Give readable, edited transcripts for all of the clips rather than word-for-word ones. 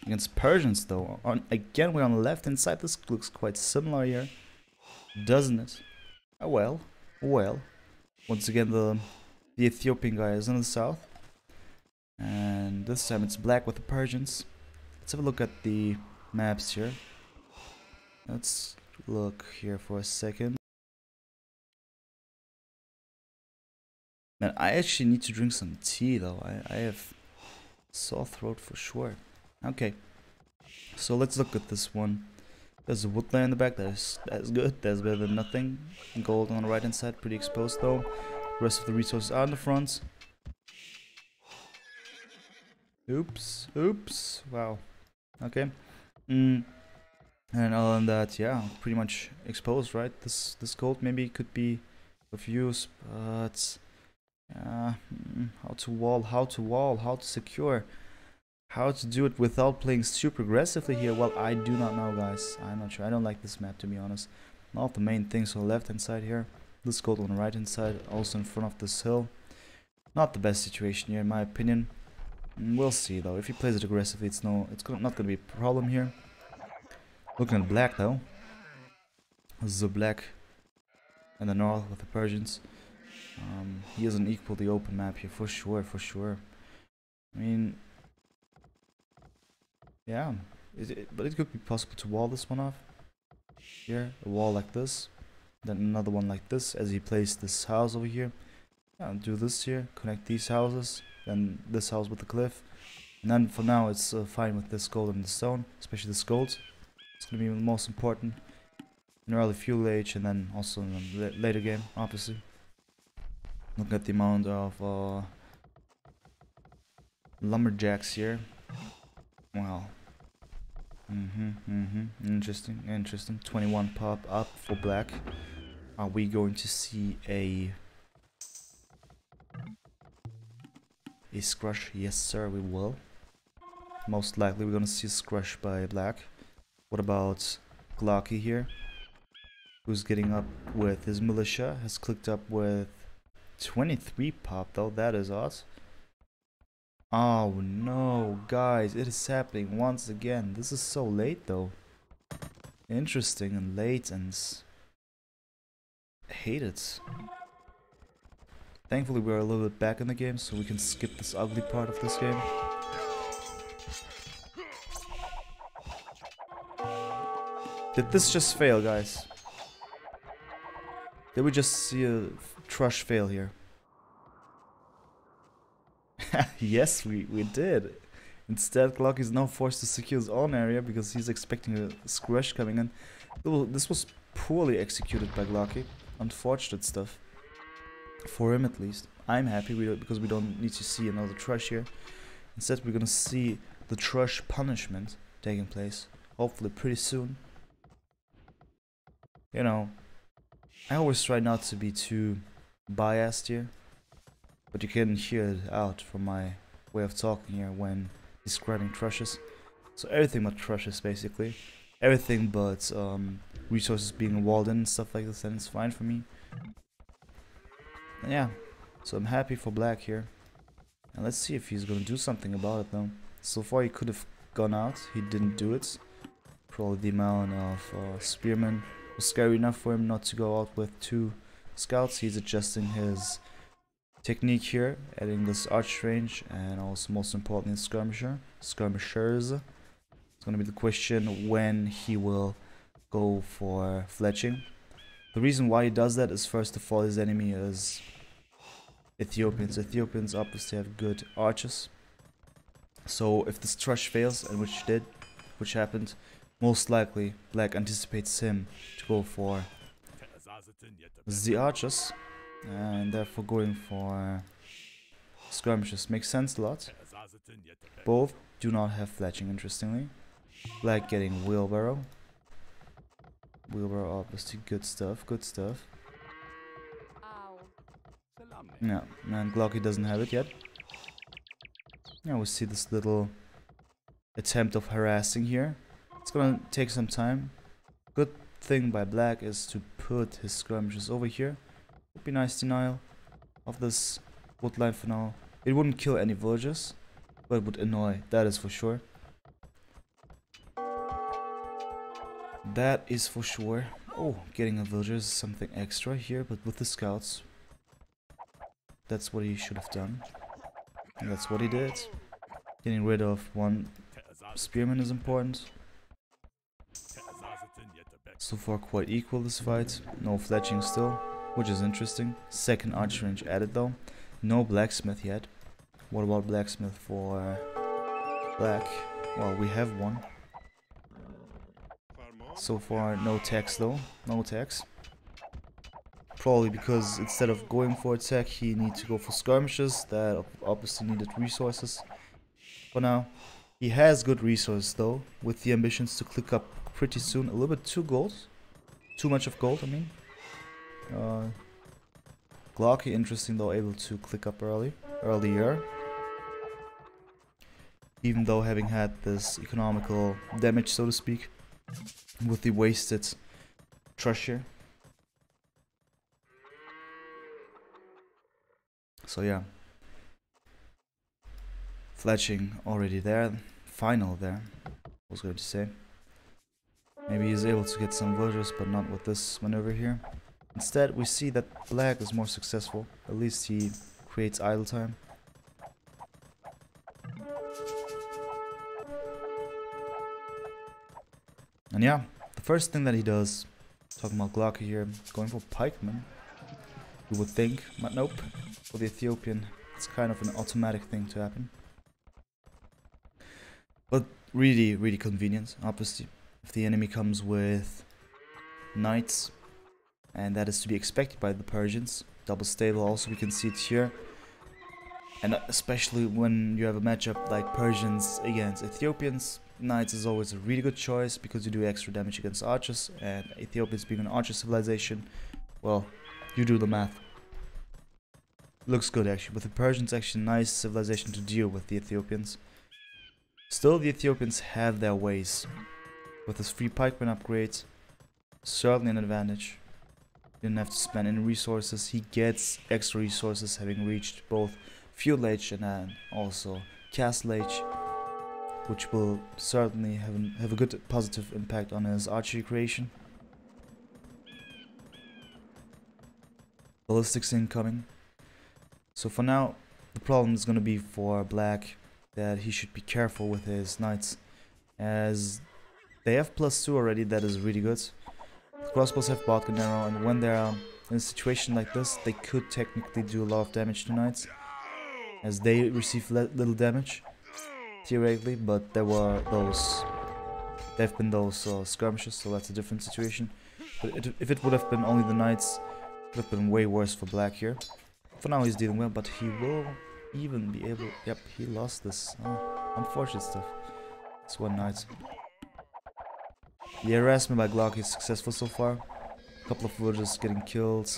against Persians though. Again, we're on the left hand side. This looks quite similar here, doesn't it? Oh well, well. Once again, the Ethiopian guy is in the south, and this time it's black with the Persians. Let's have a look at the maps here. Let's look here for a second. Man, I actually need to drink some tea though. I have sore throat for sure. Okay, so let's look at this one. There's a woodland in the back. That's good. That's better than nothing. Gold on the right hand side, pretty exposed though. The rest of the resources are in the front. Oops, oops. Wow. Okay. And other than that, yeah, pretty much exposed, right? This gold maybe could be of use, but how to wall, how to secure, how to do it without playing super aggressively here. Well, I do not know, guys. I'm not sure. I don't like this map, to be honest. Not the main things on the left hand side here. This gold on the right hand side, also in front of this hill. Not the best situation here, in my opinion. We'll see though. If he plays it aggressively, it's not gonna be a problem here. Looking at black though. This is a black in the north with the Persians. He has an equally open map here for sure, for sure. I mean, yeah, but it could be possible to wall this one off. Here, a wall like this, then another one like this as he plays this house over here. Yeah, do this here, connect these houses, then this house with the cliff. And then for now it's fine with this gold and the stone, especially this gold. It's gonna be the most important in early fuel age and then also in the later game, obviously. Look at the amount of lumberjacks here. Wow. Interesting, interesting. 21 pop up for black. Are we going to see a scrush? Yes, sir, we will. Most likely we're gonna see a scrush by black. What about Glocky here? Who's getting up with his militia? Has clicked up with 23 pop though. That is odd. Oh no, guys, it is happening once again. This is so late though. Interesting and late and hate it. Thankfully we're a little bit back in the game so we can skip this ugly part of this game. Did this just fail, guys? Did we just see a Trush fail here? Yes, we did. Instead, Glock is now forced to secure his own area because he's expecting a Scrush coming in. This was poorly executed by Glocky. Unfortunate stuff. For him at least. I'm happy because we don't need to see another Trush here. Instead, we're gonna see the Trush punishment taking place. Hopefully pretty soon. You know, I always try not to be too biased here. But you can hear it out from my way of talking here when describing Trushes. So everything but Trushes basically. Everything but resources being walled in and stuff like this, and it's fine for me. And yeah, so I'm happy for black here. And let's see if he's gonna do something about it though. So far he could have gone out, he didn't do it. Probably the amount of spearmen was scary enough for him not to go out with 2 scouts. He's adjusting his technique here, adding this arch range and also most importantly skirmishers. It's gonna be the question when he will go for fletching. The reason why he does that is first of all his enemy is Ethiopians. Ethiopians obviously have good archers. So if this Trush fails, and which happened, most likely black anticipates him to go for the archers. And therefore going for skirmishes makes sense a lot. Both do not have fletching, interestingly. Black getting wheelbarrow. Wheelbarrow obviously good stuff, good stuff. Yeah, and Glocky doesn't have it yet. Yeah, we see this little attempt of harassing here. It's gonna take some time. Good thing by black is to put his skirmishes over here. Would be nice denial of this woodline for now. It wouldn't kill any villagers, but it would annoy, that is for sure. that is for sure. Oh, getting a villager is something extra here, but with the scouts, that's what he should have done. And that's what he did. Getting rid of one spearman is important. So far quite equal this fight. No fletching still, which is interesting. Second archer range added though. No blacksmith yet. What about blacksmith for black? Well, we have one. So far no tax though. No tax. Probably because instead of going for attack he needs to go for skirmishes that obviously needed resources. For now, he has good resources though, with the ambitions to click up pretty soon. A little bit too gold. Too much of gold, I mean. Glocky, interesting though, able to click up earlier. Even though having had this economical damage, so to speak, with the wasted treasure. So yeah. Fletching already there. Final there, I was going to say. Maybe he's able to get some villagers, but not with this maneuver here. Instead, we see that black is more successful. At least he creates idle time. And yeah, the first thing that he does, talking about Glocky here, going for pikemen. You would think, but nope. For the Ethiopian, it's kind of an automatic thing to happen. But really, really convenient, obviously. If the enemy comes with knights, and that is to be expected by the Persians. Double stable also, we can see it here. And especially when you have a matchup like Persians against Ethiopians, knights is always a really good choice because you do extra damage against archers, and Ethiopians being an archer civilization, well, you do the math. Looks good actually. With the Persians, actually nice civilization to deal with the Ethiopians. Still, the Ethiopians have their ways. With his free pikeman upgrades, certainly an advantage. Didn't have to spend any resources. He gets extra resources having reached both field age and then also castle age, which will certainly have a good positive impact on his archery creation. Ballistics incoming. So for now, the problem is going to be for black that he should be careful with his knights, as they have +2 already. That is really good. The crossbows have Bl4ck arrow, and when they're in a situation like this, they could technically do a lot of damage to knights, as they receive little damage, theoretically, but there have been those skirmishes, so that's a different situation. But if it would have been only the knights, it would have been way worse for black here. For now he's dealing well, but he will even be able... Yep, he lost this. Oh, unfortunate stuff. It's one knight. The harassment by Glock is successful so far. A couple of villagers getting killed.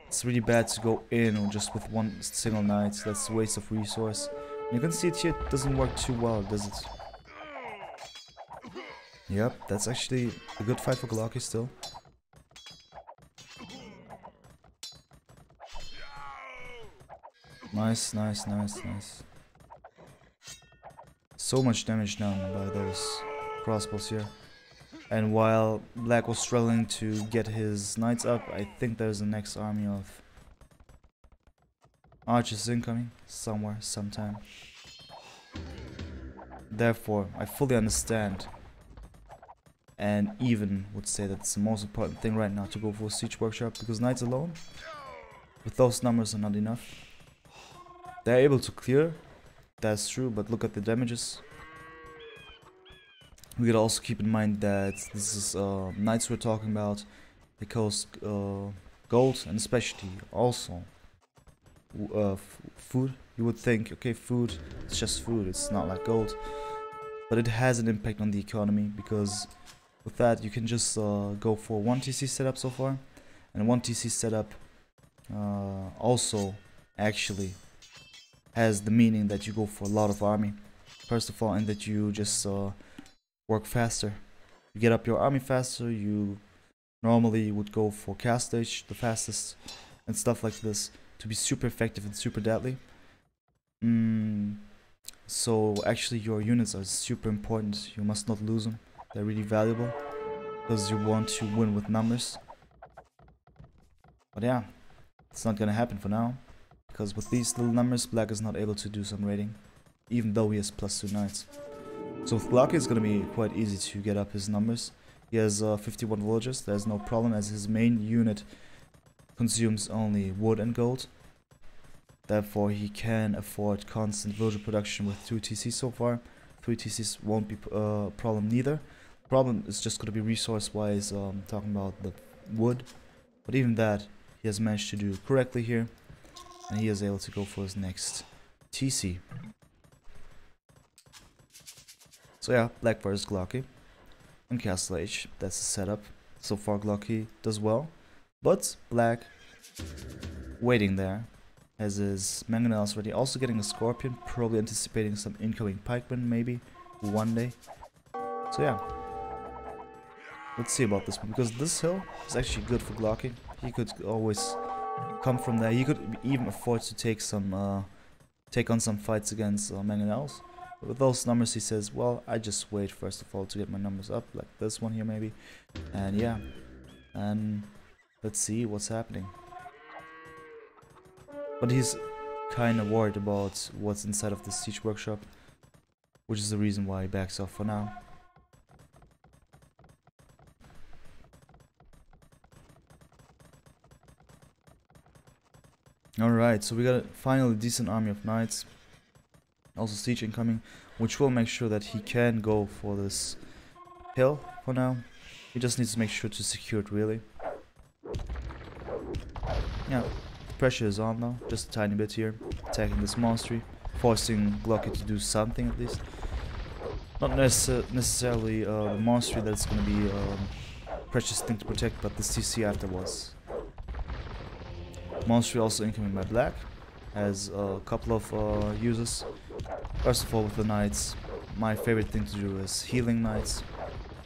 It's really bad to go in just with one single knight. That's a waste of resource. And you can see it here, it doesn't work too well, does it? Yep, that's actually a good fight for Glocky still. Nice, nice, nice, nice. So much damage done by those crossbows here. And while black was struggling to get his knights up, I think there's the next army of archers incoming somewhere, sometime. Therefore, I fully understand and even would say that it's the most important thing right now to go for a siege workshop, because knights alone with those numbers are not enough. They're able to clear, that's true, but look at the damages. We gotta also keep in mind that this is knights we're talking about. They cost gold, and especially also food. You would think, okay, food, it's just food, it's not like gold. But it has an impact on the economy, because with that you can just go for one TC setup so far. And one TC setup also actually has the meaning that you go for a lot of army, first of all, and that you just work faster. You get up your army faster, you normally would go for cast stage the fastest, and stuff like this, to be super effective and super deadly. So actually your units are super important, you must not lose them, they're really valuable. because you want to win with numbers. But yeah, it's not gonna happen for now, because with these little numbers, Black is not able to do some raiding, even though he has +2 knights. So with Glocky, it's gonna be quite easy to get up his numbers. He has 51 villagers. There's no problem, as his main unit consumes only wood and gold. Therefore, he can afford constant villager production with 2 TCs so far. 3 TCs won't be a problem neither. Problem is just gonna be resource-wise, talking about the wood. But even that, he has managed to do correctly here, and he is able to go for his next TC. So yeah, Black versus Glocky and Castle Age. That's the setup. So far Glocky does well, but Black waiting there as his mangonels ready. Also getting a Scorpion, probably anticipating some incoming pikemen maybe one day. So yeah, let's see about this one, because this hill is actually good for Glocky. He could always come from there. He could even afford to take on some fights against mangonels. But with those numbers, he says, well, I just wait first of all to get my numbers up, like this one here maybe. And yeah, and let's see what's happening. But he's kind of worried about what's inside of the siege workshop, which is the reason why he backs off for now. Alright, so we got a finally decent army of knights. Also siege incoming, which will make sure that he can go for this hill for now. He just needs to make sure to secure it really. Yeah, the pressure is on now, just a tiny bit here. Attacking this monastery, forcing Glocky to do something at least. Not necessarily the monastery that's going to be a precious thing to protect, but the CC afterwards. Monastery also incoming by Black, has a couple of users. First of all, with the knights, my favorite thing to do is healing knights.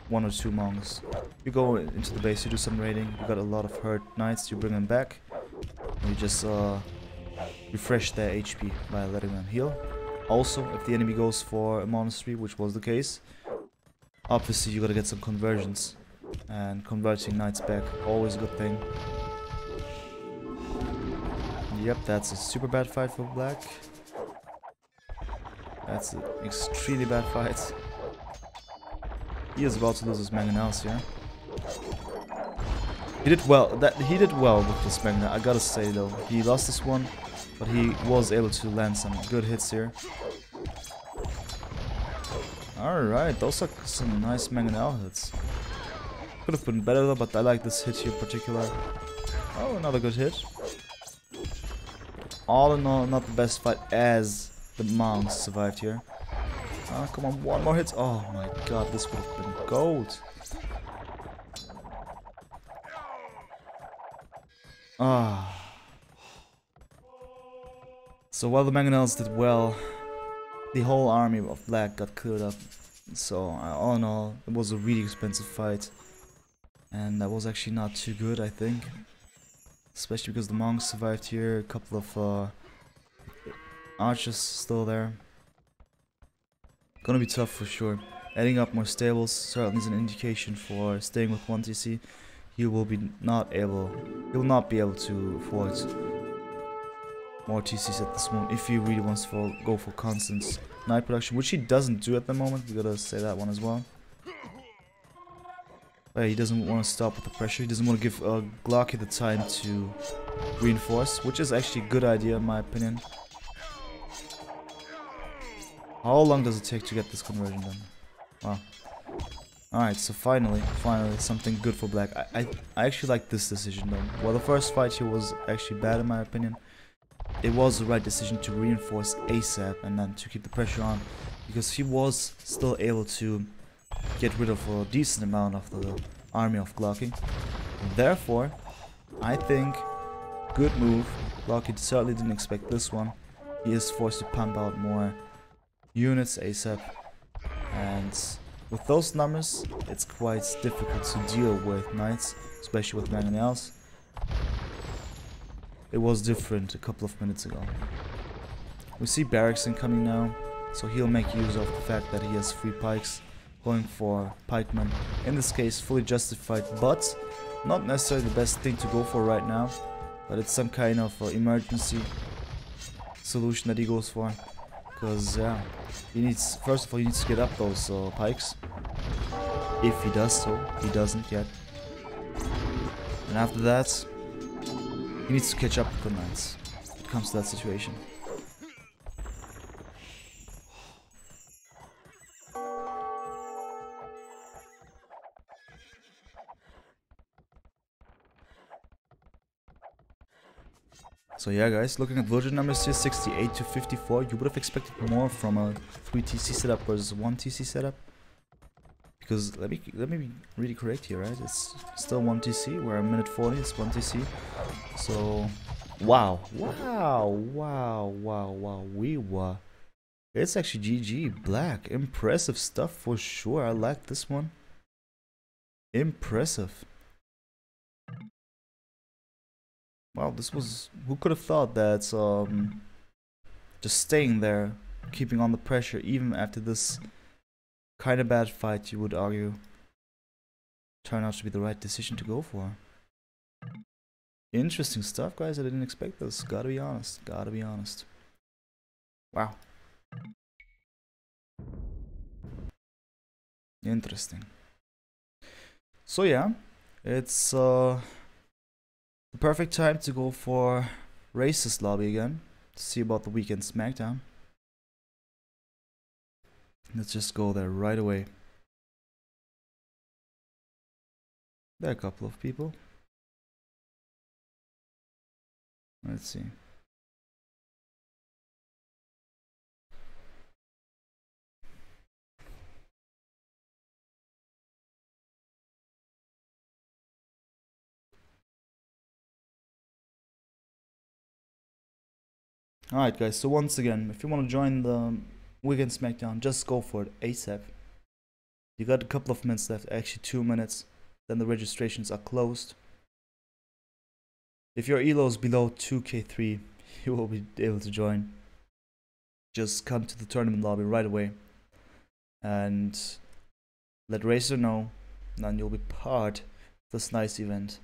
1 or 2 monks. You go into the base, you do some raiding, you got a lot of hurt knights, you bring them back, and you just refresh their HP by letting them heal. Also, if the enemy goes for a monastery, which was the case, obviously you gotta get some conversions, and converting knights back, always a good thing. Yep, that's a super bad fight for Black. That's an extremely bad fight. He is about to lose his mangonels here. He did well. He did well with this mangonel, I gotta say though. He lost this one, but he was able to land some good hits here. Alright, those are some nice mangonel hits. Could have been better though, but I like this hit here in particular. Oh, another good hit. All in all, not the best fight, as the monks survived here. Ah, come on, one more hit. Oh my god, this would have been gold. Ah. So while the mangonels did well, the whole army of Black got cleared up. So all in all, it was a really expensive fight. And that was actually not too good, I think. Especially because the monks survived here, a couple of archers still there. Gonna be tough for sure. Adding up more stables certainly is an indication for staying with 1 TC. He will not be able to afford more TCs at this moment if he really wants to go for constant knight production, which he doesn't do at the moment. We gotta say that one as well. But he doesn't want to stop with the pressure. He doesn't want to give Glocky the time to reinforce, which is actually a good idea in my opinion. How long does it take to get this conversion done? Wow. Alright, so finally something good for Black. I actually like this decision though. Well, the first fight here was actually bad in my opinion. It was the right decision to reinforce ASAP and then to keep the pressure on, because he was still able to get rid of a decent amount of the army of Glocky. Therefore, I think good move. Glocky certainly didn't expect this one. He is forced to pump out more units ASAP, and with those numbers it's quite difficult to deal with knights, especially with mangonels. It was different a couple of minutes ago. We see barracks incoming now, so he'll make use of the fact that he has 3 pikes going for pikeman. In this case, fully justified, but not necessarily the best thing to go for right now. But it's some kind of emergency solution that he goes for. Because, yeah, he needs, first of all, he needs to get up those pikes. If he does so, he doesn't yet. And after that, he needs to catch up with the knights. It comes to that situation. So yeah guys, looking at villager numbers here, 68 to 54, you would have expected more from a 3 TC setup versus 1 TC setup. Because let me be really correct here, right? It's still 1 TC, we're at minute 40, it's 1 TC. So wow, we were. It's actually GG, Bl4ck. Impressive stuff for sure. I like this one. Impressive. Wow, this was... Who could have thought that just staying there, keeping on the pressure, even after this kind of bad fight, you would argue, turned out to be the right decision to go for. Interesting stuff, guys. I didn't expect this. Gotta be honest. Gotta be honest. Wow. Interesting. So yeah, it's the perfect time to go for Racist Lobby again, to see about the weekend Smackdown. Let's just go there right away. There are a couple of people. Let's see. Alright guys, so once again, if you want to join the weekend Smackdown, just go for it ASAP. You got a couple of minutes left, actually 2 minutes, then the registrations are closed. If your elo is below 2k3, you will be able to join. Just come to the tournament lobby right away and let Racer know, and you'll be part of this nice event.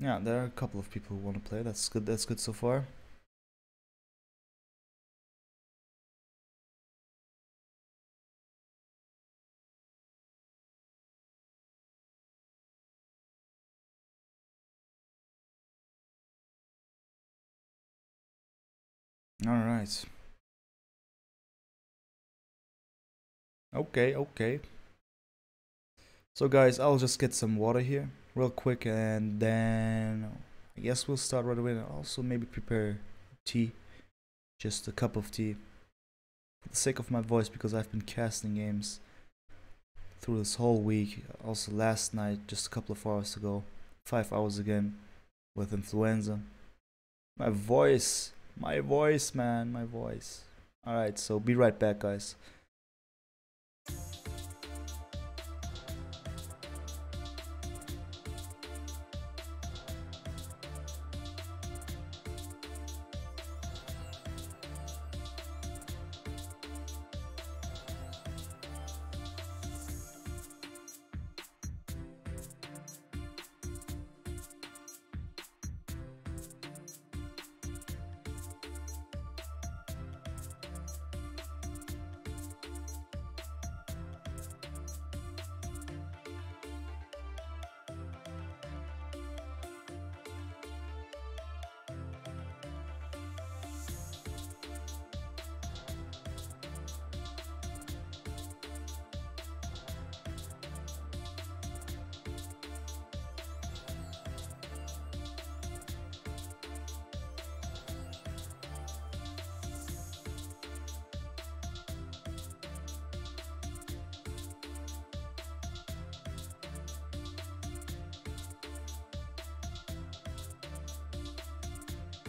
Yeah, there are a couple of people who want to play. That's good so far. Alright. Okay. So guys, I'll just get some water here real quick, and then I guess we'll start right away. Also maybe prepare tea, just a cup of tea, for the sake of my voice, because I've been casting games through this whole week. Also last night, just a couple of hours ago, 5 hours again with influenza. My voice, man, my voice. Alright, so be right back guys.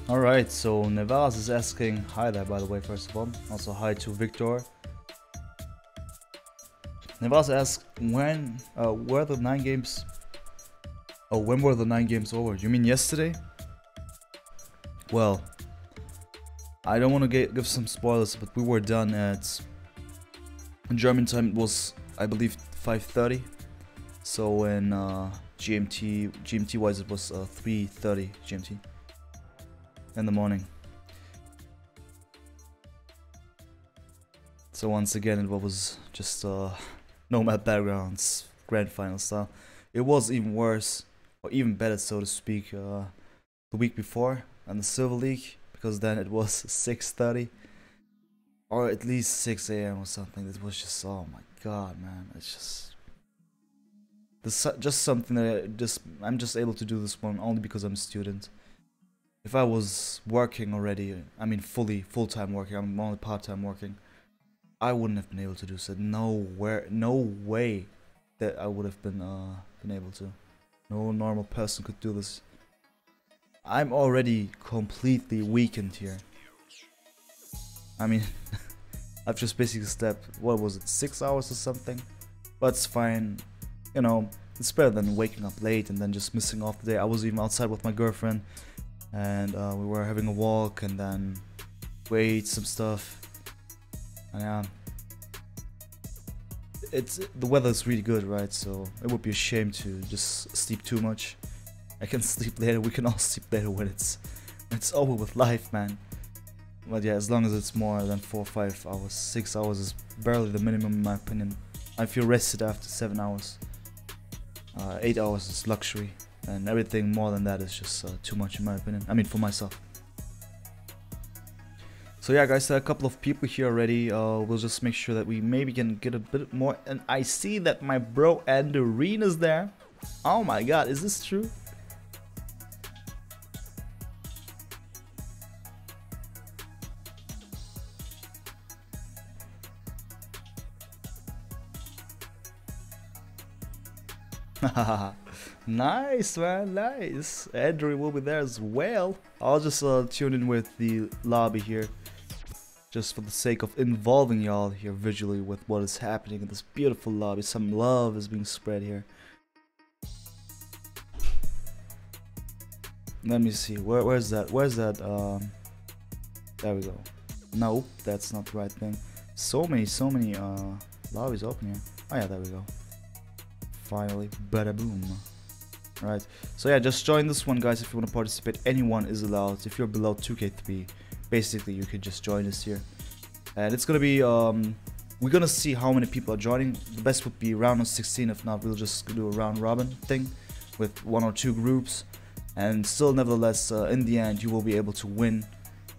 Alright, so Nevaras is asking, hi there by the way, first of all, also hi to Victor. Nevaras asks, when were the 9 games, when were the 9 games over? You mean yesterday? Well, I don't want to give some spoilers, but we were done at German time. It was, I believe, 5:30. So in GMT wise, it was 3:30 GMT in the morning. So once again, it was just Nomad Battlegrounds grand final style. It was even worse, or even better, so to speak, the week before in the Silver League, because then it was 6:30 or at least 6 AM or something. It was just, oh my god, man, it's just something that I'm just able to do this one only because I'm a student. If I was working already, I mean full-time working, I'm only part-time working, I wouldn't have been able to do so. No way that I would have been able to. No normal person could do this. I'm already completely weakened here. I mean, I've just basically slept, what was it, 6 hours or something? But it's fine, you know, it's better than waking up late and then just missing off the day. I was even outside with my girlfriend, and we were having a walk, and then we ate some stuff. And yeah, the weather's really good, right? So it would be a shame to just sleep too much. I can sleep later. We can all sleep later when it's over with life, man. But yeah, as long as it's more than 4 or 5 hours, 6 hours is barely the minimum in my opinion. I feel rested after 7 hours. 8 hours is luxury, and everything more than that is just too much in my opinion. I mean, for myself. So yeah, guys, a couple of people here already. We'll just make sure that we maybe can get a bit more. And I see that my bro Andorin is there. Oh my god, is this true? Nice, man, nice. Andorin will be there as well. I'll just tune in with the lobby here, just for the sake of involving y'all here visually with what is happening in this beautiful lobby. Some love is being spread here. Let me see, where's that, there we go. Nope, that's not the right thing. So many lobbies open here. Oh yeah, there we go. Finally, bada boom. Right, so yeah, just join this one, guys, if you want to participate. Anyone is allowed. If you're below 2k3, basically you could just join us here. And it's gonna be we're gonna see how many people are joining. The best would be round of 16. If not, we'll just do a round robin thing with 1 or 2 groups, and still nevertheless in the end you will be able to win,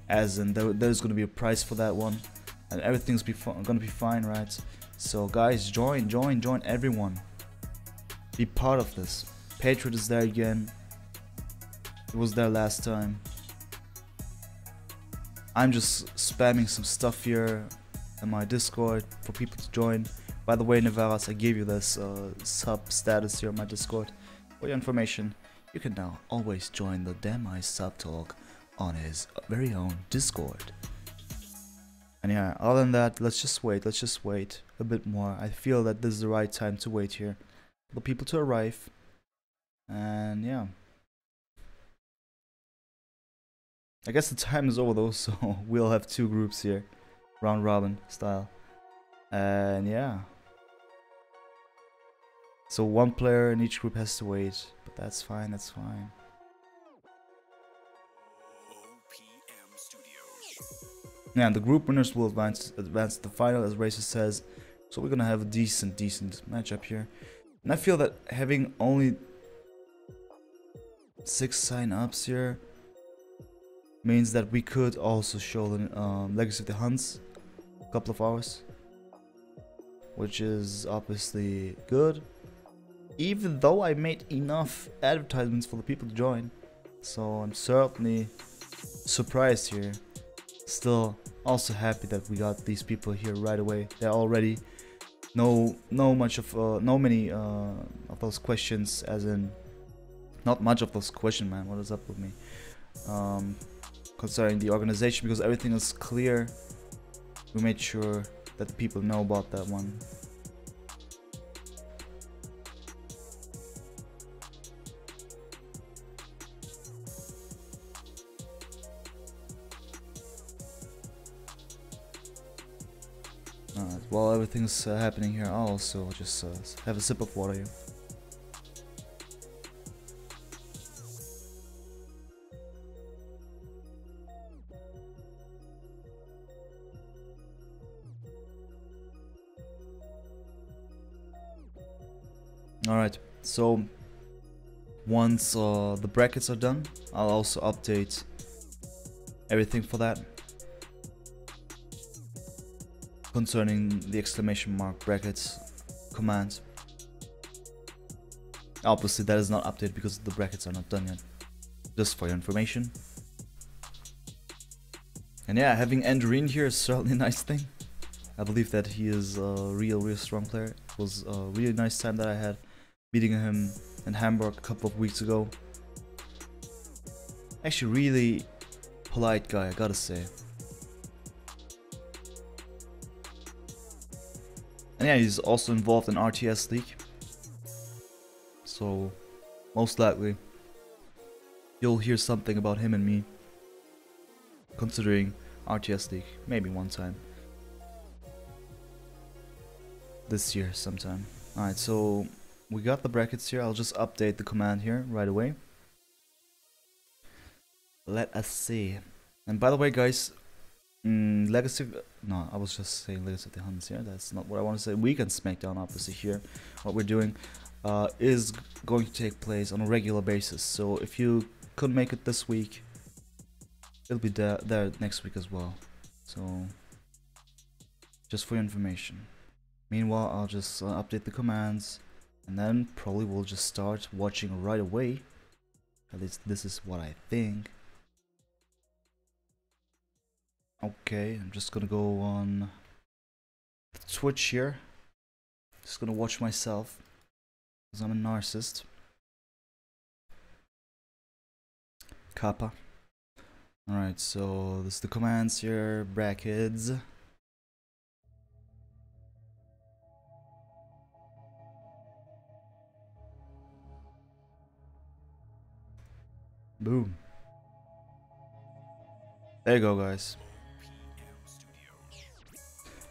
as in there's gonna be a prize for that one, and everything's gonna be fine, right? So guys, join everyone, be part of this. Patriot is there again. He was there last time. I'm just spamming some stuff here in my Discord for people to join. By the way, Nevaras, I gave you this sub status here on my Discord. For your information, you can now always join the Damn I Sub Talk on his very own Discord. And yeah, other than that, let's just wait a bit more. I feel that this is the right time to wait here for the people to arrive. And yeah, I guess the time is over though, so we'll have 2 groups here, round robin style. And yeah, so 1 player in each group has to wait, but that's fine, that's fine. Yeah, and the group winners will advance to the final, as Racer says. So we're gonna have a decent matchup here. And I feel that having only 6 sign-ups here means that we could also show the Legacy of the Hunts a couple of hours, which is obviously good, even though I made enough advertisements for the people to join. So I'm certainly surprised here. Still also happy that we got these people here right away. They're already no many of those questions, as in not much of those questions, man. What is up with me? Concerning the organization, because everything is clear. We made sure that the people know about that one. Alright, while everything's happening here, I'll also just have a sip of water here. Alright, so once the brackets are done, I'll also update everything for that concerning the exclamation mark brackets command. Obviously that is not updated because the brackets are not done yet, just for your information. And yeah, having Andorin here is certainly a nice thing. I believe that he is a real strong player. It was a really nice time that I had beating him in Hamburg a couple of weeks ago. Actually really polite guy, I gotta say. And yeah, he's also involved in RTS League. So most likely you'll hear something about him and me considering RTS League, maybe one time. This year sometime. Alright, so we got the brackets here. I'll just update the command here right away. Let us see. And by the way guys, Legacy... No, I was just saying Legacy of the Huns here. That's not what I want to say. Weekend Smackdown, obviously here. What we're doing is going to take place on a regular basis. So if you couldn't make it this week, it'll be there next week as well. So just for your information. Meanwhile, I'll just update the commands, and then probably we'll just start watching right away. At least this is what I think. Okay, I'm just gonna go on Twitch here. Just gonna watch myself, because I'm a narcissist. Kappa. Alright, so this is the commands here, brackets. Boom. There you go, guys.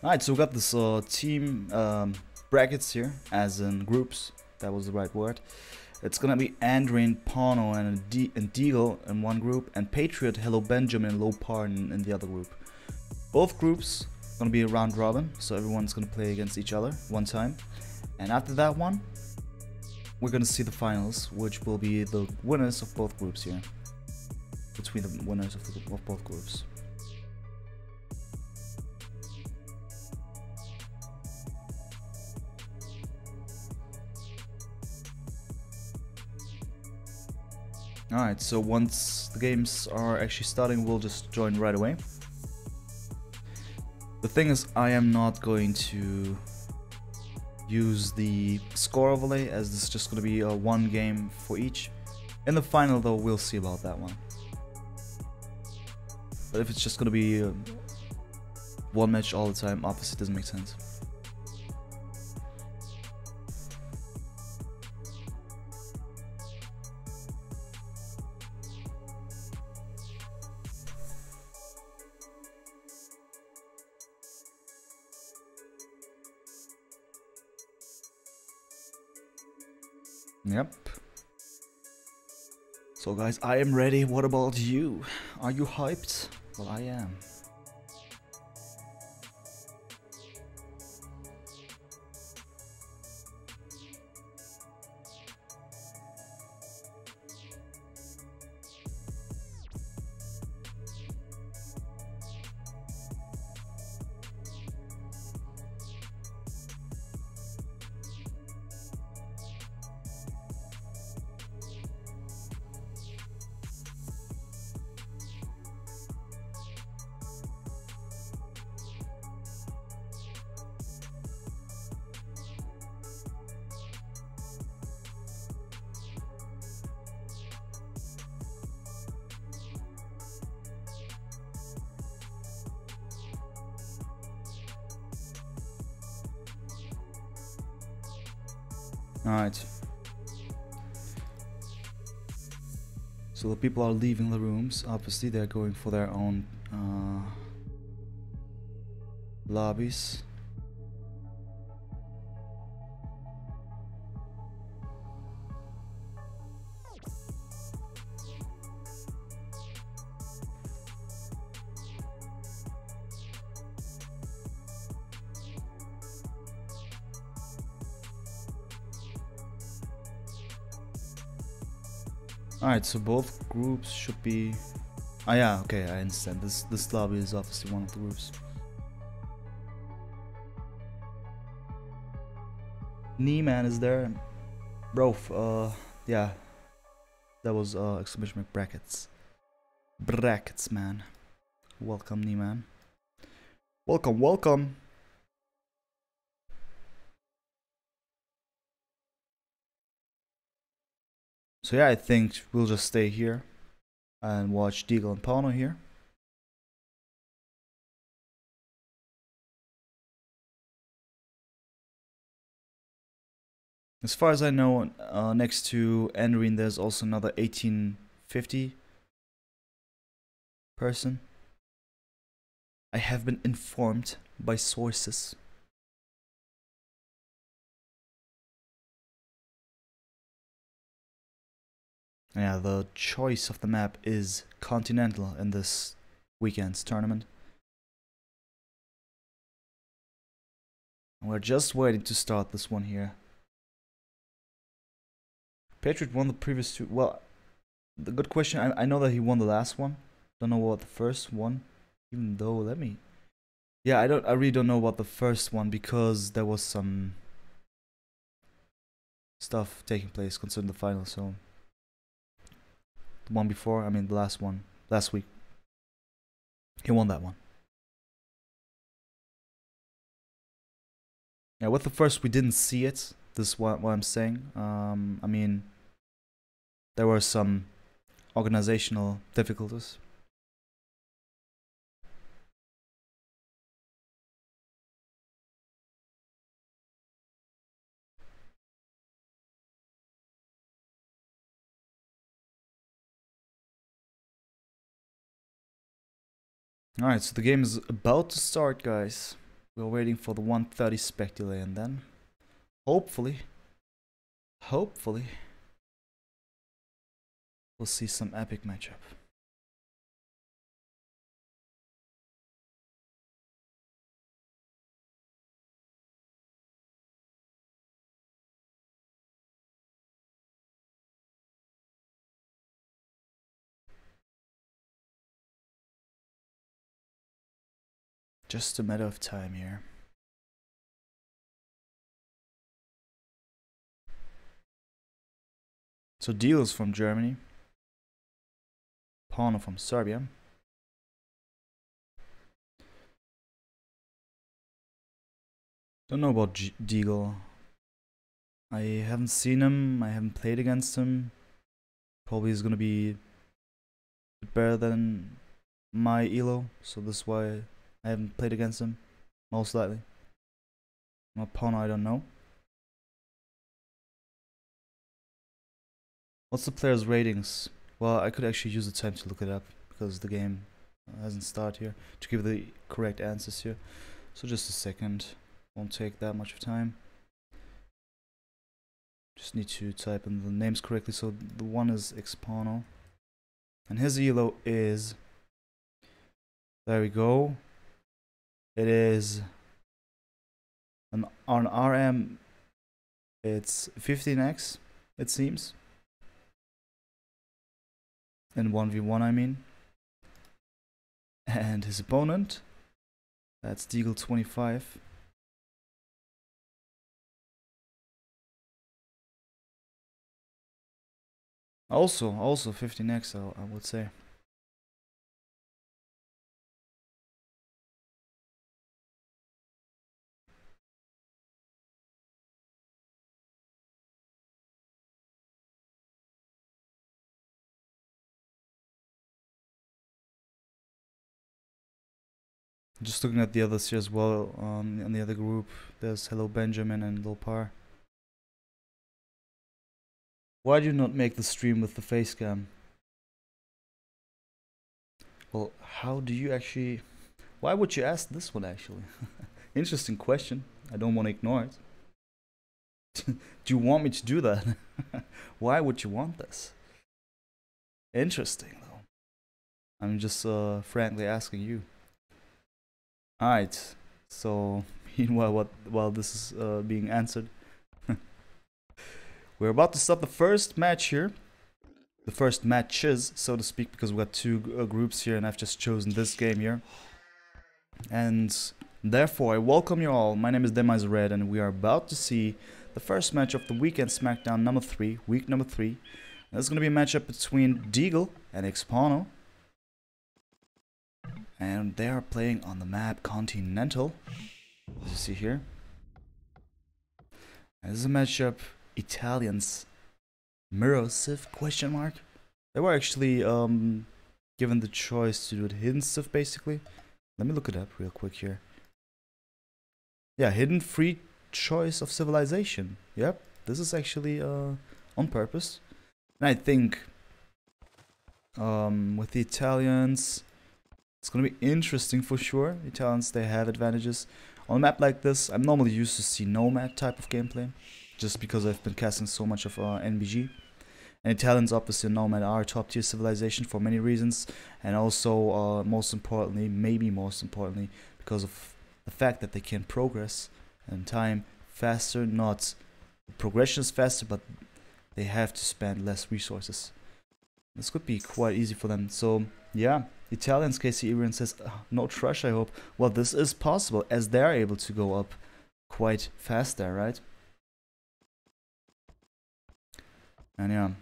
Alright, so we got this team brackets here, as in groups. That was the right word. It's gonna be Andorin, Pono, and Deagle in one group, and Patriot, Hello Benjamin, and Lopar in the other group. Both groups gonna be a round robin, so everyone's gonna play against each other one time. And after that one, we're gonna see the finals, which will be the winners of both groups here. Between the winners of both groups. Alright, so once the games are actually starting, we'll just join right away. The thing is, I am not going to use the score overlay, as this is just going to be one game for each. In the final though, we'll see about that one. But if it's just going to be one match all the time, obviously it doesn't make sense. Yep. So guys, I am ready. What about you? Are you hyped? Well, I am. Alright. So the people are leaving the rooms. Obviously they're going for their own lobbies. Alright, so both groups should be... Ah yeah, okay, I understand. This lobby is obviously one of the groups. Knee-man is there. Bro, yeah. That was exclamation mark brackets. Brackets, man. Welcome, Knee-man. Welcome, welcome. So yeah, I think we'll just stay here and watch Deagle and Pauno here. As far as I know, next to Andorin, there's also another 1850 person. I have been informed by sources. Yeah, the choice of the map is Continental in this weekend's tournament. We're just waiting to start this one here. Patriot won the previous two. Well, the good question, I know that he won the last one. Don't know about the first one. Even though, let me... Yeah, I really don't know about the first one because there was some stuff taking place concerning the final, so... The one before, I mean the last one, last week. He won that one. Yeah, with the first we didn't see it. This is what I'm saying. I mean, there were some organizational difficulties. Alright, so the game is about to start, guys. We're waiting for the 130 spec delay and then hopefully we'll see some epic matchup. Just a matter of time here. So Deal's from Germany. Pauno from Serbia. Don't know about Deagle. I haven't seen him, I haven't played against him. Probably is gonna be better than my elo, so that's why I haven't played against him, most likely. My Pauno, I don't know. What's the player's ratings? Well, I could actually use the time to look it up because the game hasn't started here to give the correct answers here. So just a second, won't take that much of time. Just need to type in the names correctly. So the one is Xpano, and his elo is, there we go. It is on RM. It's 15x, it seems. In 1v1, I mean. And his opponent, that's Deagle 25. Also 15x, I would say. Just looking at the others here as well, in the other group, there's Hello Benjamin and Bl4ck. Why do you not make the stream with the face cam? Well, how do you actually... Why would you ask this one, actually? Interesting question. I don't want to ignore it. Do you want me to do that? Why would you want this? Interesting, though. I'm just frankly asking you. Alright, so meanwhile, while this is being answered, we're about to start the first match here. the first matches, so to speak, because we got two groups here, and I've just chosen this game here. And therefore, I welcome you all. My name is Red, and we are about to see the first match of the weekend Smackdown number 3, week number 3. And this is going to be a matchup between Deagle and Xpano. And they are playing on the map Continental, as you see here. And this is a matchup Italians Mirror-Civ question mark. They were actually given the choice to do it hidden Civ basically. Let me look it up real quick here. Yeah, hidden free choice of civilization. Yep, this is actually on purpose. And I think with the Italians, it's gonna be interesting for sure. The Italians, they have advantages. On a map like this, I'm normally used to see nomad type of gameplay, just because I've been casting so much of NBG. And Italians, obviously, nomad are top tier civilization for many reasons, and also most importantly, maybe most importantly, because of the fact that they can progress in time faster. Not progression is faster, but they have to spend less resources. This could be quite easy for them. So yeah, Italians, KC Iran says, no trash, I hope. Well, this is possible, as they're able to go up quite fast there, right? And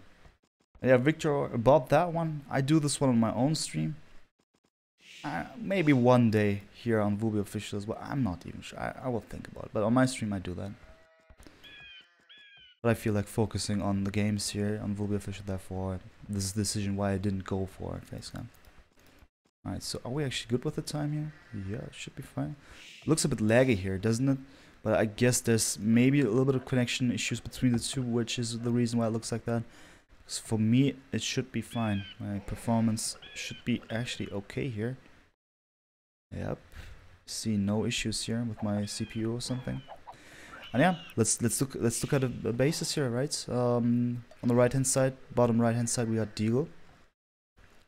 yeah, Victor, about that one, I do this one on my own stream. Maybe one day here on Vubi Official as well. I'm not even sure. I will think about it. But on my stream, I do that. But I feel like focusing on the games here on Vubi Official, therefore, this is the decision why I didn't go for Facecam. Alright, so are we actually good with the time here? Yeah, it should be fine. Looks a bit laggy here, doesn't it? But I guess there's maybe a little bit of connection issues between the two, which is the reason why it looks like that. So for me, it should be fine. My performance should be actually okay here. Yep. See no issues here with my CPU or something. And yeah, let's look at the bases here, right? On the right hand side, bottom right hand side, we got Deagle.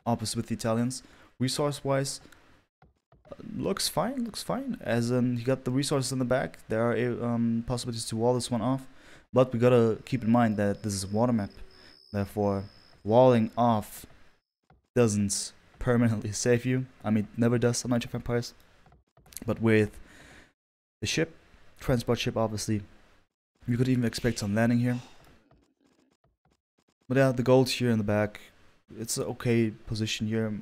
Opposite with the Italians. Resource wise, looks fine, as in he got the resources in the back. There are possibilities to wall this one off, but we gotta keep in mind that this is a water map, therefore walling off doesn't permanently save you. I mean, it never does on Age of Empires, but with the ship, transport ship, obviously you could even expect some landing here. But yeah, the gold here in the back, it's an okay position here.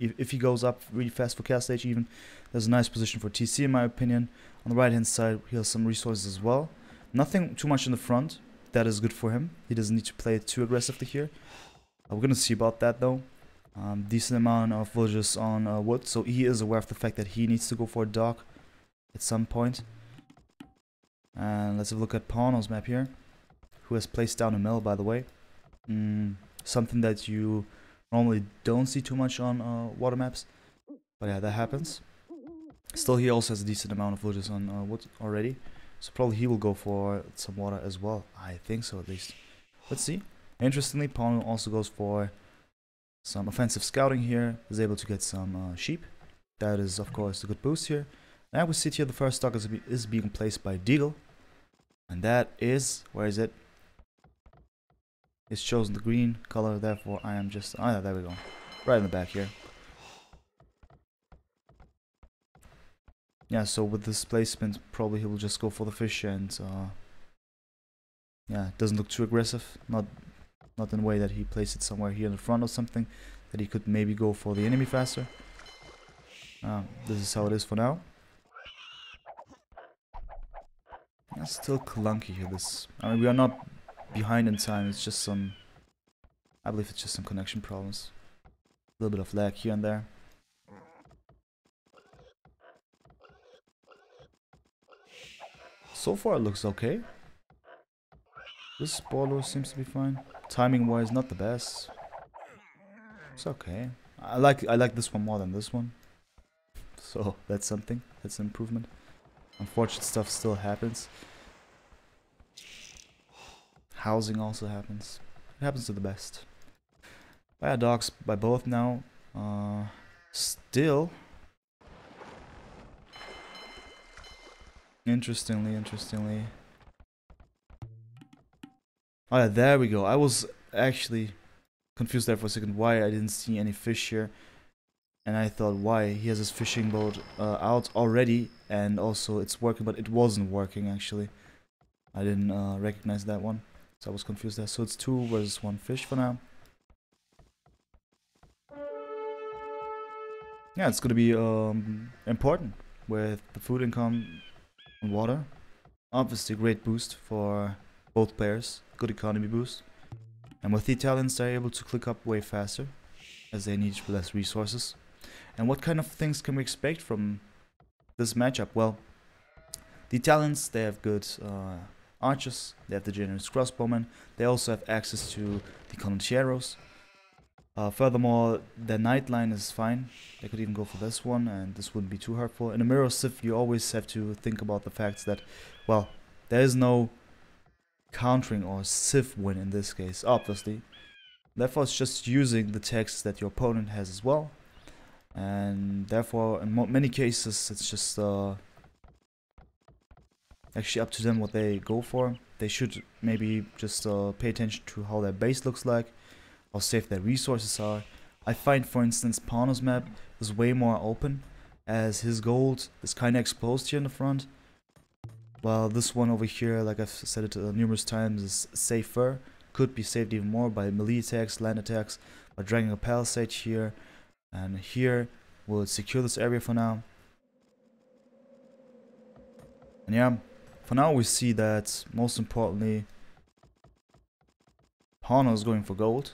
If he goes up really fast for cast stage even, there's a nice position for TC in my opinion. On the right hand side, he has some resources as well. Nothing too much in the front. That is good for him. He doesn't need to play it too aggressively here. We're gonna see about that though. Decent amount of villages on wood, so he is aware of the fact that he needs to go for a dock at some point. And let's have a look at Pauno's map here, who has placed down a mill, by the way. Something that you normally don't see too much on water maps, but yeah, that happens. Still, he also has a decent amount of villages on wood already, so probably he will go for some water as well. I think so, at least. Let's see. Interestingly, Pauno also goes for some offensive scouting here. Is able to get some sheep. That is, of course, a good boost here. Now we see here the first stock is being placed by Deagle, and that is, where is it? It's chosen the green color, therefore I am just... oh yeah, there we go. Right in the back here. Yeah, so with this placement, probably he will just go for the fish and... yeah, it doesn't look too aggressive. Not in a way that he placed it somewhere here in the front or something, that he could maybe go for the enemy faster. This is how it is for now. It's still clunky here, this... I mean, we are not behind in time, it's just some... I believe it's just some connection problems. A little bit of lag here and there. So far it looks okay. This spoiler seems to be fine. Timing wise, not the best. It's okay. I like this one more than this one. So that's something. That's an improvement. Unfortunate stuff still happens. Housing also happens. It happens to the best. Bad dogs by both now. Still. Interestingly. Oh yeah, there we go. I was actually confused there for a second why I didn't see any fish here. And I thought, why? He has his fishing boat out already, and also it's working, but it wasn't working actually. I didn't recognize that one, so I was confused there. So it's 2 versus 1 fish for now. Yeah, it's gonna be important with the food income and water. Obviously, great boost for both players. Good economy boost. And with the Italians, they're able to click up way faster, as they need less resources. And what kind of things can we expect from this matchup? Well, the Italians, they have good archers, they have the generous crossbowmen, they also have access to the Conquerors. Furthermore, their knight line is fine. They could even go for this one, and this wouldn't be too hurtful. In a mirror civ, you always have to think about the fact that, well, there is no countering or civ win in this case, obviously. Therefore, it's just using the text that your opponent has as well. And therefore, in many cases, it's just actually up to them what they go for. They should maybe just pay attention to how their base looks like, how safe their resources are. I find, for instance, Pano's map is way more open, as his gold is kind of exposed here in the front. While this one over here, like I've said it numerous times, is safer. Could be saved even more by melee attacks, land attacks, by dragging a palisade here. And here, we'll secure this area for now. And yeah, for now we see that, most importantly, Pano is going for gold.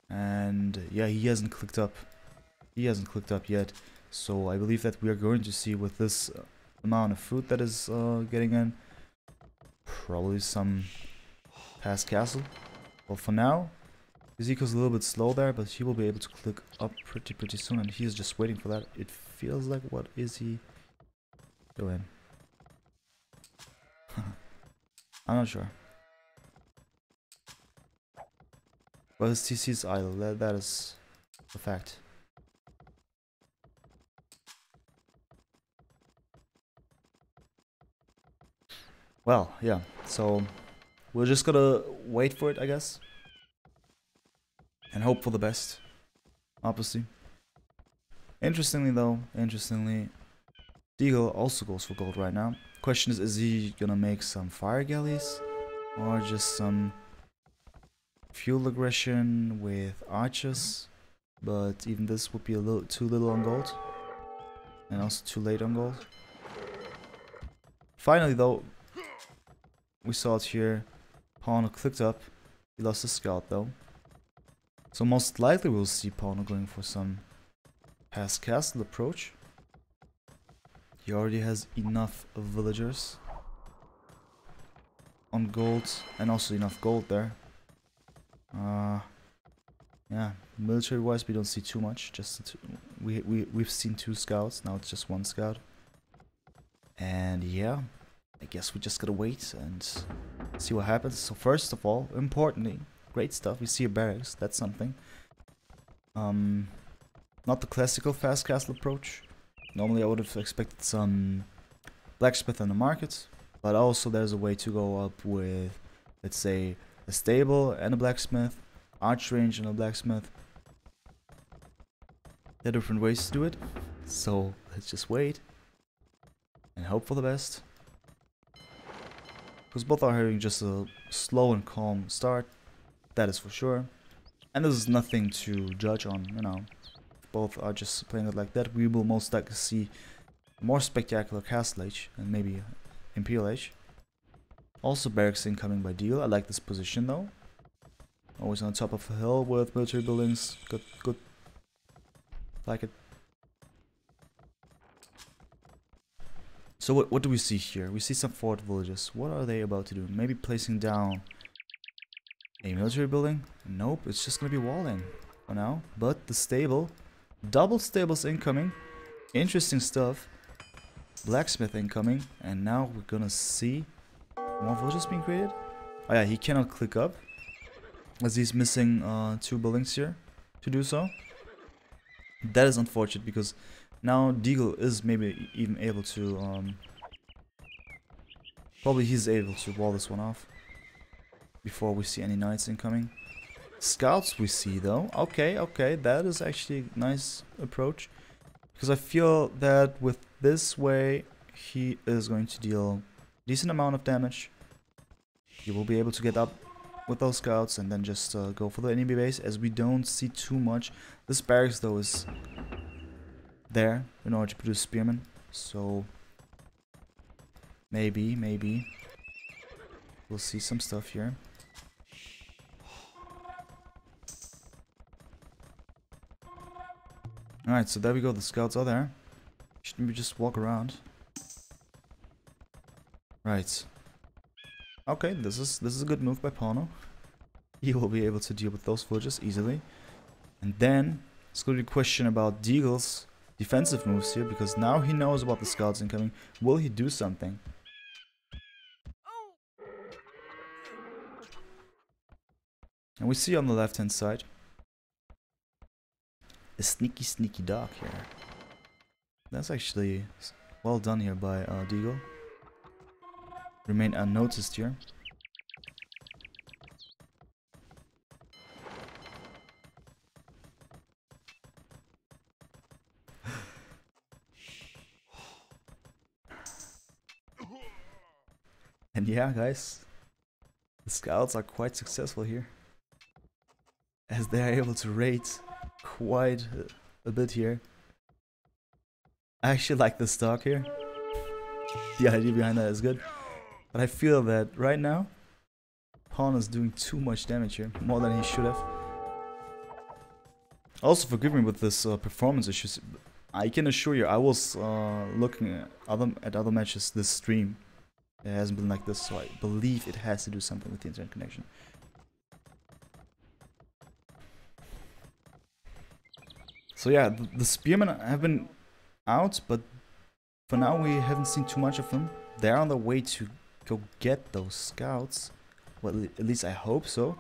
And yeah, he hasn't clicked up. He hasn't clicked up yet. So I believe that we are going to see, with this amount of food that is getting in, probably some past castle. Well, for now, Ezekiel's a little bit slow there, but he will be able to click up pretty soon, and he's just waiting for that. It feels like, what is he doing? I'm not sure. But his TC is idle, that is a fact. Well, yeah, so we're just gonna wait for it, I guess. And hope for the best, obviously. Interestingly though, Deagle also goes for gold right now. Question is he gonna make some fire galleys? Or just some fuel aggression with archers? But even this would be a little too little on gold. And also too late on gold. Finally though, we saw it here. Pano clicked up. He lost his scout though. So most likely we'll see Pano going for some past castle approach. He already has enough villagers on gold, and also enough gold there. Yeah, military wise we don't see too much. Just we've seen 2 scouts, now it's just 1 scout. And yeah, I guess we just gotta wait and see what happens. So first of all, importantly, great stuff, we see a barracks, that's something. Not the classical fast castle approach. Normally I would have expected some blacksmith on the market, but also there's a way to go up with, let's say, a stable and a blacksmith, arch range and a blacksmith. There are different ways to do it, so let's just wait and hope for the best. Because both are having just a slow and calm start, that is for sure. And this is nothing to judge on, you know. Both are just playing it like that. We will most likely see more spectacular Castle Age and maybe Imperial Age. Also barracks incoming by deal. I like this position though. Always on top of a hill with military buildings. Good. Like it. So what do we see here? We see some fort villages. What are they about to do? Maybe placing down a military building? Nope, it's just gonna be walling for now. But the stable, double stables incoming. Interesting stuff. Blacksmith incoming. And now we're gonna see more villages being created. Oh yeah, he cannot click up, as he's missing 2 buildings here to do so. That is unfortunate, because now Deagle is maybe even able to probably he's able to wall this one off before we see any knights incoming. scouts we see though. Okay, okay, that is actually a nice approach. Because I feel that with this way, he is going to deal a decent amount of damage. He will be able to get up with those scouts and then just go for the enemy base, as we don't see too much. This barracks though is there in order to produce spearmen, so maybe we'll see some stuff here. Alright, so there we go, the scouts are there. Shouldn't we just walk around? Right. Okay, this is a good move by Pano. He will be able to deal with those villagers easily. And then it's going to be a question about Deagle's defensive moves here, because now he knows about the scouts incoming. Will he do something? And we see on the left hand side a sneaky dog here. That's actually well done here by Deagle. Remain unnoticed here. And yeah, guys, the scouts are quite successful here, as they are able to raid quite a bit here. I actually like this dog here. The idea behind that is good. But I feel that right now, Pawn is doing too much damage here, more than he should have. Also, forgive me with this performance issues. I can assure you, I was looking at other matches this stream. It hasn't been like this, so I believe it has to do something with the internet connection. So yeah, the spearmen have been out, but for now we haven't seen too much of them. They're on their way to go get those scouts. Well, at least I hope so.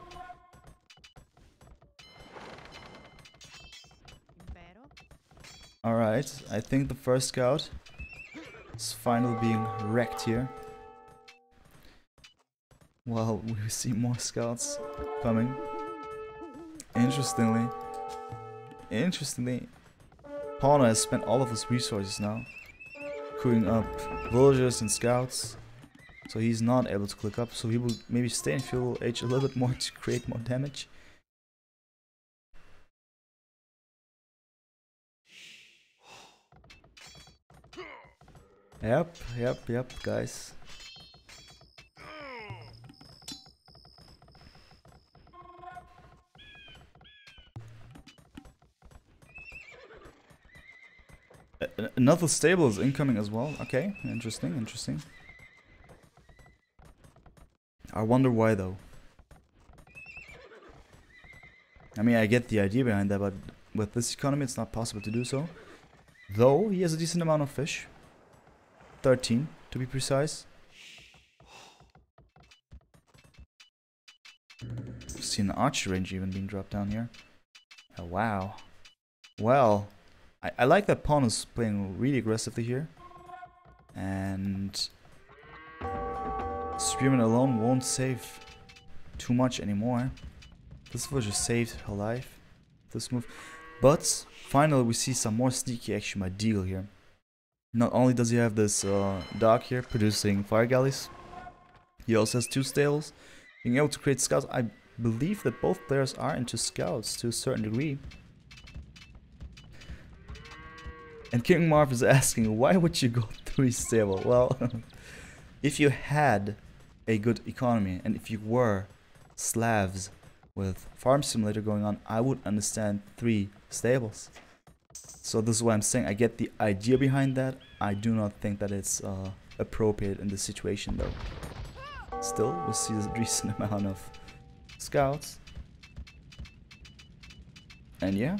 Alright, I think the first scout is finally being wrecked here. Well, we see more scouts coming. Interestingly, Pauna has spent all of his resources now, queuing up villagers and scouts, so he's not able to click up, so he will maybe stay in feudal age a little bit more to create more damage. Yep, guys. Another stable is incoming as well. Okay, interesting. I wonder why though. I mean, I get the idea behind that, but with this economy it's not possible to do so. Though he has a decent amount of fish. 13 to be precise. I've seen an archery range even being dropped down here. Oh, wow. Well, I like that pawn is playing really aggressively here. And Spearman alone won't save too much anymore. This villager saved her life. This move. But finally we see some more sneaky action by Deagle here. Not only does he have this dog here producing fire galleys, he also has 2 stables. Being able to create scouts. I believe that both players are into scouts to a certain degree. And King Marv is asking, why would you go 3 stable? Well, if you had a good economy and if you were Slavs with Farm Simulator going on, I would understand 3 stables. So this is what I'm saying. I get the idea behind that. I do not think that it's appropriate in this situation though. Still, we see a decent amount of scouts. And yeah.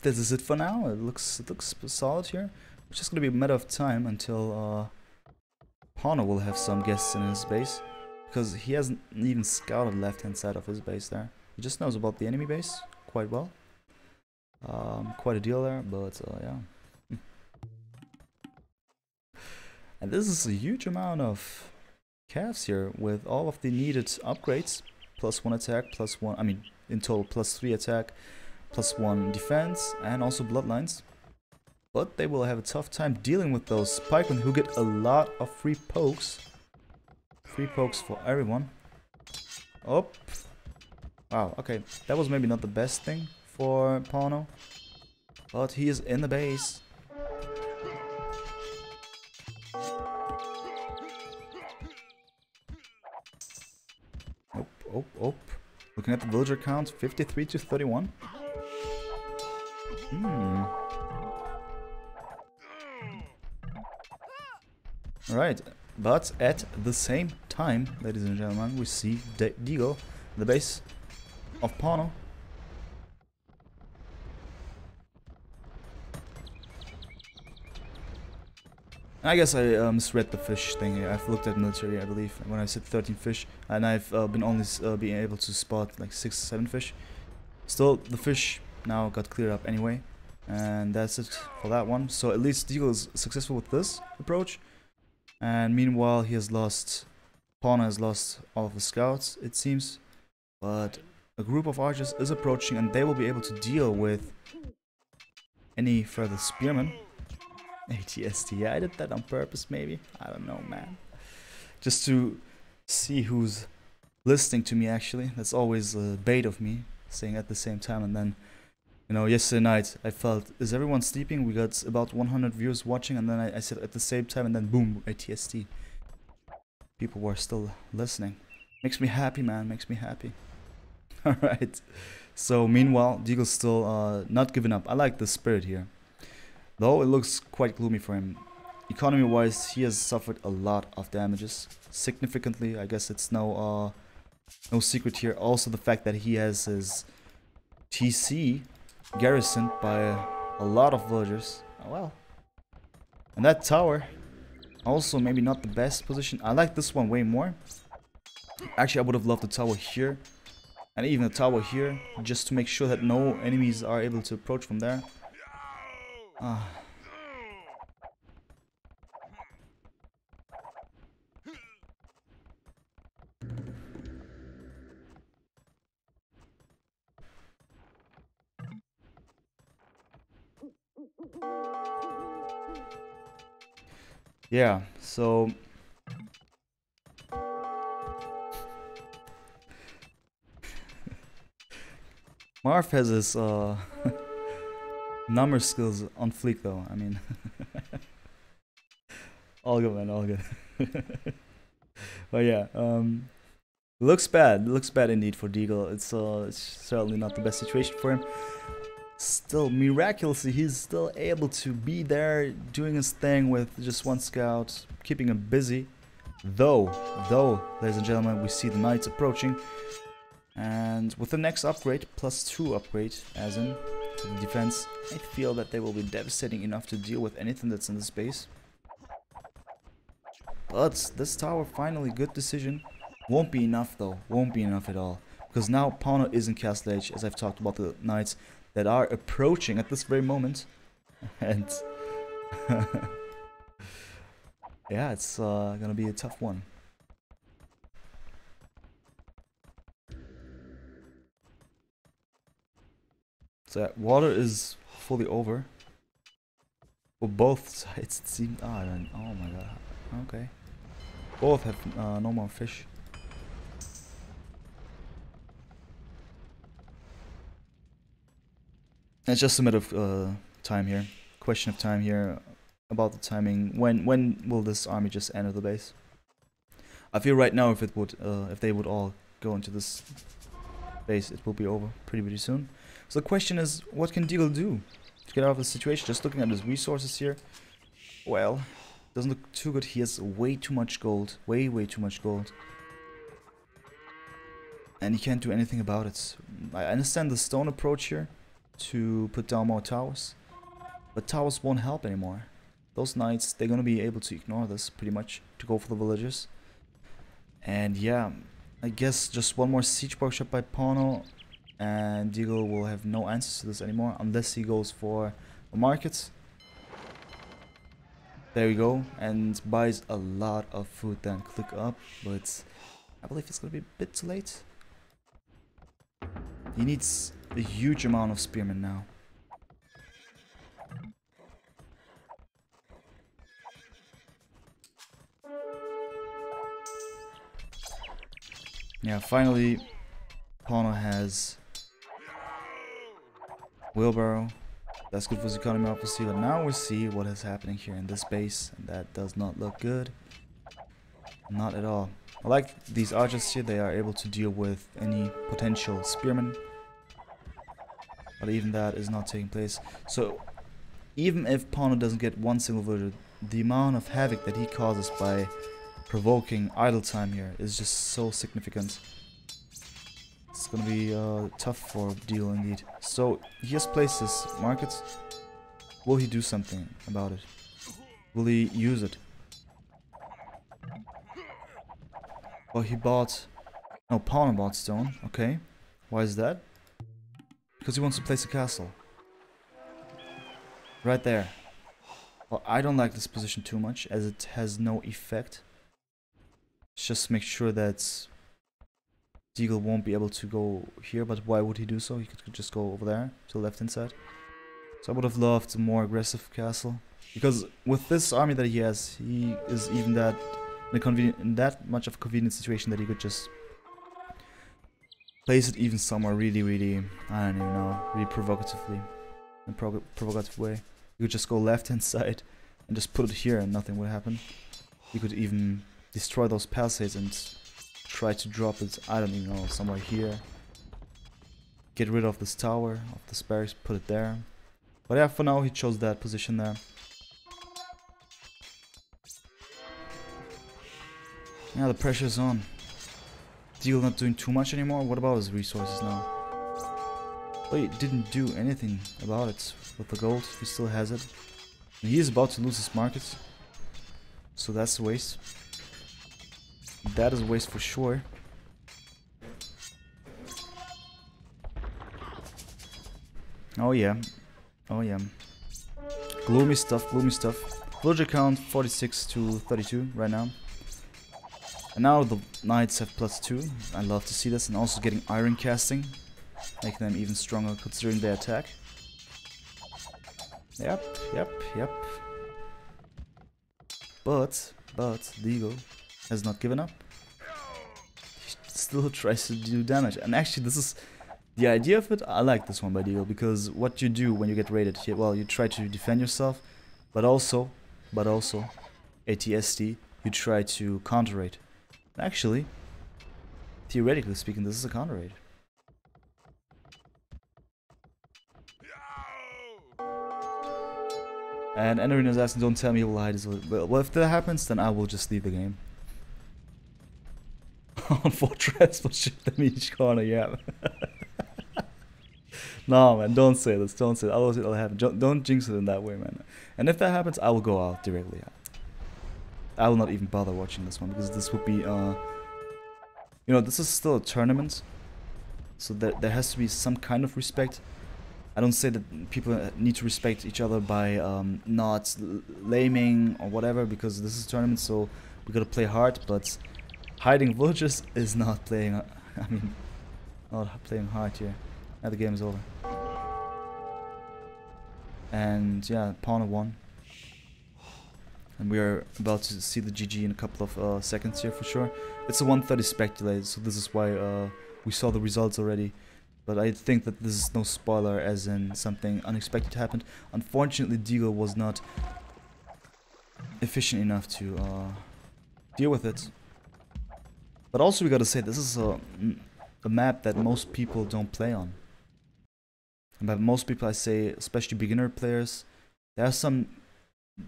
This is it for now. It looks solid here. It's just gonna be a matter of time until Pano will have some guests in his base, because he hasn't even scouted the left hand side of his base there. He just knows about the enemy base quite well. Quite a deal there, but yeah. And this is a huge amount of calves here with all of the needed upgrades. +1 attack, +1, I mean, in total +3 attack, +1 defense, and also bloodlines. But they will have a tough time dealing with those pikemen who get a lot of free pokes. Free pokes for everyone. Oh. Wow, okay. That was maybe not the best thing for Pano. But he is in the base. Oh. Looking at the villager count, 53 to 31. Alright, but at the same time, ladies and gentlemen, we see Deagle, the base of Pano. I guess I misread the fish thing here. I've looked at military, I believe, when I said 13 fish, and I've been only being able to spot like 6 or 7 fish. Still, the fish now got cleared up anyway, and that's it for that one. So at least Deagle is successful with this approach, and meanwhile he has lost, Pano has lost all of the scouts, it seems, but a group of archers is approaching, and they will be able to deal with any further spearmen. ATST, yeah, I did that on purpose maybe, I don't know, man. Just to see who's listening to me actually. That's always a bait of me, saying at the same time, and then, you know, yesterday night I felt, is everyone sleeping? We got about 100 viewers watching, and then I said at the same time, and then boom, ATST. People were still listening. Makes me happy, man, makes me happy. Alright, so meanwhile, Deagle's still not giving up. I like the spirit here. Though it looks quite gloomy for him. Economy-wise, he has suffered a lot of damages. Significantly, I guess it's no secret here. Also the fact that he has his TC garrisoned by a lot of villagers. Oh well. And that tower, also maybe not the best position. I like this one way more. Actually, I would have loved the tower here. And even the tower here, just to make sure that no enemies are able to approach from there. Yeah, so Marv has his number skills on fleek though, I mean. All good, man, all good. But yeah, looks bad indeed for Deagle. It's certainly not the best situation for him. Still, miraculously, he's still able to be there, doing his thing with just one scout, keeping him busy. Though, ladies and gentlemen, we see the knights approaching. And with the next upgrade, +2 upgrade, as in to the defense, I feel that they will be devastating enough to deal with anything that's in the space. But this tower, finally, good decision. Won't be enough though, won't be enough at all. Because now Pano is in Castle Age, as I've talked about the knights that are approaching at this very moment. And yeah, it's gonna be a tough one. So yeah, water is fully over for both sides, it seemed. Oh my god, okay. Both have no more fish. It's just a matter of time here, question of time here, about the timing. When will this army just enter the base? I feel right now, if they would all go into this base, it will be over pretty soon. So the question is, what can Deagle do to get out of the situation? Just looking at his resources here, well, doesn't look too good. He has way too much gold, way too much gold, and he can't do anything about it. I understand the stone approach here to put down more towers, but towers won't help anymore. Those knights, they're gonna be able to ignore this pretty much to go for the villagers. And yeah, I guess just one more siege workshop by Pano, and Deagle will have no answers to this anymore unless he goes for the markets. There we go, and buys a lot of food then. Click up, but I believe it's gonna be a bit too late. He needs a huge amount of spearmen now. Yeah, finally, Pano has wheelbarrow. That's good for his economy, obviously. But now we see what is happening here in this base, and that does not look good. Not at all. I like these archers here. They are able to deal with any potential spearmen. But even that is not taking place. So even if Pano doesn't get one single villager, the amount of havoc that he causes by provoking idle time here is just so significant. It's gonna be tough for Deal indeed. So he has placed his markets. Will he do something about it? Will he use it? Well, he bought... No, Pano bought stone. Okay. Why is that? Because he wants to place a castle. Right there. Well, I don't like this position too much, as it has no effect. Just make sure that Deagle won't be able to go here, but why would he do so? He could just go over there, to the left hand side. So I would have loved a more aggressive castle. Because with this army that he has, he is even that in that much of a convenient situation that he could just place it even somewhere really, I don't even know, really provocatively, in a provocative way. You could just go left hand side and just put it here and nothing would happen. You could even destroy those palisades and try to drop it, I don't even know, somewhere here. Get rid of this tower, of this barracks, put it there. But yeah, for now he chose that position there. Yeah, the pressure's on. Deal not doing too much anymore. What about his resources now? Well, he didn't do anything about it with the gold. He still has it. And he is about to lose his markets. So that's a waste. That is a waste for sure. Oh yeah. Oh yeah. Gloomy stuff, gloomy stuff. Villager count 46 to 32 right now. And now the knights have +2. I love to see this. And also getting iron casting, making them even stronger considering their attack. Yep. But Deagle has not given up. He still tries to do damage. And actually this is the idea of it. I like this one by Deagle, because what you do when you get raided, well, you try to defend yourself, but also ATST, you try to counter raid. Actually, theoretically speaking, this is a counter raid. And Andorin is asking, don't tell me he will hide his... Well, if that happens, then I will just leave the game. On Fortress, but shoot them in each corner, yeah. No, man, don't say this, don't say that. Otherwise it'll happen. Don't jinx it in that way, man. And if that happens, I will go out directly. I will not even bother watching this one, because this would be, you know, this is still a tournament. So there has to be some kind of respect. I don't say that people need to respect each other by not laming or whatever, because this is a tournament, so we gotta play hard. But hiding villagers is not playing, I mean, not playing hard here. Now the game is over. And yeah, Pano won. And we are about to see the GG in a couple of seconds here for sure. It's a 130 speculated, so this is why we saw the results already. But I think that this is no spoiler, as in something unexpected happened. Unfortunately, Deagle was not efficient enough to deal with it. But also we gotta say, this is a map that most people don't play on. And by most people I say, especially beginner players, there are some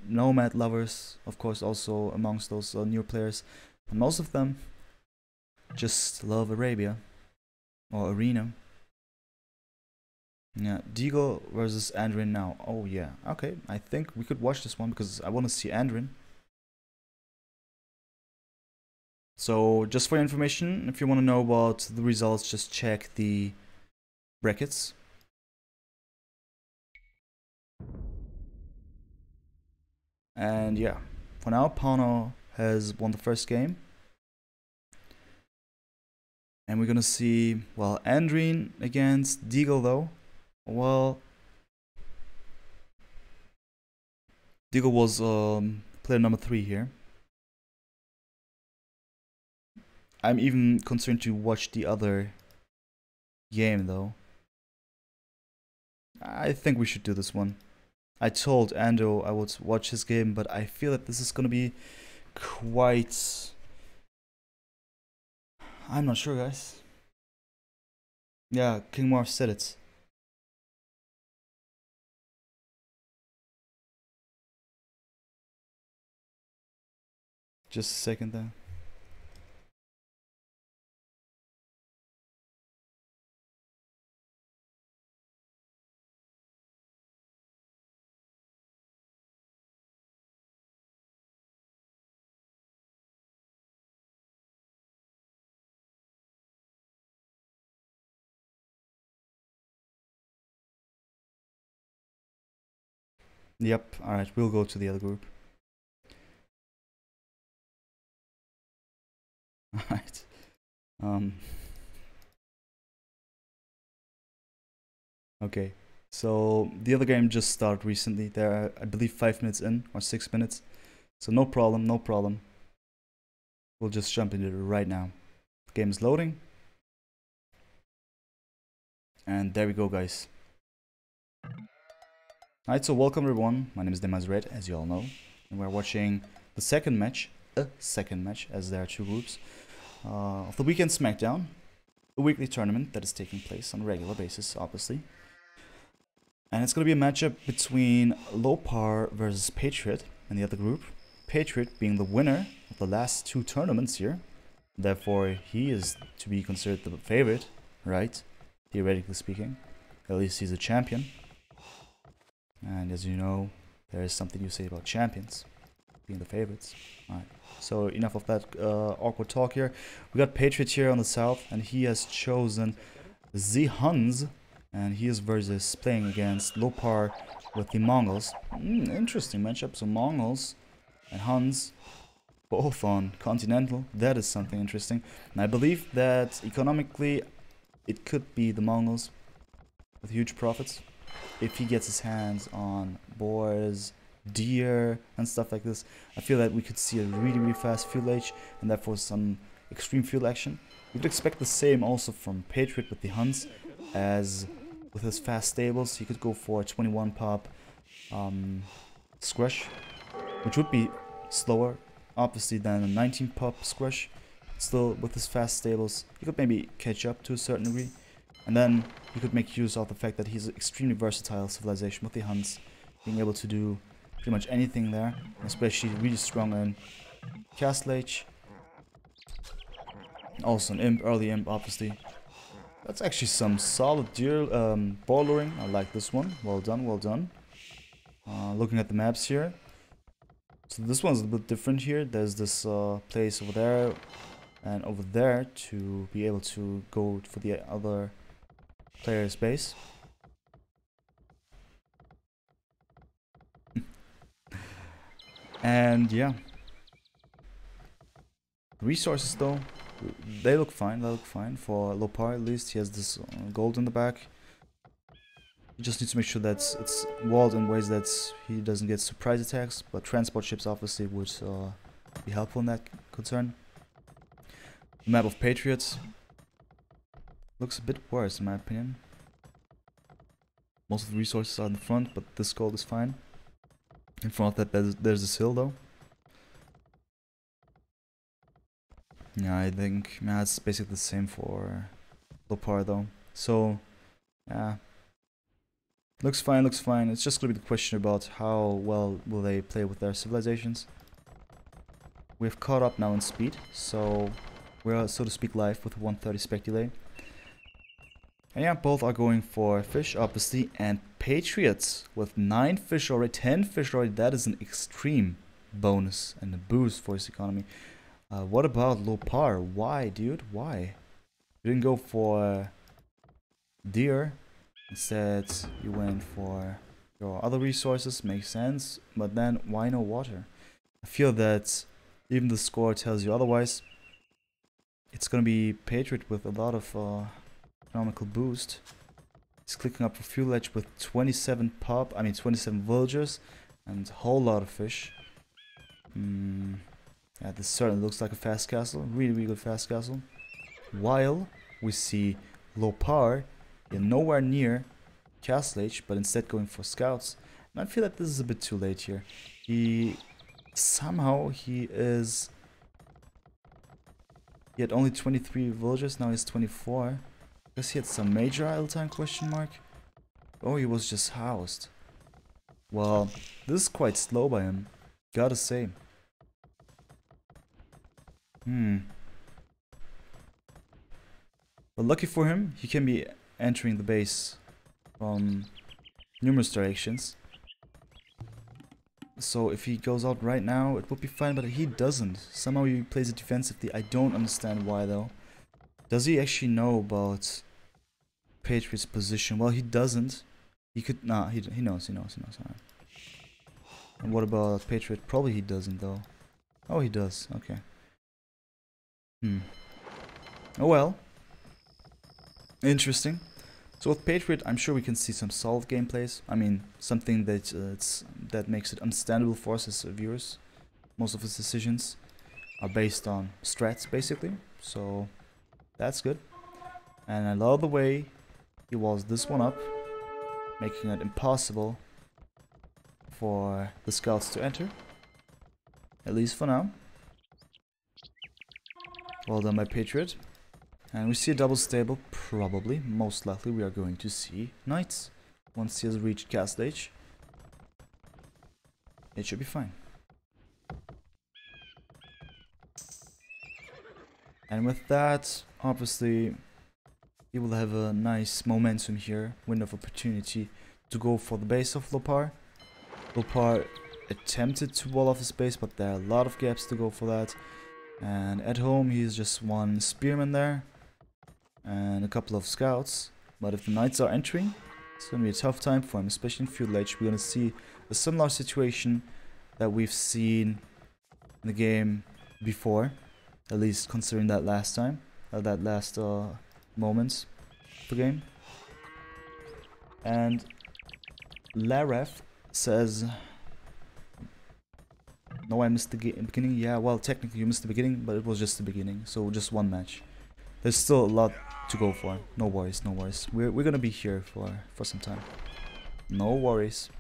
nomad lovers, of course, also amongst those new players. And most of them just love Arabia or Arena. Yeah, Deagle versus Andorin now. Oh yeah, okay. I think we could watch this one because I want to see Andorin. So just for your information, if you want to know about the results, just check the brackets. And yeah, for now, Pano has won the first game. And we're gonna see, well, Andorin against Deagle though. Well, Deagle was player number 3 here. I'm even concerned to watch the other game though. I think we should do this one. I told Ando I would watch his game, but I feel that this is gonna be quite... I'm not sure, guys. Yeah, King Marv said it. Just a second there. Yep, alright, we'll go to the other group. Alright. Okay, so the other game just started recently. They're, I believe, 5 minutes in, or 6 minutes. So no problem, no problem. We'll just jump into it right now. The game is loading. And there we go, guys. Alright, so welcome everyone. My name is Red, as you all know. And we're watching the second match, as there are 2 groups, of the weekend Smackdown. A weekly tournament that is taking place on a regular basis, obviously. And it's going to be a matchup between Bl4ck versus Patriot in the other group. Patriot being the winner of the last 2 tournaments here. Therefore, he is to be considered the favorite, right? Theoretically speaking. At least he's a champion. And as you know, there is something you say about champions being the favorites. Alright, so enough of that awkward talk here. We got Patriot here on the south, and he has chosen the Huns. And he is playing against Bl4ck with the Mongols. Interesting matchup. So Mongols and Huns both on Continental. That is something interesting. And I believe that economically it could be the Mongols with huge profits if he gets his hands on boars, deer and stuff like this. I feel that we could see a really fast fuel age and therefore some extreme fuel action. We would expect the same also from Patriot with the Huns, as with his fast stables, he could go for a 21 pop Squash, which would be slower, obviously, than a 19 pop Squash. Still, with his fast stables, he could maybe catch up to a certain degree. And then he could make use of the fact that he's an extremely versatile civilization with the Huns, being able to do pretty much anything there, especially really strong in Castle Age. Also an imp, early imp, obviously. That's actually some solid deer ball luring. I like this one. Well done, well done. Looking at the maps here. So this one's a bit different here. There's this place over there and over there to be able to go for the other player's base. And yeah. Resources though. They look fine, For Bl4ck at least, he has this gold in the back. He just needs to make sure that it's walled in ways that he doesn't get surprise attacks, but transport ships obviously would be helpful in that concern. The map of Patriots looks a bit worse in my opinion. Most of the resources are in the front, but this gold is fine. In front of that there's this hill though. Yeah, I think it's basically the same for Bl4ck though. So, yeah. Looks fine, looks fine. It's just gonna be the question about how well will they play with their civilizations. We've caught up now in speed, so we're, so to speak, live with 130 spec delay. And yeah, both are going for fish, obviously, and Patriots with 9 fish already, 10 fish already. That is an extreme bonus and a boost for his economy. What about Bl4ck? Why, dude? Why? You didn't go for deer. Instead, you went for your other resources. Makes sense. But then, why no water? I feel that even the score tells you otherwise. it's gonna be Patriot with a lot of economical boost. He's clicking up for fuel edge with 27 villagers and a whole lot of fish. Yeah, this certainly looks like a fast castle. Really, really good fast castle. While we see Bl4ck nowhere near castle age, but instead going for scouts. And I feel that this is a bit too late here. He had only 23 villagers, now he's 24. Guess he had some major idle time, question mark? Oh, he was just housed. Well, this is quite slow by him, gotta say. But lucky for him, he can be entering the base from numerous directions. So if he goes out right now, it would be fine, but he doesn't. Somehow he plays it defensively. I don't understand why though. Does he actually know about Patriot's position? Well, he doesn't. He could, nah, he knows. And what about Patriot? Probably he doesn't though. Oh, he does, okay. Oh well. Interesting. So with Patriot, I'm sure we can see some solid gameplays. I mean, something that that makes it understandable for us as viewers. Most of his decisions are based on strats, basically. So that's good. And I love the way he walls this one up, making it impossible for the scouts to enter. At least for now. Well done by Patriot. And we see a double stable, probably, most likely we are going to see knights. Once he has reached castle age, it should be fine. And with that, obviously, he will have a nice momentum here, window of opportunity to go for the base of Bl4ck. Bl4ck attempted to wall off his base, but there are a lot of gaps to go for that. And at home, he's just one spearman there. And a couple of scouts, but if the knights are entering, it's gonna be a tough time for him, especially in feudal age. We're gonna see a similar situation that we've seen in the game before, at least considering that last time, that last moments of the game. And Laref says, no, I missed the beginning. Yeah, well, technically you missed the beginning, but it was just the beginning, so just one match. There's still a lot to go for. No worries, no worries. We're gonna be here for some time. No worries.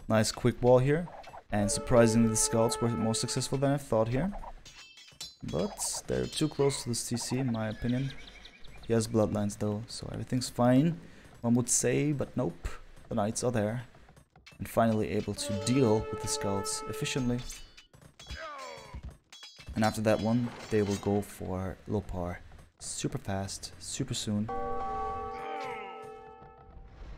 Nice quick wall here. And surprisingly the scouts were more successful than I thought here. But they're too close to this TC in my opinion. He has bloodlines though, so everything's fine, one would say, but nope. The knights are there. And finally able to deal with the scouts efficiently. And after that one, they will go for Bl4ck. Super fast, super soon.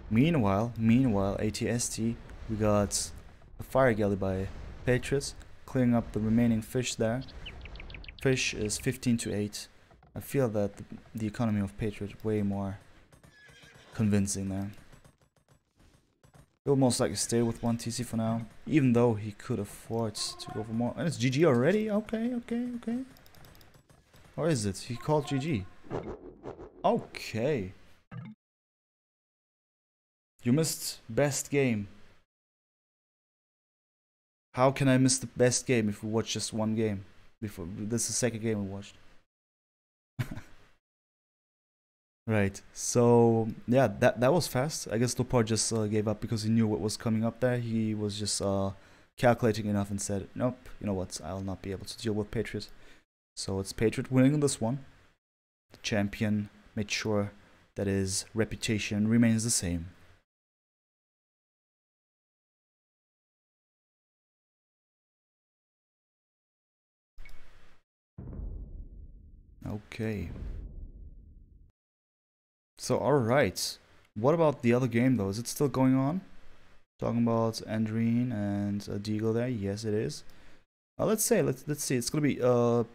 Meanwhile, ATST, we got a fire galley by Patriots, clearing up the remaining fish there. Fish is 15 to 8. I feel that the economy of Patriot way more convincing there. He'll most likely stay with one TC for now, even though he could afford to go for more. And it's GG already? Okay. Or is it? He called GG. Okay. You missed best game. How can I miss the best game if we watch just one game? Before this is the second game we watched. Right. So yeah, that was fast. I guess Bl4ck just gave up because he knew what was coming up there. He was just calculating enough and said, nope, you know what? I'll not be able to deal with Patriot. So it's Patriot winning this one. The champion made sure that his reputation remains the same. Okay. So alright. What about the other game though? Is it still going on? Talking about Andorin and Deagle there? Yes it is. Let's see. It's gonna be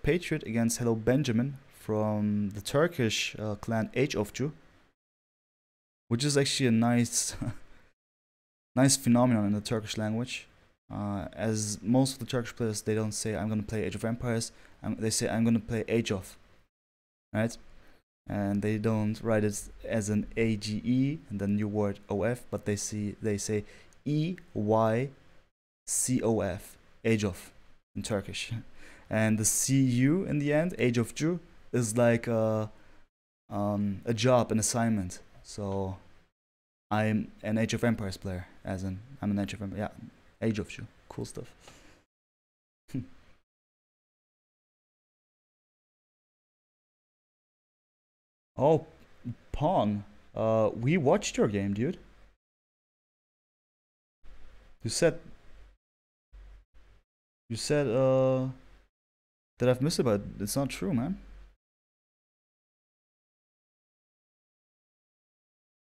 Patriot against Hello Benjamin from the Turkish clan Age of Jew, which is actually a nice, nice phenomenon in the Turkish language. As most of the Turkish players, they don't say I'm gonna play Age of Empires. They say I'm gonna play Age of. right? And they don't write it as an AGE and then new word OF, but they say EYCOF, age of in Turkish. And the CU in the end, age of Jew, is like a job, an assignment. So I'm an Age of Empires player, as in I'm an Age of Empires. Yeah, Age of Jew, cool stuff. Oh, Pawn. We watched your game, dude. You said that I've missed about it. It's not true, man.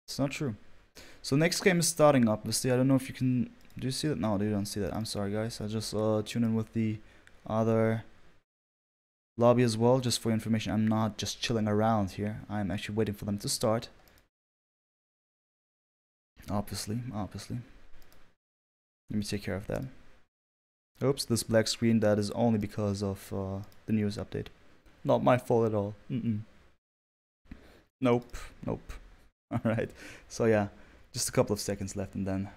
It's not true. So next game is starting, obviously. I don't know if you can... Do you see that? No, you don't see that. I'm sorry, guys. I just tune in with the other lobby as well, just for information. I'm not just chilling around here. I'm actually waiting for them to start. Obviously. Let me take care of that. Oops, this black screen, that is only because of the news update. Not my fault at all. Nope. Alright, so yeah, just a couple of seconds left and then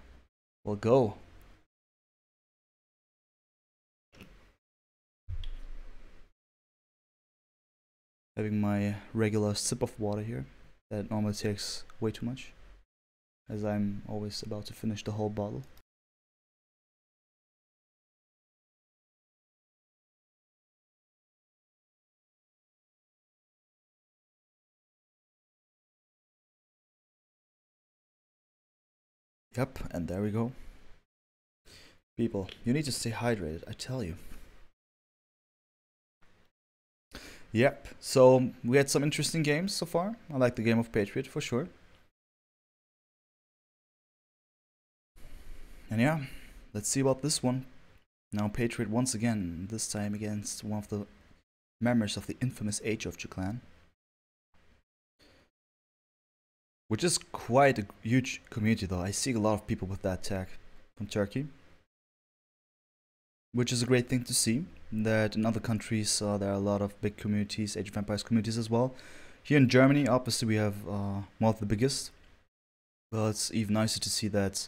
we'll go. Having my regular sip of water here. That normally takes way too much, as I'm always about to finish the whole bottle. Yep, and there we go. People, you need to stay hydrated, I tell you. Yep, so we had some interesting games so far. I like the game of Patriot for sure. And yeah, let's see about this one. Now Patriot once again, this time against one of the members of the infamous Age of Jew clan. Which is quite a huge community though. I see a lot of people with that tag from Turkey. Which is a great thing to see, that in other countries there are a lot of big communities, Age of Empires communities as well. Here in Germany, obviously we have one of the biggest. But it's even nicer to see that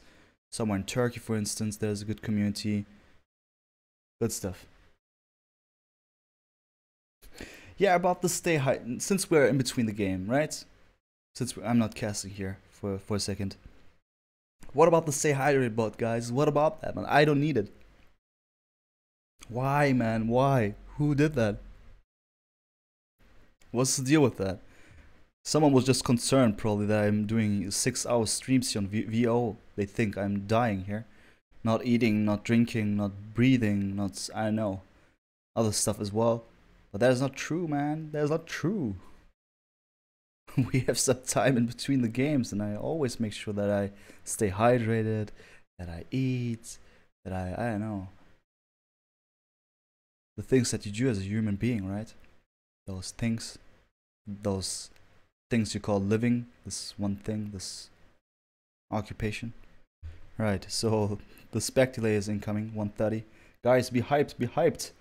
somewhere in Turkey, for instance, there's a good community. Good stuff. Yeah, about the stay high, since we're in between the game, right? Since I'm not casting here for a second. What about the stay hydrated bot, guys? What about that, man? I don't need it. Why, man? Why? Who did that? What's the deal with that? Someone was just concerned, probably, that I'm doing 6-hour streams here on VO. They think I'm dying here. Not eating, not drinking, not breathing, not, I don't know, other stuff as well. But that is not true, man. That is not true. We have some time in between the games, and I always make sure that I stay hydrated, that I eat, that I don't know. The things that you do as a human being, right? Those things you call living, this one thing, this occupation. Right, so the Bl4ck delay is incoming, 130. Guys, be hyped, be hyped.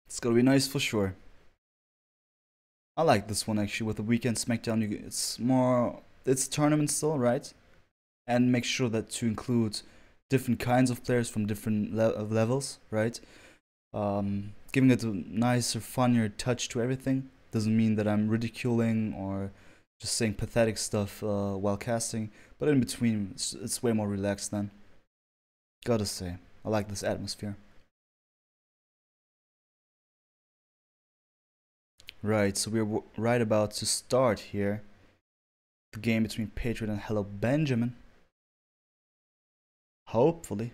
It's gonna be nice for sure. I like this one actually with the weekend Smackdown. It's tournament still, right? And make sure that to include different kinds of players from different levels, right? Giving it a nicer, funnier touch to everything. Doesn't mean that I'm ridiculing or just saying pathetic stuff while casting, but in between, it's way more relaxed then. Gotta say, I like this atmosphere. Right, so we're right about to start here. The game between Patriot and Hello Benjamin. Hopefully.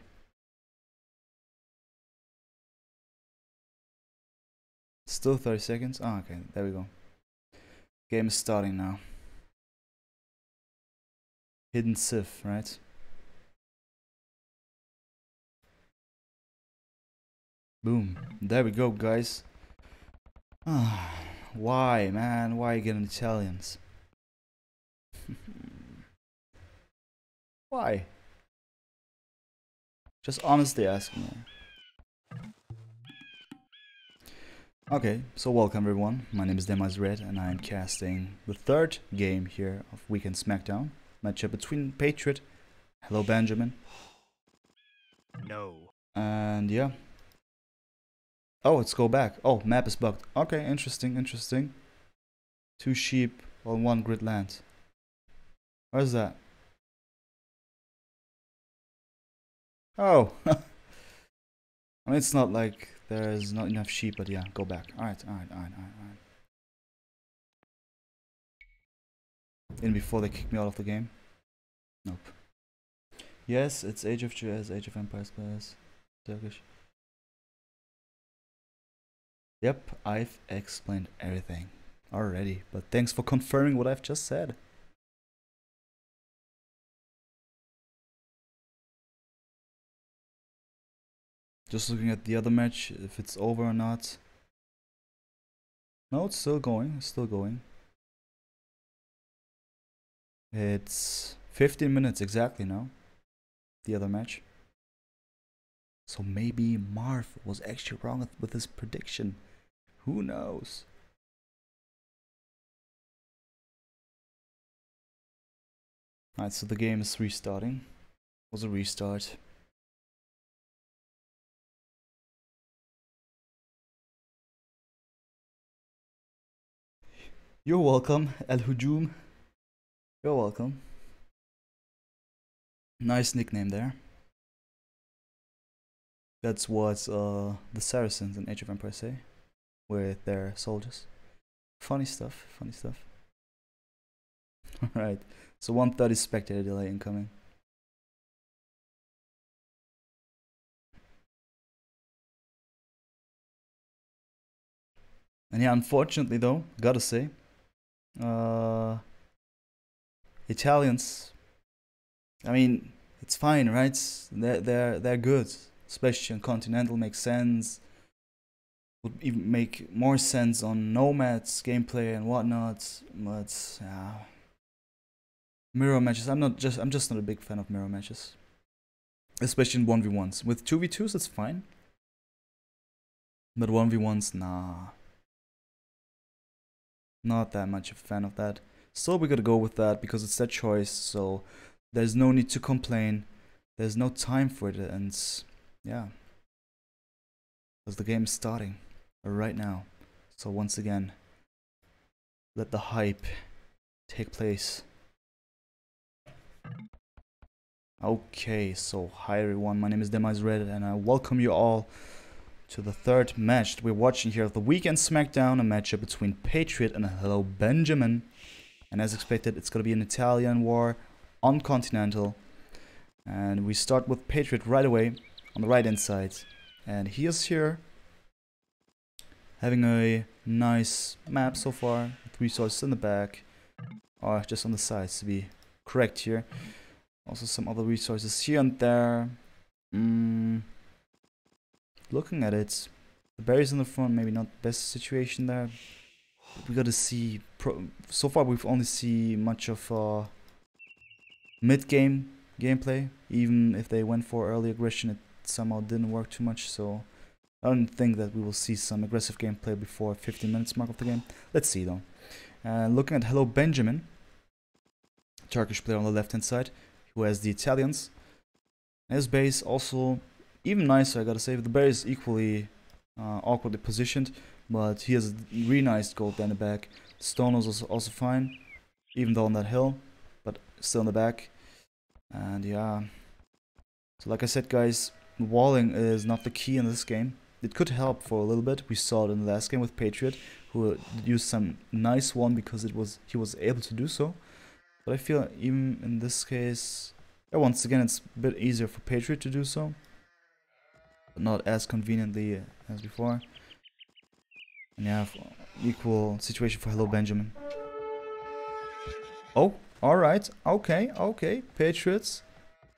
Still 30 seconds? Oh, okay, there we go. Game is starting now. Hidden Sif, right? Boom. There we go, guys. Why, man? Why again Italians? Why? Just honestly asking. Okay, so welcome everyone. My name is Red and I am casting the third game here of Weekend Smackdown. Matchup between Patriot, hello Benjamin. No. And yeah. Oh, let's go back. Oh, map is bugged. Okay, interesting. 2 sheep on 1 grid land. Where's that? Oh! I mean, it's not like there's not enough sheep, but yeah, go back. Alright. In before they kick me out of the game? Nope. Yes, it's Age of Jazz, Age of Empires players. Turkish. Yep, I've explained everything already, but thanks for confirming what I've just said. Just looking at the other match, if it's over or not. No, it's still going, It's 15 minutes exactly now, the other match. So maybe Marv was actually wrong with his prediction. Who knows? Alright, so the game is restarting. It was a restart. You're welcome, El Hujum. You're welcome. Nice nickname there. That's what the Saracens in Age of Empires say with their soldiers. Funny stuff. Alright, so 1:30 spectator delay incoming. And yeah, unfortunately though, gotta say, Italians, I mean, it's fine, right? They're good, especially on Continental, makes sense. Would even make more sense on Nomads gameplay and whatnot, but mirror matches. I'm just not a big fan of mirror matches, especially in 1v1s. With 2v2s, it's fine, but 1v1s, nah, not that much of a fan of that. Still, we gotta go with that because it's their choice. So there's no need to complain. There's no time for it, and yeah, because the game is starting right now. So once again, let the hype take place. Okay, so hi everyone, my name is Red and I welcome you all to the third match that we're watching here of the Weekend Smackdown, a matchup between Patriot and hello Benjamin. And as expected, it's gonna be an Italian war on Continental. And we start with Patriot right away on the right hand side. And he is here having a nice map so far, with resources in the back, or just on the sides to be correct here. Also some other resources here and there. Looking at it, the berries in the front, maybe not the best situation there. We gotta see, so far we've only seen much of mid-game gameplay. Even if they went for early aggression, it somehow didn't work too much, so I don't think that we will see some aggressive gameplay before 15 minutes mark of the game. Let's see though. Looking at hello Benjamin, Turkish player on the left hand side, who has the Italians. His base also even nicer, I gotta say. The bear is equally awkwardly positioned, but he has a really nice gold down the back. Stone is also fine, even though on that hill, but still in the back. And yeah, so like I said guys, walling is not the key in this game. It could help for a little bit. We saw it in the last game with Patriot, who used some nice one because he was able to do so. But I feel even in this case, once again, it's a bit easier for Patriot to do so, but not as conveniently as before. And yeah, equal situation for hello Benjamin. Oh, alright, okay. Patriots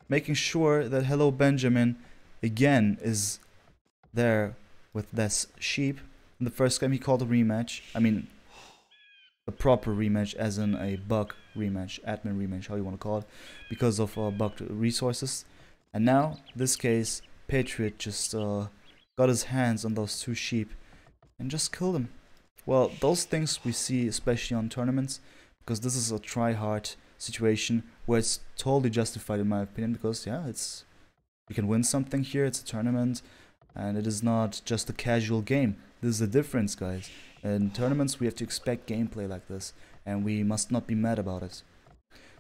making sure that hello Benjamin again is there with this sheep. In the first game he called a rematch. I mean, a proper rematch, as in a bug rematch, admin rematch, how you want to call it, because of bugged resources. And now, this case, Patriot just got his hands on those 2 sheep and just kill them. Well, those things we see especially on tournaments, because this is a try-hard situation where it's totally justified in my opinion, because yeah, it's you can win something here, it's a tournament, and it is not just a casual game. This is the difference, guys. In tournaments we have to expect gameplay like this, and we must not be mad about it.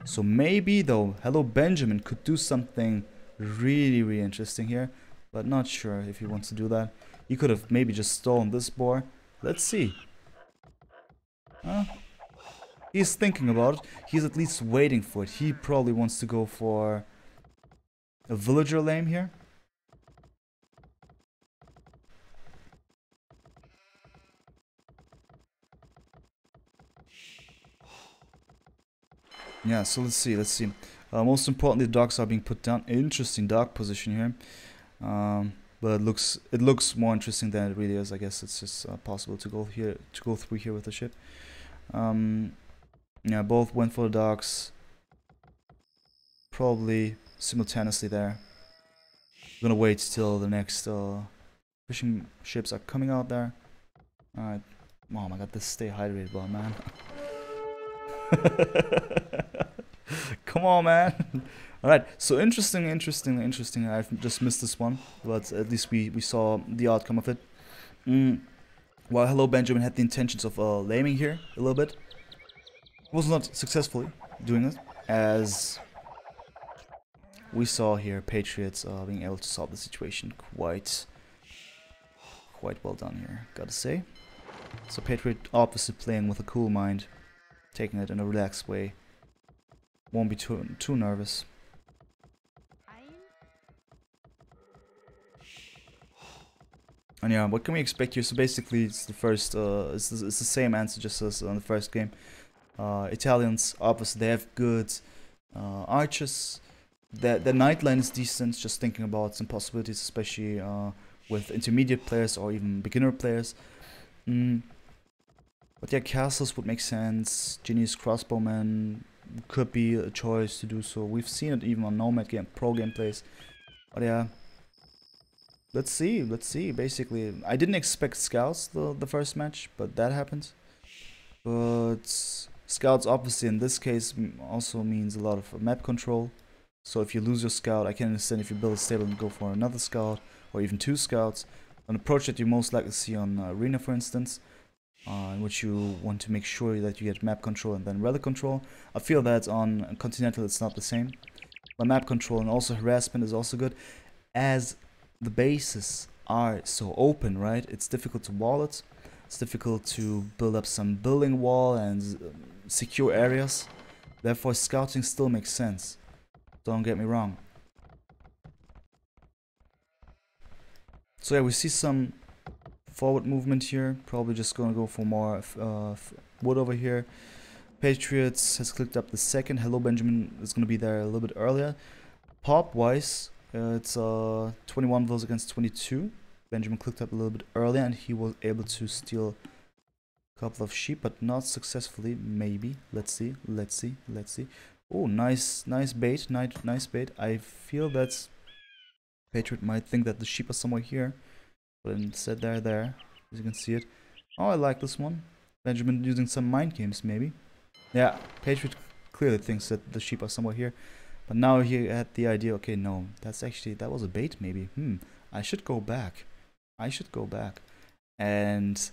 So maybe though, Hello Benjamin could do something really interesting here, but not sure if he wants to do that. He could have maybe just stolen this boar. Let's see. He's thinking about it. He's at least waiting for it. He probably wants to go for a villager lane here. Yeah, so let's see. Most importantly, the dogs are being put down. Interesting dog position here. But it looks more interesting than it really is. I guess it's just possible to go through here with the ship. Yeah, both went for the dogs. Probably simultaneously there. I'm gonna wait till the next fishing ships are coming out there. Alright. Oh my god, this stay hydrated well, man. Come on, man. Alright, so interesting. I've just missed this one, but at least we saw the outcome of it. While Hello Benjamin had the intentions of laming here a little bit, was not successfully doing it, as we saw here Patriots being able to solve the situation quite well done here, gotta say. So Patriot obviously playing with a cool mind, taking it in a relaxed way. Won't be too nervous. And yeah, what can we expect here? So basically, it's the first. It's the same answer just as on the first game. Italians obviously they have good archers. The night line is decent. Just thinking about some possibilities, especially with intermediate players or even beginner players. But yeah, castles would make sense. Genius crossbowmen could be a choice to do so. We've seen it even on Nomad game pro gameplays. But yeah, let's see. Basically, I didn't expect scouts the first match, but that happened. But scouts obviously in this case also means a lot of map control. So if you lose your scout, I can understand if you build a stable and go for another scout, or even two scouts. An approach that you most likely see on Arena, for instance, in which you want to make sure that you get map control and then relic control. I feel that on Continental it's not the same. But map control and also harassment is also good, as the bases are so open, right? It's difficult to wall it. It's difficult to build up some building wall and secure areas. Therefore, scouting still makes sense. Don't get me wrong. So yeah, we see some forward movement here. Probably just gonna go for more wood over here. Patriots has clicked up the second. Hello Benjamin is gonna be there a little bit earlier. Pop wise, it's 21 vills against 22. Benjamin clicked up a little bit earlier and he was able to steal a couple of sheep, but not successfully. Maybe. Let's see. Oh, nice bait. Nice bait. I feel that Patriot might think that the sheep are somewhere here, but instead they're there, as you can see it. Oh, I like this one. Benjamin using some mind games, maybe. Yeah, Patriot clearly thinks that the sheep are somewhere here, but now he had the idea. Okay, no, that was a bait, maybe. I should go back. And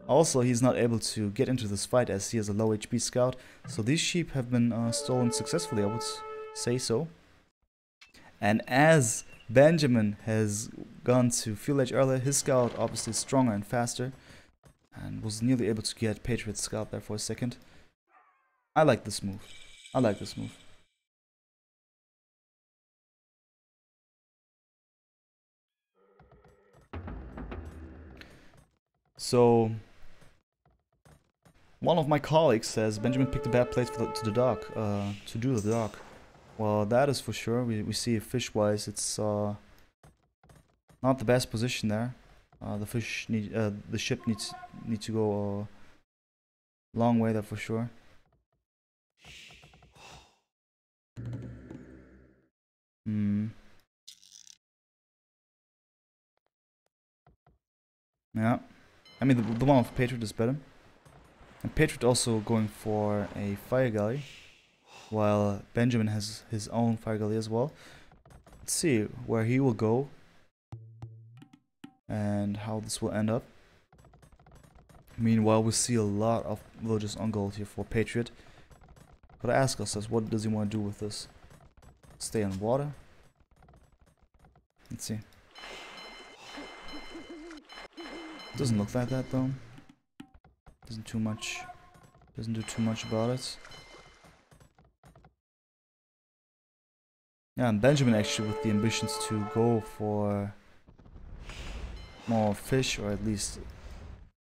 also, he's not able to get into this fight as he has a low HP scout. So these sheep have been stolen successfully, I would say so. And as Benjamin has gone to Fuel Edge earlier, his scout obviously is stronger and faster, and was nearly able to get Patriot's scout there for a second. I like this move. So, one of my colleagues says Benjamin picked a bad place to do the dock. Well, that is for sure. We see fish-wise, it's not the best position there. The ship needs to go a long way there for sure. Yeah. I mean, the one of Patriot is better. And Patriot also going for a fire galley, while Benjamin has his own fire galley as well. Let's see where he will go and how this will end up. Meanwhile, we see a lot of villagers on gold here for Patriot. Gotta ask ourselves, what does he want to do with this? Stay on water? Let's see. Doesn't look like that though. Doesn't do too much about it. Yeah, and Benjamin actually with the ambitions to go for more fish, or at least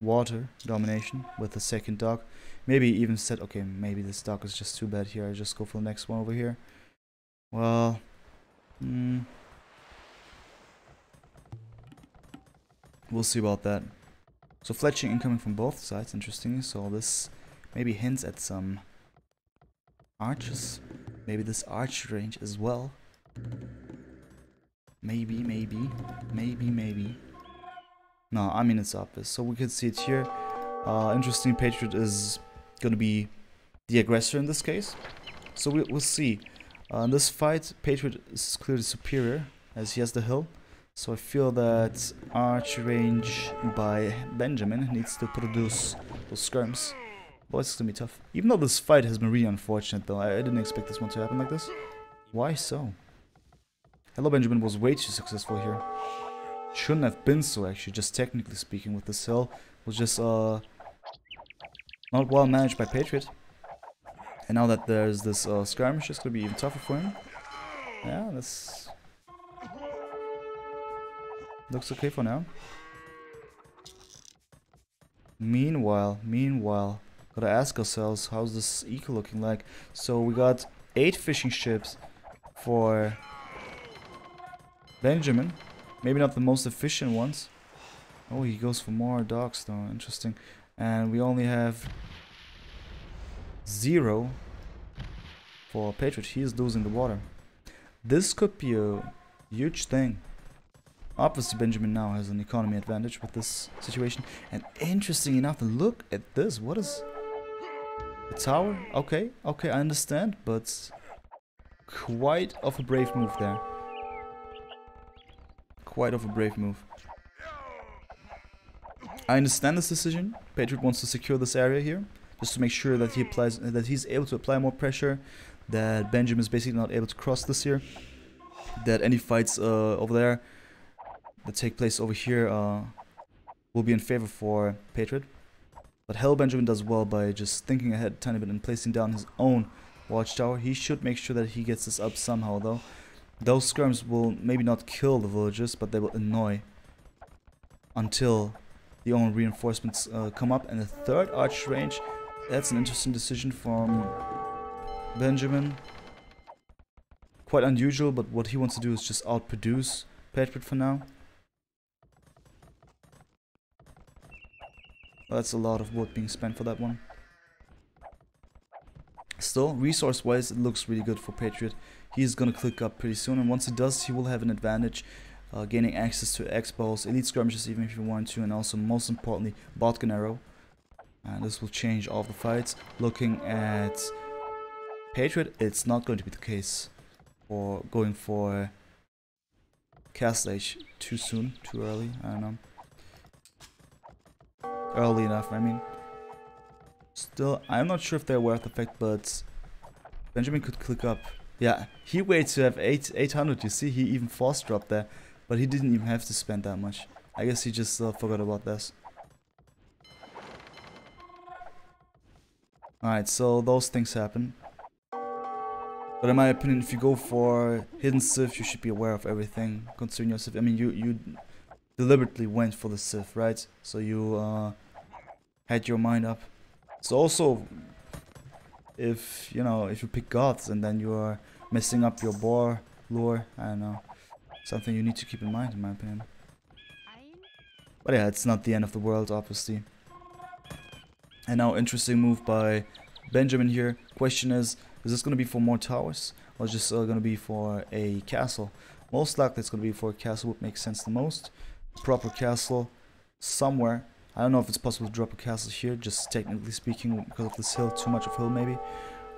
water domination with the second dock. Maybe even said, okay, maybe this dock is just too bad here, I just go for the next one over here. Well, we'll see about that. So fletching incoming from both sides, interesting. So this maybe hints at some arches. Maybe this arch range as well. Maybe. No, I mean it's obvious. So we can see it here. Interesting, Patriot is going to be the aggressor in this case. So we'll see. In this fight, Patriot is clearly superior as he has the hill. So I feel that arch range by Benjamin needs to produce those skirms. Boy, it's gonna be tough. Even though this fight has been really unfortunate though, I didn't expect this one to happen like this. Why so? Hello Benjamin was way too successful here. Shouldn't have been so actually, just technically speaking with this hill. Was just not well managed by Patriot. And now that there's this skirmish, it's gonna be even tougher for him. Yeah, that's... looks okay for now. Meanwhile, gotta ask ourselves, how's this eco looking like? So we got 8 fishing ships for Benjamin. Maybe not the most efficient ones. Oh, he goes for more docks though, interesting. And we only have 0 for Patriot. He is losing the water. This could be a huge thing. Obviously Benjamin now has an economy advantage with this situation. And interesting enough, look at this. What is... a tower? Okay, I understand, but quite of a brave move there. Quite of a brave move. I understand this decision. Patriot wants to secure this area here, just to make sure that he's able to apply more pressure, that Benjamin is basically not able to cross this here, that any fights over there that take place over here will be in favor for Patriot. But Hell Benjamin does well by just thinking ahead a tiny bit and placing down his own watchtower. He should make sure that he gets this up somehow though. Those skirms will maybe not kill the villagers, but they will annoy until the own reinforcements come up. And the third arch range, that's an interesting decision from Benjamin. Quite unusual, but what he wants to do is just outproduce Patriot for now. That's a lot of wood being spent for that one. Still, resource-wise, it looks really good for Patriot. He's gonna click up pretty soon, and once he does, he will have an advantage, gaining access to expos, elite skirmishes even if you want to, and also most importantly, Bl4ck arrow. And this will change all the fights. Looking at Patriot, it's not going to be the case for going for Castle Age too soon, too early. I don't know. Early enough, I mean. Still, I'm not sure if they're aware of the fact, but Benjamin could click up. Yeah, he waits to have 800, you see, he even force dropped there. But he didn't even have to spend that much. I guess he just forgot about this. Alright, so those things happen. But in my opinion, if you go for hidden Civ, you should be aware of everything concerning your Civ. I mean, you deliberately went for the Civ, right? So you had your mind up. So also, if you pick gods and then you are messing up your boar lure, I don't know, something you need to keep in mind, in my opinion. But yeah, it's not the end of the world, obviously. And now, interesting move by Benjamin here. Question is this going to be for more towers, or just going to be for a castle? Most likely it's going to be for a castle, would make sense the most. Proper castle somewhere. I don't know if it's possible to drop a castle here, just technically speaking, because of this hill, too much of hill maybe.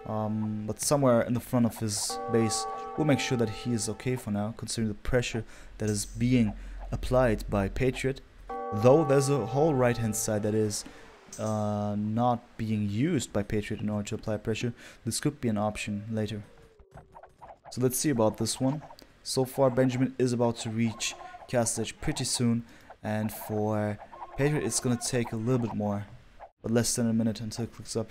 But somewhere in the front of his base, we'll make sure that he is okay for now, considering the pressure that is being applied by Patriot. Though there's a whole right hand side that is not being used by Patriot in order to apply pressure. This could be an option later. So let's see about this one. So far Benjamin is about to reach castle edge pretty soon, and for Patriot it's gonna take a little bit more, but less than a minute until it clicks up.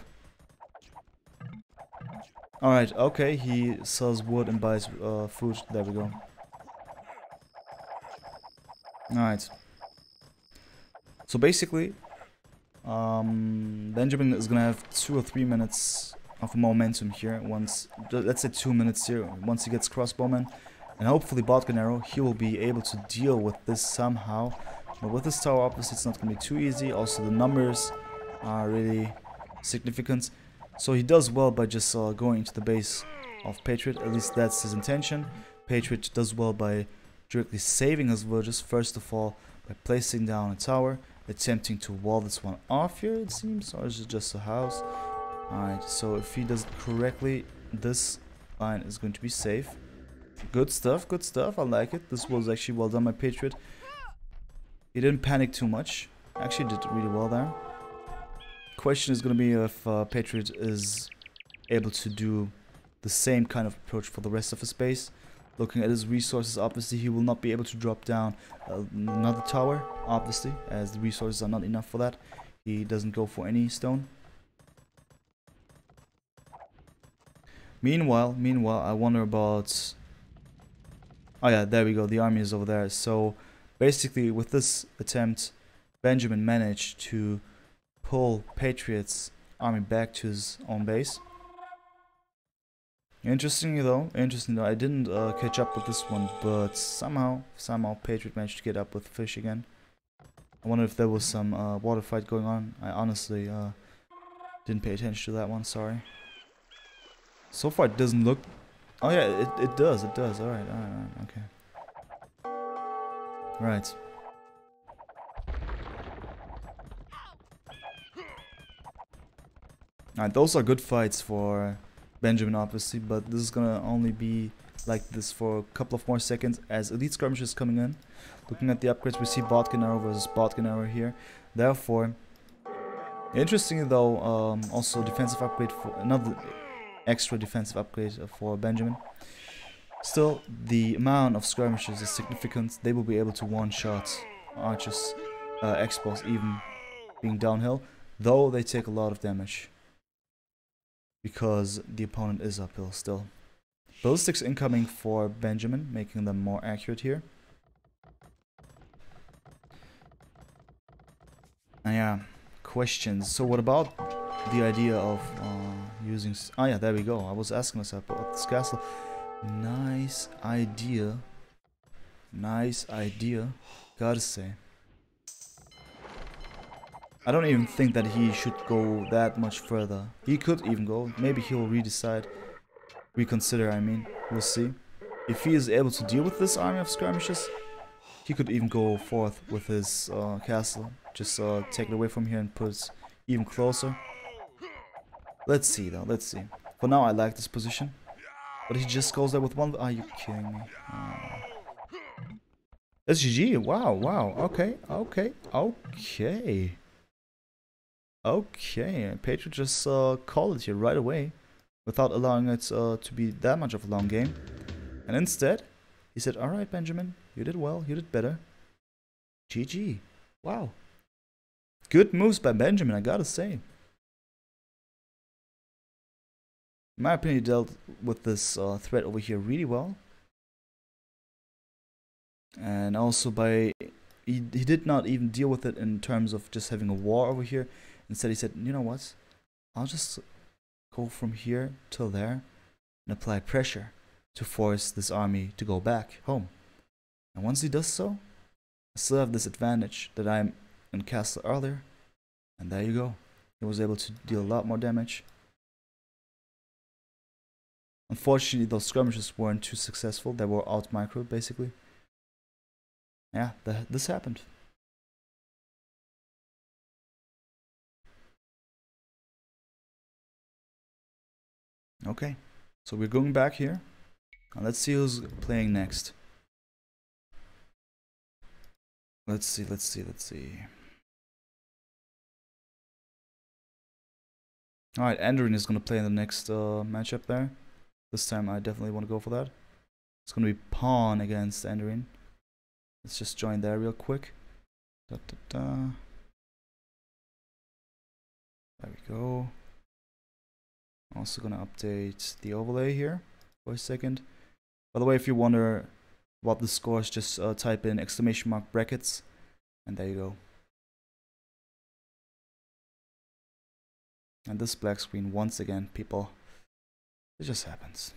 Alright, okay, he sells wood and buys food. There we go. Alright. So basically, Benjamin is gonna have 2 or 3 minutes of momentum here. Once, let's say 2 minutes here, once he gets crossbowman. And hopefully Bl4ck arrow, he will be able to deal with this somehow. But with this tower, obviously it's not gonna be too easy. Also the numbers are really significant. So he does well by just going into the base of Patriot. At least that's his intention. Patriot does well by directly saving his villages. First of all, by placing down a tower, attempting to wall this one off here, it seems, or is it just a house? Alright, so if he does it correctly, this line is going to be safe. Good stuff, I like it. This was actually well done by Patriot. He didn't panic too much. Actually did really well there. Question is going to be if Patriot is able to do the same kind of approach for the rest of his base. Looking at his resources, obviously he will not be able to drop down another tower, obviously, as the resources are not enough for that. He doesn't go for any stone. Meanwhile, I wonder about... Oh yeah, there we go, the army is over there. So basically with this attempt, Benjamin managed to pull Patriot's army back to his own base. Interesting though, I didn't catch up with this one, but somehow Patriot managed to get up with fish again. I wonder if there was some water fight going on. I honestly didn't pay attention to that one, sorry. So far it doesn't look... Oh yeah, it does, alright, okay. Right. Alright, those are good fights for Benjamin, obviously, but this is gonna only be like this for a couple of more seconds as elite skirmish is coming in. Looking at the upgrades, we see Bl4ck arrow versus Bl4ck arrow here. Therefore, interestingly though, also defensive upgrade for another extra defensive upgrade for Benjamin. Still, the amount of skirmishes is significant. They will be able to one-shot archers, X-bows even being downhill, though they take a lot of damage because the opponent is uphill still. Ballistics incoming for Benjamin, making them more accurate here. And yeah, questions. So what about the idea of using... Oh yeah, there we go. I was asking myself about this castle. Nice idea. Nice idea. Gotta say. I don't even think that he should go that much further. He could even go. Maybe he'll reconsider, I mean. We'll see. If he is able to deal with this army of skirmishes, he could even go forth with his castle. Just take it away from here and put it even closer. Let's see though, let's see. For now I like this position. But he just goes there with one... Are you kidding me? That's GG. Wow, wow. Okay. Patriot just called it here right away, without allowing it to be that much of a long game. And instead, he said, alright Benjamin, you did well, you did better. GG. Wow. Good moves by Benjamin, I gotta say. In my opinion, he dealt with this threat over here really well. And also he did not even deal with it in terms of just having a war over here. Instead he said, you know what, I'll just go from here till there and apply pressure to force this army to go back home. And once he does so, I still have this advantage that I'm in castle earlier. And there you go. He was able to deal a lot more damage. Unfortunately, those skirmishes weren't too successful. They were out-microed, basically. Yeah, this happened. Okay, so we're going back here. Now let's see who's playing next. Let's see. Alright, Andorin is gonna play in the next matchup there. This time I definitely want to go for that. It's gonna be Pawn against Andorin. Let's just join there real quick. Da, da, da. There we go. Also gonna update the overlay here for a second. By the way, if you wonder what the scores, just type in !! brackets, and there you go. And this black screen once again, people. It just happens.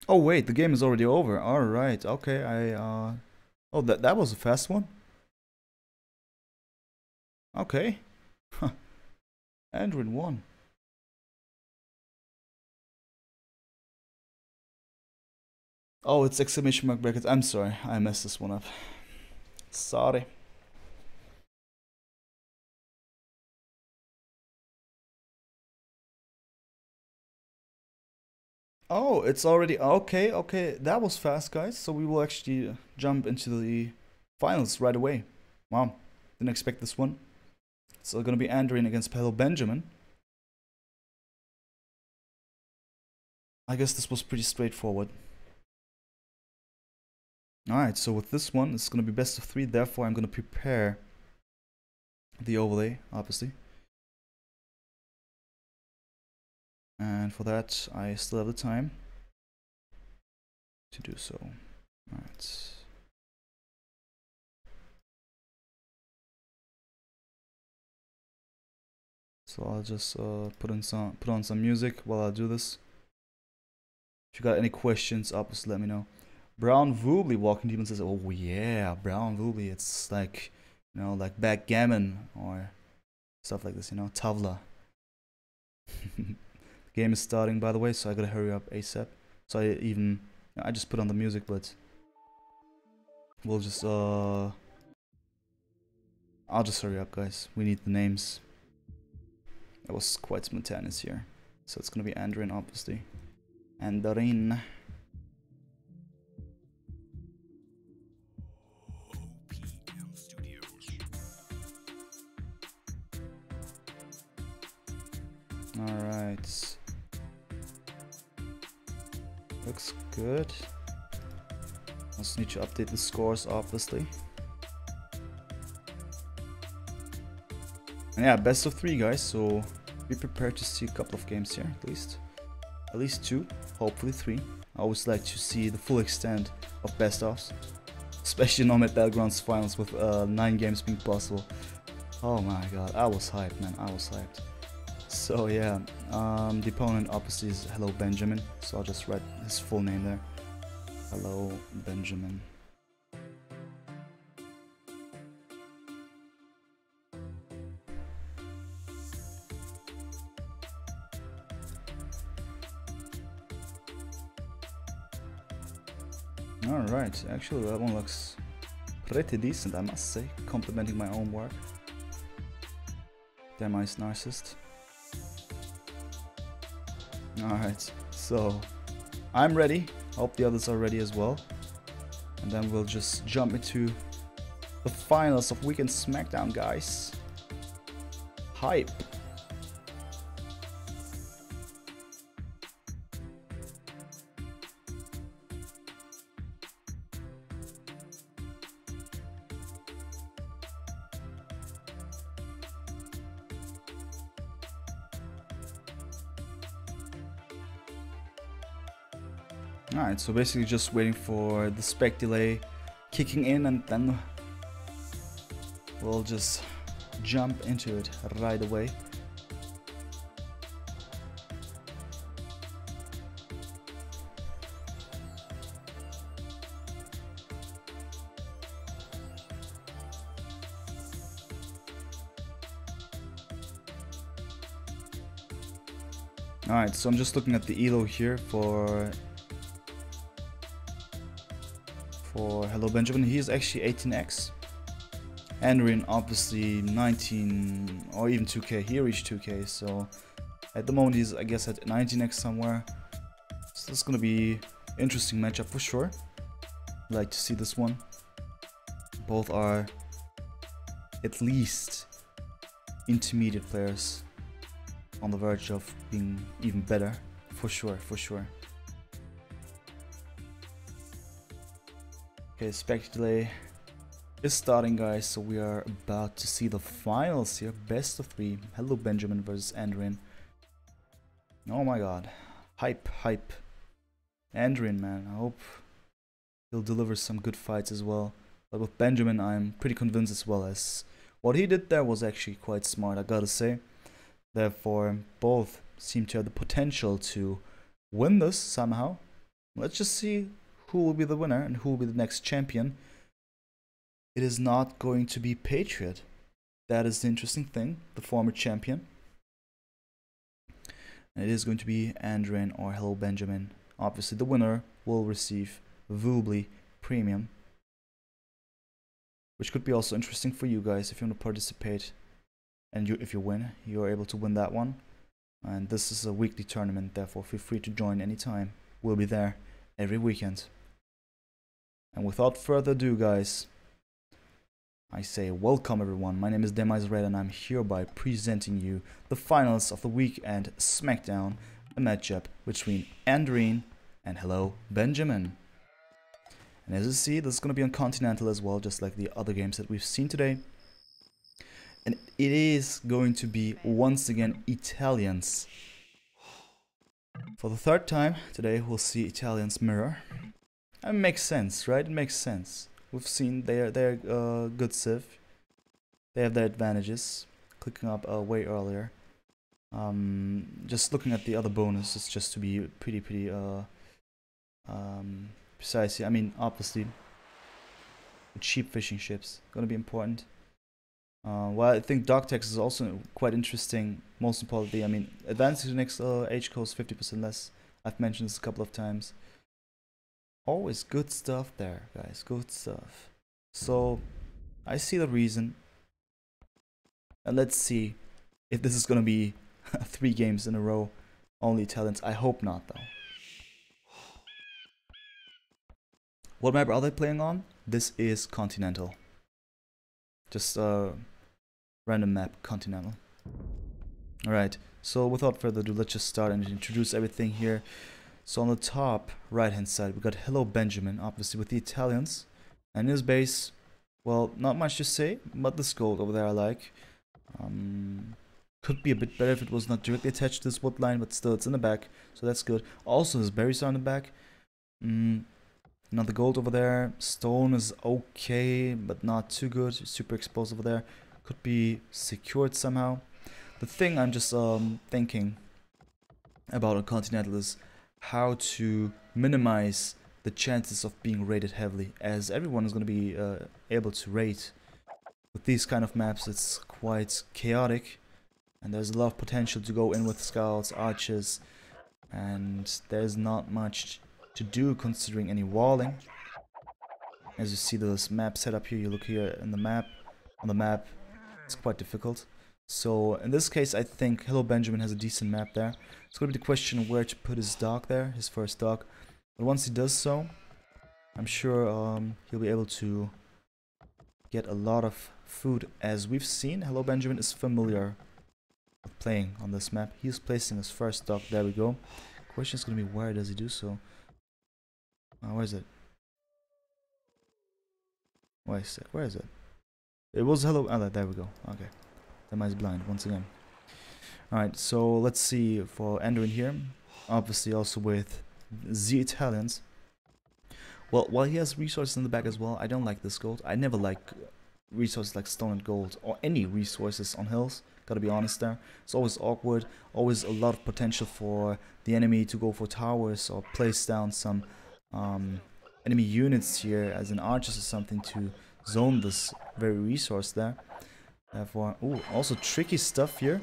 Oh wait, the game is already over. All right, okay. Oh, that was a fast one. Okay. Andorin won. Oh, it's ! brackets. I'm sorry, I messed this one up. Sorry. Oh, it's already okay. Okay, that was fast, guys. So we will actually jump into the finals right away. Wow, didn't expect this one. It's gonna be Andorin against Hello Benjamin. I guess this was pretty straightforward. Alright, so with this one, it's gonna be best of 3. Therefore, I'm gonna prepare the overlay, obviously. And for that, I still have the time to do so. Alright. So I'll just put on some music while I do this. If you got any questions, obviously let me know. Brown Voobly Walking Demon says, oh yeah, Brown Voobly, it's like, you know, like backgammon or stuff like this, you know, Tavla. The game is starting, by the way, so I gotta hurry up ASAP. So I just put on the music, but we'll just I'll just hurry up, guys. We need the names. That was quite spontaneous here. So it's gonna be Andorin, obviously. Andorin. Alright. Looks good. Also need to update the scores, obviously. And yeah, best of 3, guys, so be prepared to see a couple of games here, at least. At least 2, hopefully 3. I always like to see the full extent of best-offs. Especially Nomad Battlegrounds finals with 9 games being possible. Oh my god, I was hyped, man, I was hyped. So yeah, the opponent obviously is Hello Benjamin, so I'll just write his full name there. Hello Benjamin. Alright, actually that one looks pretty decent, I must say, complimenting my own work. Damn nice narcissist. Alright, so I'm ready, hope the others are ready as well. And then we'll just jump into the finals of Weekend Smackdown, guys. Hype. Alright, so basically just waiting for the spec delay kicking in, and then we'll just jump into it right away. Alright, so I'm just looking at the elo here for Hello Benjamin. He is actually 18x. Andorin obviously 19 or even 2k. He reached 2k, so At the moment, he's, I guess, at 19x somewhere. So this is gonna be interesting matchup for sure. Like to see this one. Both are at least intermediate players on the verge of being even better. For sure, for sure. Okay, spec delay is starting, guys, so we are about to see the finals here. Best of 3. Hello Benjamin versus Andorin. Oh my god. Hype, hype. Andorin, man, I hope he'll deliver some good fights as well. But with Benjamin, I'm pretty convinced as well, as what he did there was actually quite smart, I gotta say. Therefore, both seem to have the potential to win this somehow. Let's just see who will be the winner and who will be the next champion. It is not going to be Patriot. That is the interesting thing, the former champion. And it is going to be Andorin or Hello Benjamin. Obviously, the winner will receive Voobly Premium, which could be also interesting for you guys if you want to participate. And if you win, you're able to win that one. And this is a weekly tournament, therefore feel free to join anytime. We'll be there every weekend. And without further ado, guys, I say welcome everyone. My name is Red and I'm hereby presenting you the finals of the weekend Smackdown, a matchup between Andorin and Hello Benjamin. And as you see, this is going to be on Continental as well, just like the other games that we've seen today. And it is going to be once again Italians. For the third time today, we'll see Italians mirror. It makes sense, right? It makes sense. We've seen they're good civ. They have their advantages. Clicking up way earlier. Just looking at the other bonuses, just to be pretty precise here. I mean, obviously, cheap fishing ships gonna be important. Well, I think dog tax is also quite interesting. Most importantly, I mean, advancing to the next age costs 50% less. I've mentioned this a couple of times. Always good stuff there, guys. Good stuff. So, I see the reason. And let's see if this is gonna be 3 games in a row. Only Italians. I hope not, though. What map are they playing on? This is Continental. Just random map, Continental. Alright, so without further ado, let's just start and introduce everything here. So on the top right hand side, we got Hello Benjamin, obviously with the Italians. And his base, well, not much to say, but this gold over there I like. Could be a bit better if it was not directly attached to this wood line, but still it's in the back, so that's good. Also his berries are in the back. Another gold over there. Stone is okay, but not too good. Super exposed over there. Could be secured somehow. The thing I'm just thinking about on Continental is how to minimize the chances of being raided heavily, as everyone is going to be able to raid. With these kind of maps, it's quite chaotic, and there's a lot of potential to go in with scouts, archers, and there's not much to do considering any walling. As you see this map setup here, you look here in the map, on the map, it's quite difficult. So in this case, I think Hello Benjamin has a decent map there. It's going to be the question where to put his dock there, his first dock. But once he does so, I'm sure he'll be able to get a lot of food. As we've seen, Hello Benjamin is familiar with playing on this map. He's placing his first dock. There we go. Question is going to be, where does he do so? Where is it? Wait a sec, where is it? It was Hello. Oh, there we go. Okay. That might be blind once again. Alright, so let's see for Andorin here. Obviously, also with the Italians. Well, while he has resources in the back as well, I don't like this gold. I never like resources like stone and gold, or any resources on hills. Gotta be honest there. It's always awkward, always a lot of potential for the enemy to go for towers or place down some enemy units here as an archers or something to zone this very resource there. Therefore, ooh, also tricky stuff here.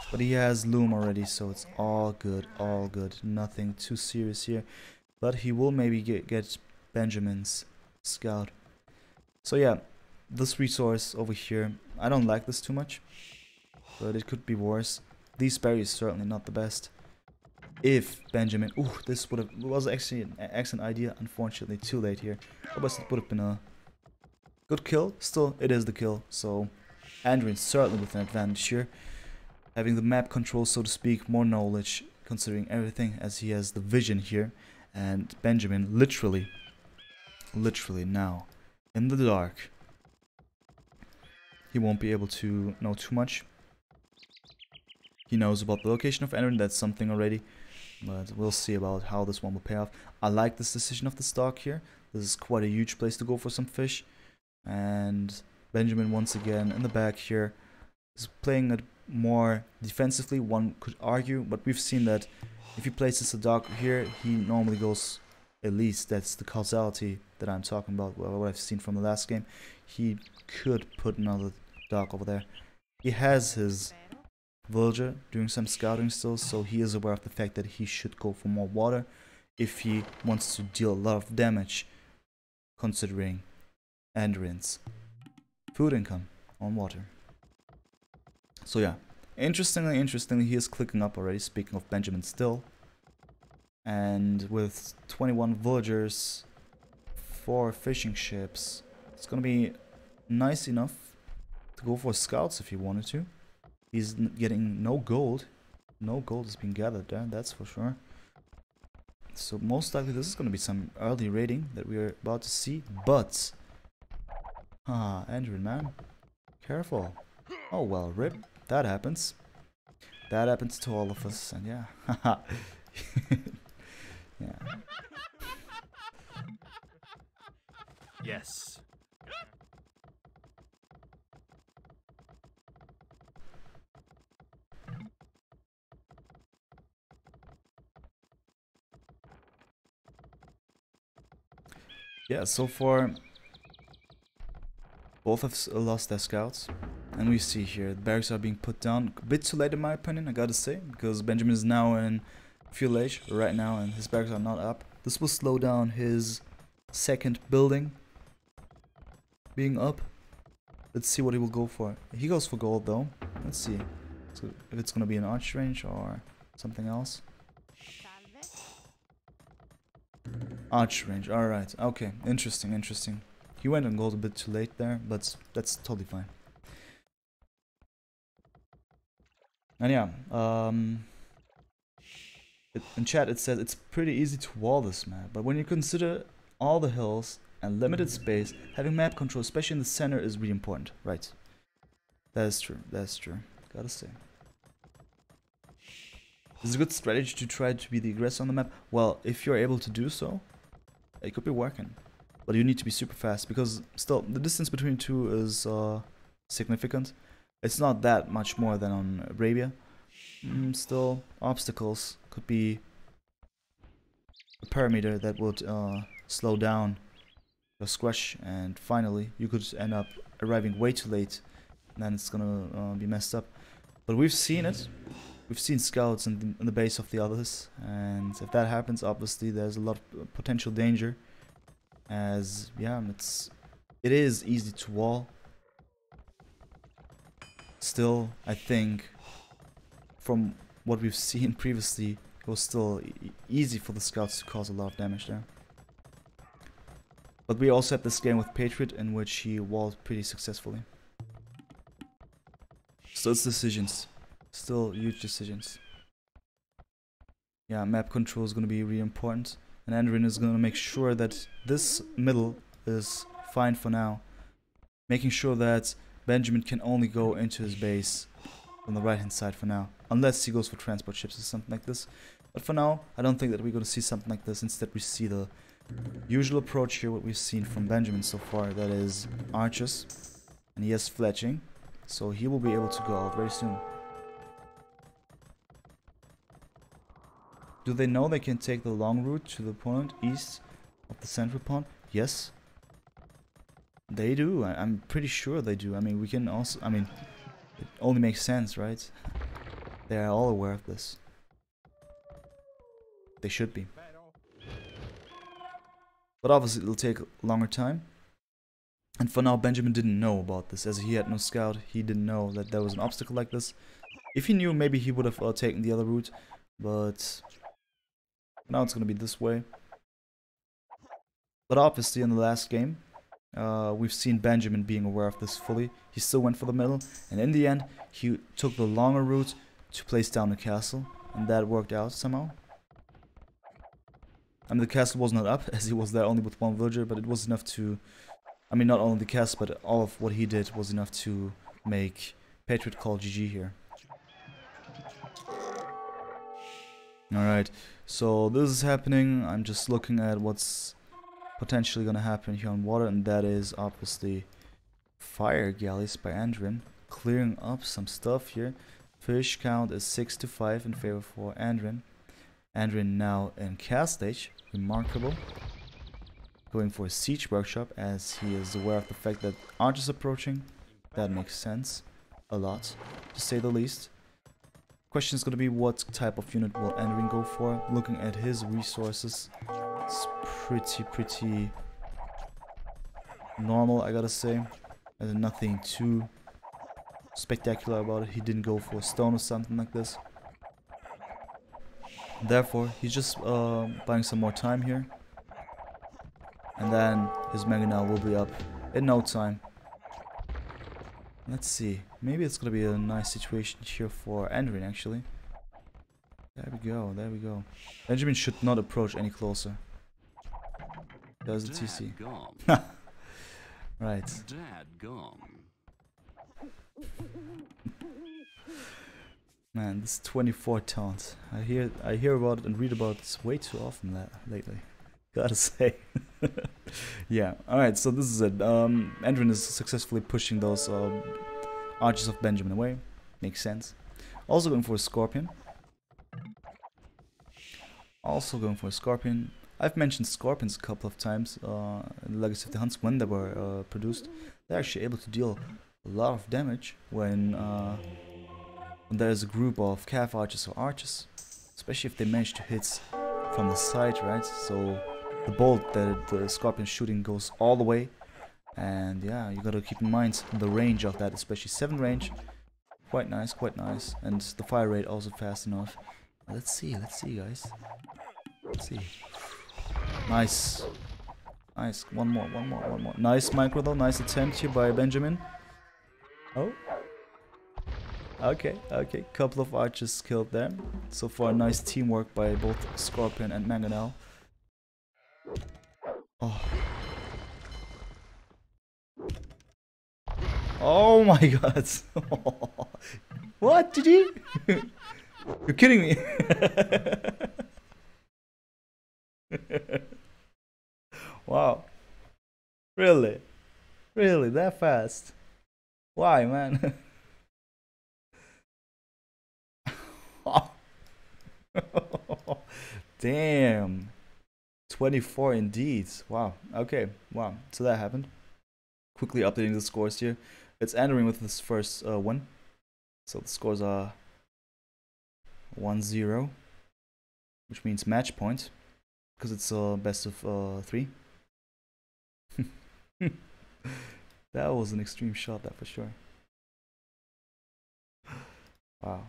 But he has loom already, so it's all good, all good. Nothing too serious here. But he will maybe get Benjamin's scout. So yeah, this resource over here, I don't like this too much, but it could be worse. These berries certainly not the best. If Benjamin... Ooh, this was actually an excellent idea. Unfortunately, too late here. Otherwise, it would have been a good kill. Still, it is the kill. So, Andorin certainly with an advantage here. Having the map control, so to speak, more knowledge, considering everything, as he has the vision here. And Benjamin, literally now, in the dark. He won't be able to know too much. He knows about the location of Andorin, that's something already. But we'll see about how this one will pay off. I like this decision of the stock here. This is quite a huge place to go for some fish. And Benjamin once again in the back here is playing it more defensively, one could argue. But we've seen that if he places a dog here, he normally goes, at least that's the causality that I'm talking about, what I've seen from the last game. He could put another dog over there. He has his villager doing some scouting still, so he is aware of the fact that he should go for more water if he wants to deal a lot of damage, considering Andorin's food income on water. So yeah, interestingly, he is clicking up already, speaking of Benjamin still. And with 21 villagers, 4 fishing ships, it's gonna be nice enough to go for scouts if he wanted to. He's getting no gold. No gold is being gathered there, that's for sure. So most likely this is going to be some early raiding that we are about to see. But, Andorin, man, careful. Oh well, rip. That happens. That happens to all of us, and yeah, yeah. Yes. Yeah, so far both have lost their scouts, and we see here the barracks are being put down a bit too late in my opinion, I gotta say, because Benjamin is now in fuel age right now and his barracks are not up. This will slow down his second building being up. Let's see what he will go for. He goes for gold though. Let's see if it's gonna be an arch range or something else. Arch range, alright, okay, interesting. He went on gold a bit too late there, but that's totally fine. And yeah, in chat it says it's pretty easy to wall this map, but when you consider all the hills and limited space, having map control, especially in the center, is really important, right? That is true, gotta say. Is it a good strategy to try to be the aggressor on the map? Well, if you're able to do so, it could be working. But you need to be super fast, because still, the distance between two is significant. It's not that much more than on Arabia. Still, obstacles could be a parameter that would slow down your squash, and finally, you could end up arriving way too late, and then it's gonna be messed up. But we've seen it. We've seen scouts in the base of the others, and if that happens, obviously there's a lot of potential danger. As yeah, it is easy to wall. Still, I think from what we've seen previously, it was still easy for the scouts to cause a lot of damage there. But we also had this game with Patriot in which he walled pretty successfully. So it's decisions. Still huge decisions. Yeah, map control is going to be really important. And Andorin is going to make sure that this middle is fine for now. Making sure that Benjamin can only go into his base on the right hand side for now. Unless he goes for transport ships or something like this. But for now, I don't think that we're going to see something like this. Instead, we see the usual approach here, what we've seen from Benjamin so far. That is archers. And he has fletching. So he will be able to go out very soon. Do they know they can take the long route to the opponent east of the central pond? Yes. They do. I'm pretty sure they do. I mean, we can also... I mean, it only makes sense, right? They are all aware of this. They should be. But obviously it'll take a longer time. And for now, Benjamin didn't know about this. As he had no scout, he didn't know that there was an obstacle like this. If he knew, maybe he would have taken the other route, but now it's gonna be this way. But obviously in the last game, we've seen Benjamin being aware of this fully. He still went for the middle, and in the end, he took the longer route to place down the castle, and that worked out somehow. I mean, the castle was not up, as he was there only with one villager, but it was enough to... I mean, not only the castle, but all of what he did was enough to make Patriot call GG here. Alright, so this is happening. I'm just looking at what's potentially gonna happen here on water, and that is obviously fire galleys by Andorin, clearing up some stuff here. Fish count is 6-5 in favor for Andorin. Andorin now in cast stage, remarkable. Going for a siege workshop as he is aware of the fact that archers approaching. That makes sense a lot, to say the least. Question is going to be what type of unit will Andorin go for. Looking at his resources, it's pretty normal, I gotta say. There's nothing too spectacular about it. He didn't go for stone or something like this. Therefore, he's just buying some more time here. And then his mangonel will be up in no time. Let's see. Maybe it's gonna be a nice situation here for Andorin, actually. There we go, there we go. Benjamin should not approach any closer. There's the TC. Right. Man, this 24 taunt. I hear about it and read about it way too often lately. Gotta say. Yeah, alright, so this is it. Andorin is successfully pushing those archers of Benjamin away. Makes sense. Also going for a Scorpion. I've mentioned Scorpions a couple of times in the Legacy of the Hunts when they were produced. They're actually able to deal a lot of damage when there's a group of calf archers or archers. Especially if they manage to hit from the side, right? So the bolt that the Scorpion's shooting goes all the way. And yeah, you gotta keep in mind the range of that, especially 7 range. Quite nice, quite nice. And the fire rate also fast enough. Let's see, guys. Let's see. Nice. Nice. One more. Nice micro though. Nice attempt here by Benjamin. Oh. Okay. Couple of archers killed there. So far, nice teamwork by both Scorpion and Mangonel. Oh. Oh my god. What? Did you? You're kidding me. Wow. Really? Really? That fast? Why, man? Damn. 24 indeed. Wow. Okay. Wow. So that happened. Quickly updating the scores here. It's Andorin with his first win. So the scores are 1-0, which means match point, because it's a best of 3. That was an extreme shot, that for sure. Wow.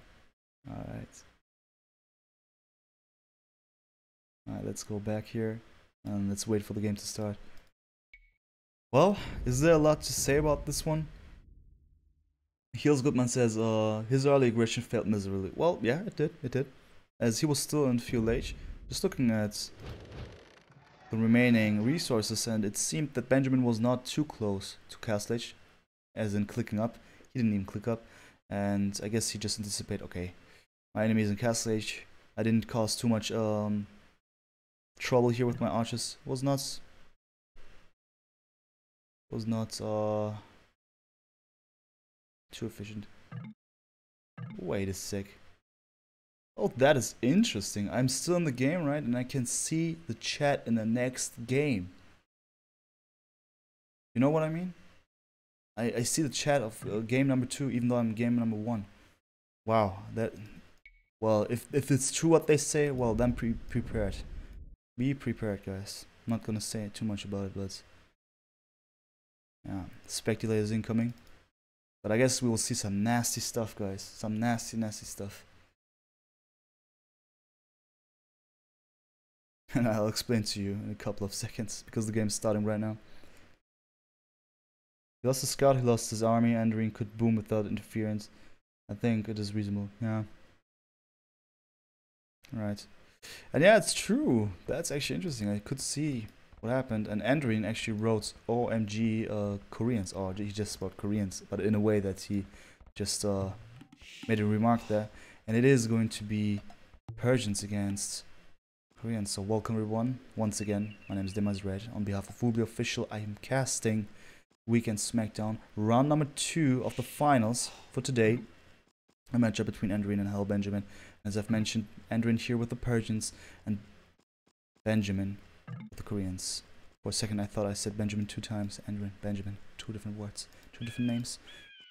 Alright, let's go back here and let's wait for the game to start. Well, is there a lot to say about this one? Heels Goodman says his early aggression failed miserably. Well, yeah, it did. As he was still in fuel age. Just looking at the remaining resources, and it seemed that Benjamin was not too close to castle age, as in clicking up. He didn't even click up, and I guess he just anticipated, okay, my enemy is in castle age. I didn't cause too much trouble here with my archers. Was not too efficient. Wait a sec. Oh, that is interesting. I'm still in the game, right? And I can see the chat in the next game. You know what I mean? I see the chat of game number 2, even though I'm game number 1. Wow, that... Well, if it's true what they say, well, then prepared. Be prepared, guys. I'm not gonna say too much about it, but... Yeah, speculators incoming. But I guess we will see some nasty stuff, guys. Some nasty, nasty stuff. And I'll explain to you in a couple of seconds, because the game's starting right now. He lost his scout, he lost his army. Andorin could boom without interference. I think it is reasonable, yeah. Right. And yeah, it's true. That's actually interesting. I could see what happened. And Andorin actually wrote OMG Koreans. Or he just wrote Koreans. But in a way that he just made a remark there. And it is going to be Persians against Koreans. So welcome everyone. Once again, my name is Demas Red. On behalf of Bl4ck Official, I am casting Weekend Smackdown. Round number 2 of the finals for today. A matchup between Andorin and Hell Benjamin. As I've mentioned, Andorin here with the Persians and Benjamin with the Koreans. For a second I thought I said Benjamin 2 times. Andorin, Benjamin, 2 different words, 2 different names.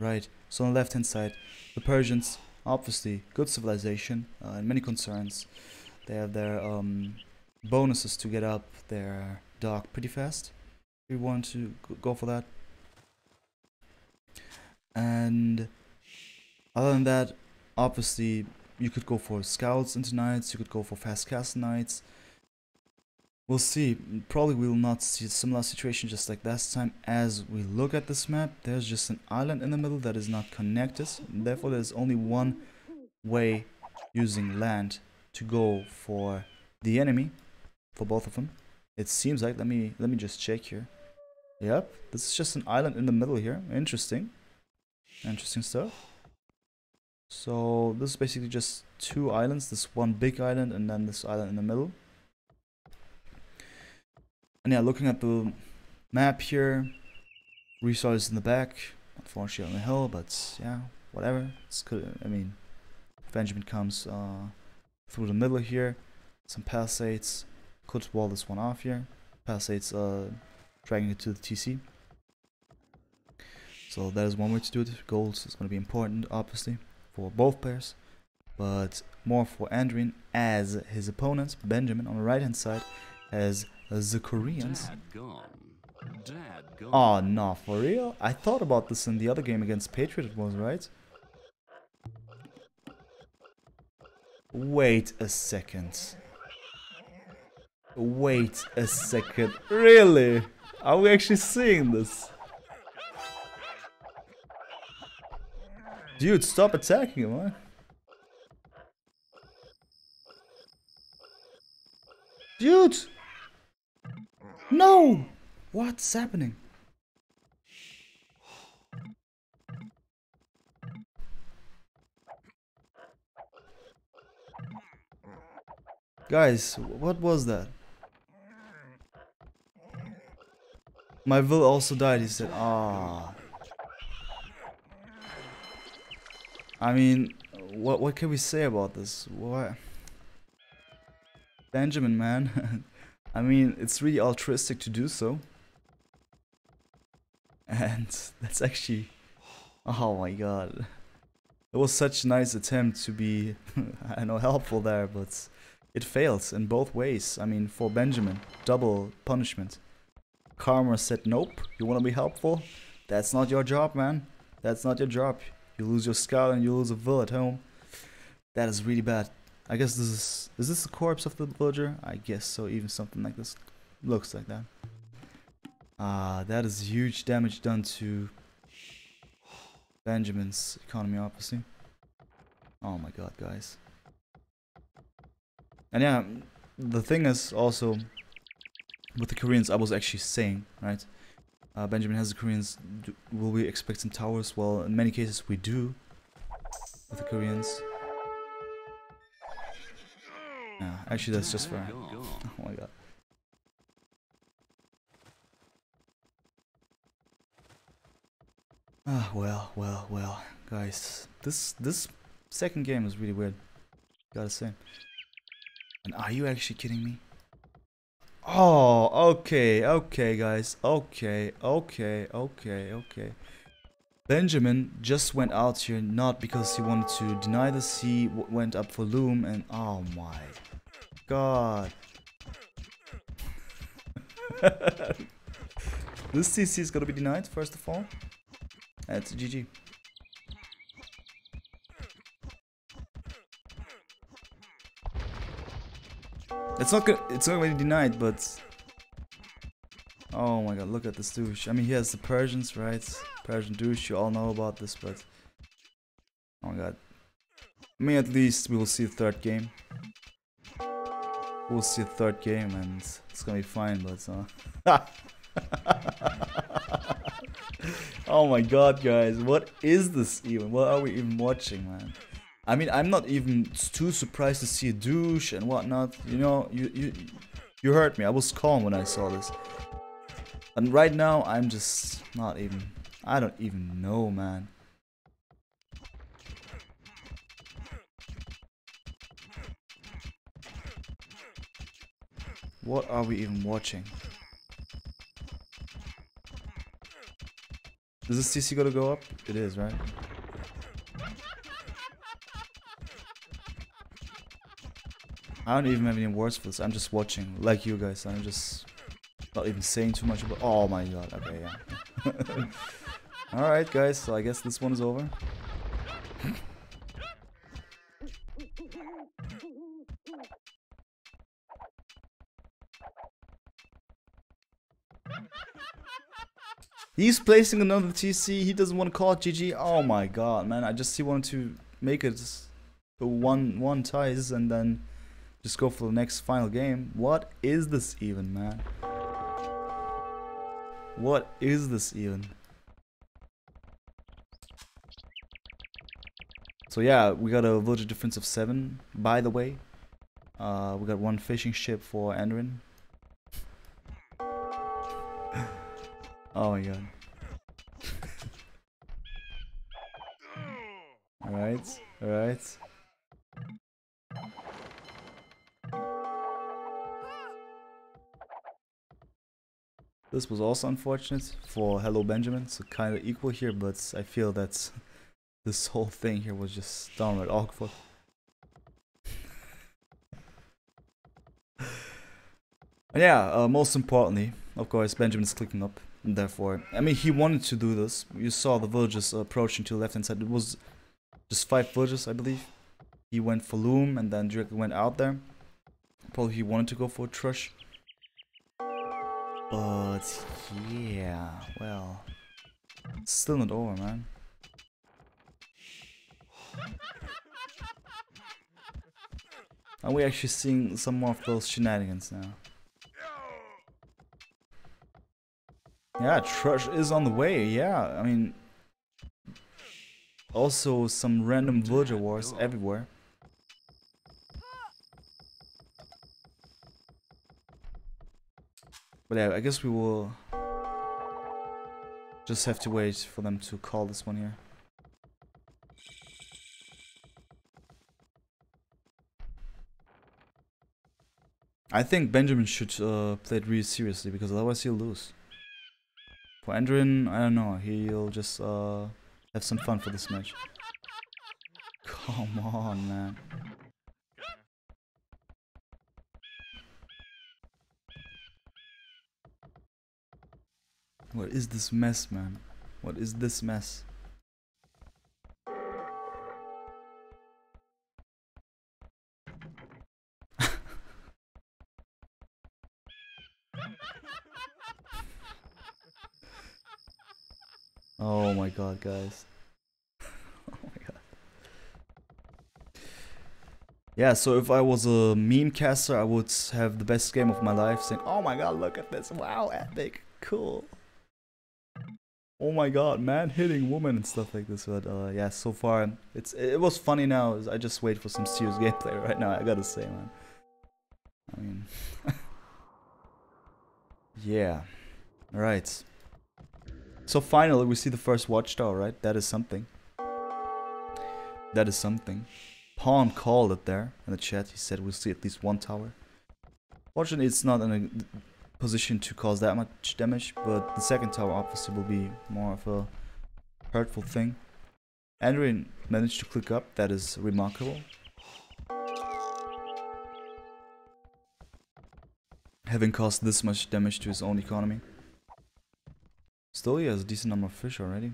Right, so on the left hand side, the Persians, obviously good civilization and many concerns. They have their bonuses to get up their dock pretty fast. We want to go for that. And other than that, obviously, you could go for scouts into knights, you could go for fast castle knights. We'll see. Probably we will not see a similar situation just like last time. As we look at this map, there's just an island in the middle that is not connected. Therefore, there's only one way using land to go for the enemy, for both of them. It seems like, let me just check here. Yep, this is just an island in the middle here. Interesting. Interesting stuff. So this is basically just 2 islands, this one big island and then this island in the middle. And yeah, looking at the map here, resources in the back, unfortunately on the hill, but yeah, whatever. It's good. I mean, Benjamin comes through the middle here, some palisades, could wall this one off here. Palisades dragging it to the TC. So that is one way to do it. Gold is going to be important, obviously, for both players, but more for Andorin, as his opponent Benjamin on the right hand side has the Koreans. Oh no, for real? I thought about this in the other game against Patriot, it was, right? Wait a second. Wait a second. Really? Are we actually seeing this? Dude, stop attacking him, huh? Dude! No! What's happening? Guys, what was that? My Will also died, he said. Ah. I mean, what can we say about this? What? Benjamin, man. I mean, it's really altruistic to do so. And that's actually... Oh my god. It was such a nice attempt to be, I know, helpful there, but it fails in both ways. I mean, for Benjamin, double punishment. Karma said, nope, you want to be helpful? That's not your job, man. That's not your job. You lose your scout and you lose a vill at home. That is really bad. I guess this is this the corpse of the villager? I guess so, even something like this looks like that. That is huge damage done to Benjamin's economy, obviously. Oh my god, guys. And yeah, the thing is also, with the Koreans, I was actually saying, right? Benjamin has the Koreans. Will we expect some towers? Well, in many cases we do with the Koreans. Yeah, actually that's just fair. Oh my god. Well, guys, this second game is really weird, gotta say. And are you actually kidding me? Oh, okay, guys, okay. Benjamin just went out here not because he wanted to deny this, he went up for loom, and oh my god. This TC is gonna be denied, first of all. It's GG. It's not really denied, but oh my god, look at this douche. I mean, he has the Persians, right? Persian douche, you all know about this, but oh my god. I mean, at least we will see a third game. We'll see a third game, and it's gonna be fine, but oh my god, guys, what is this even? What are we even watching, man? I mean, I'm not even too surprised to see a douche and whatnot. You know, you heard me. I was calm when I saw this. And right now, I'm just not even... I don't even know, man. What are we even watching? Is this CC gonna go up? It is, right? I don't even have any words for this. I'm just watching, like you guys. I'm just not even saying too much about. Oh my god. Okay, yeah. All right, guys. So I guess this one is over. He's placing another TC. He doesn't want to call it GG. Oh my god, man. He wanted to make it a 1-1 ties and then just go for the next final game. What is this even, man? What is this even? So yeah, we got a villager difference of 7, by the way. We got 1 fishing ship for Andorin. Oh my god. Alright, alright. This was also unfortunate for Hello Benjamin, so kind of equal here, but I feel that this whole thing here was just downright awkward. And yeah, most importantly, of course, Benjamin's clicking up, and therefore, I mean, he wanted to do this. You saw the villagers approaching to the left hand side. It was just 5 villagers, I believe. He went for Loom and then directly went out there. Probably he wanted to go for a Trush. But yeah, well, it's still not over, man. Are we actually seeing some more of those shenanigans now? Yeah, Trush is on the way, yeah, I mean... Also some random villager wars everywhere. But yeah, I guess we will just have to wait for them to call this one here. I think Benjamin should play it really seriously, because otherwise he'll lose. For Andorin, I don't know, he'll just have some fun for this match. Come on, man. What is this mess, man? What is this mess? Oh my god, guys. Oh my god. Yeah, so if I was a meme caster, I would have the best game of my life, saying, oh my god, look at this, wow, epic, cool. Oh my god, man hitting woman and stuff like this. But yeah, so far it was funny. Now I just wait for some serious gameplay right now, I gotta say, man. I mean, yeah. Alright. So finally we see the first watchtower, right? That is something. That is something. Pawn called it there in the chat. He said we'll see at least 1 tower. Fortunately, it's not in a position to cause that much damage, but the second tower obviously will be more of a hurtful thing. Andorin managed to click up. That is remarkable. Having caused this much damage to his own economy. Still, he has a decent number of fish already.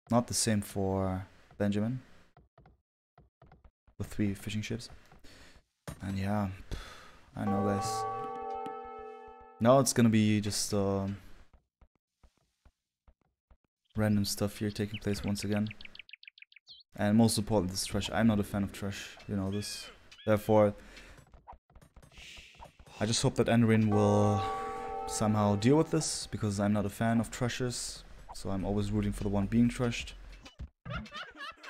Not the same for Benjamin. With 3 fishing ships. And yeah, I know, guys. Now it's gonna be just random stuff here taking place once again. And most importantly, this trash. I'm not a fan of trash, you know this. Therefore, I just hope that Andorin will somehow deal with this, because I'm not a fan of trashers. So I'm always rooting for the one being trashed.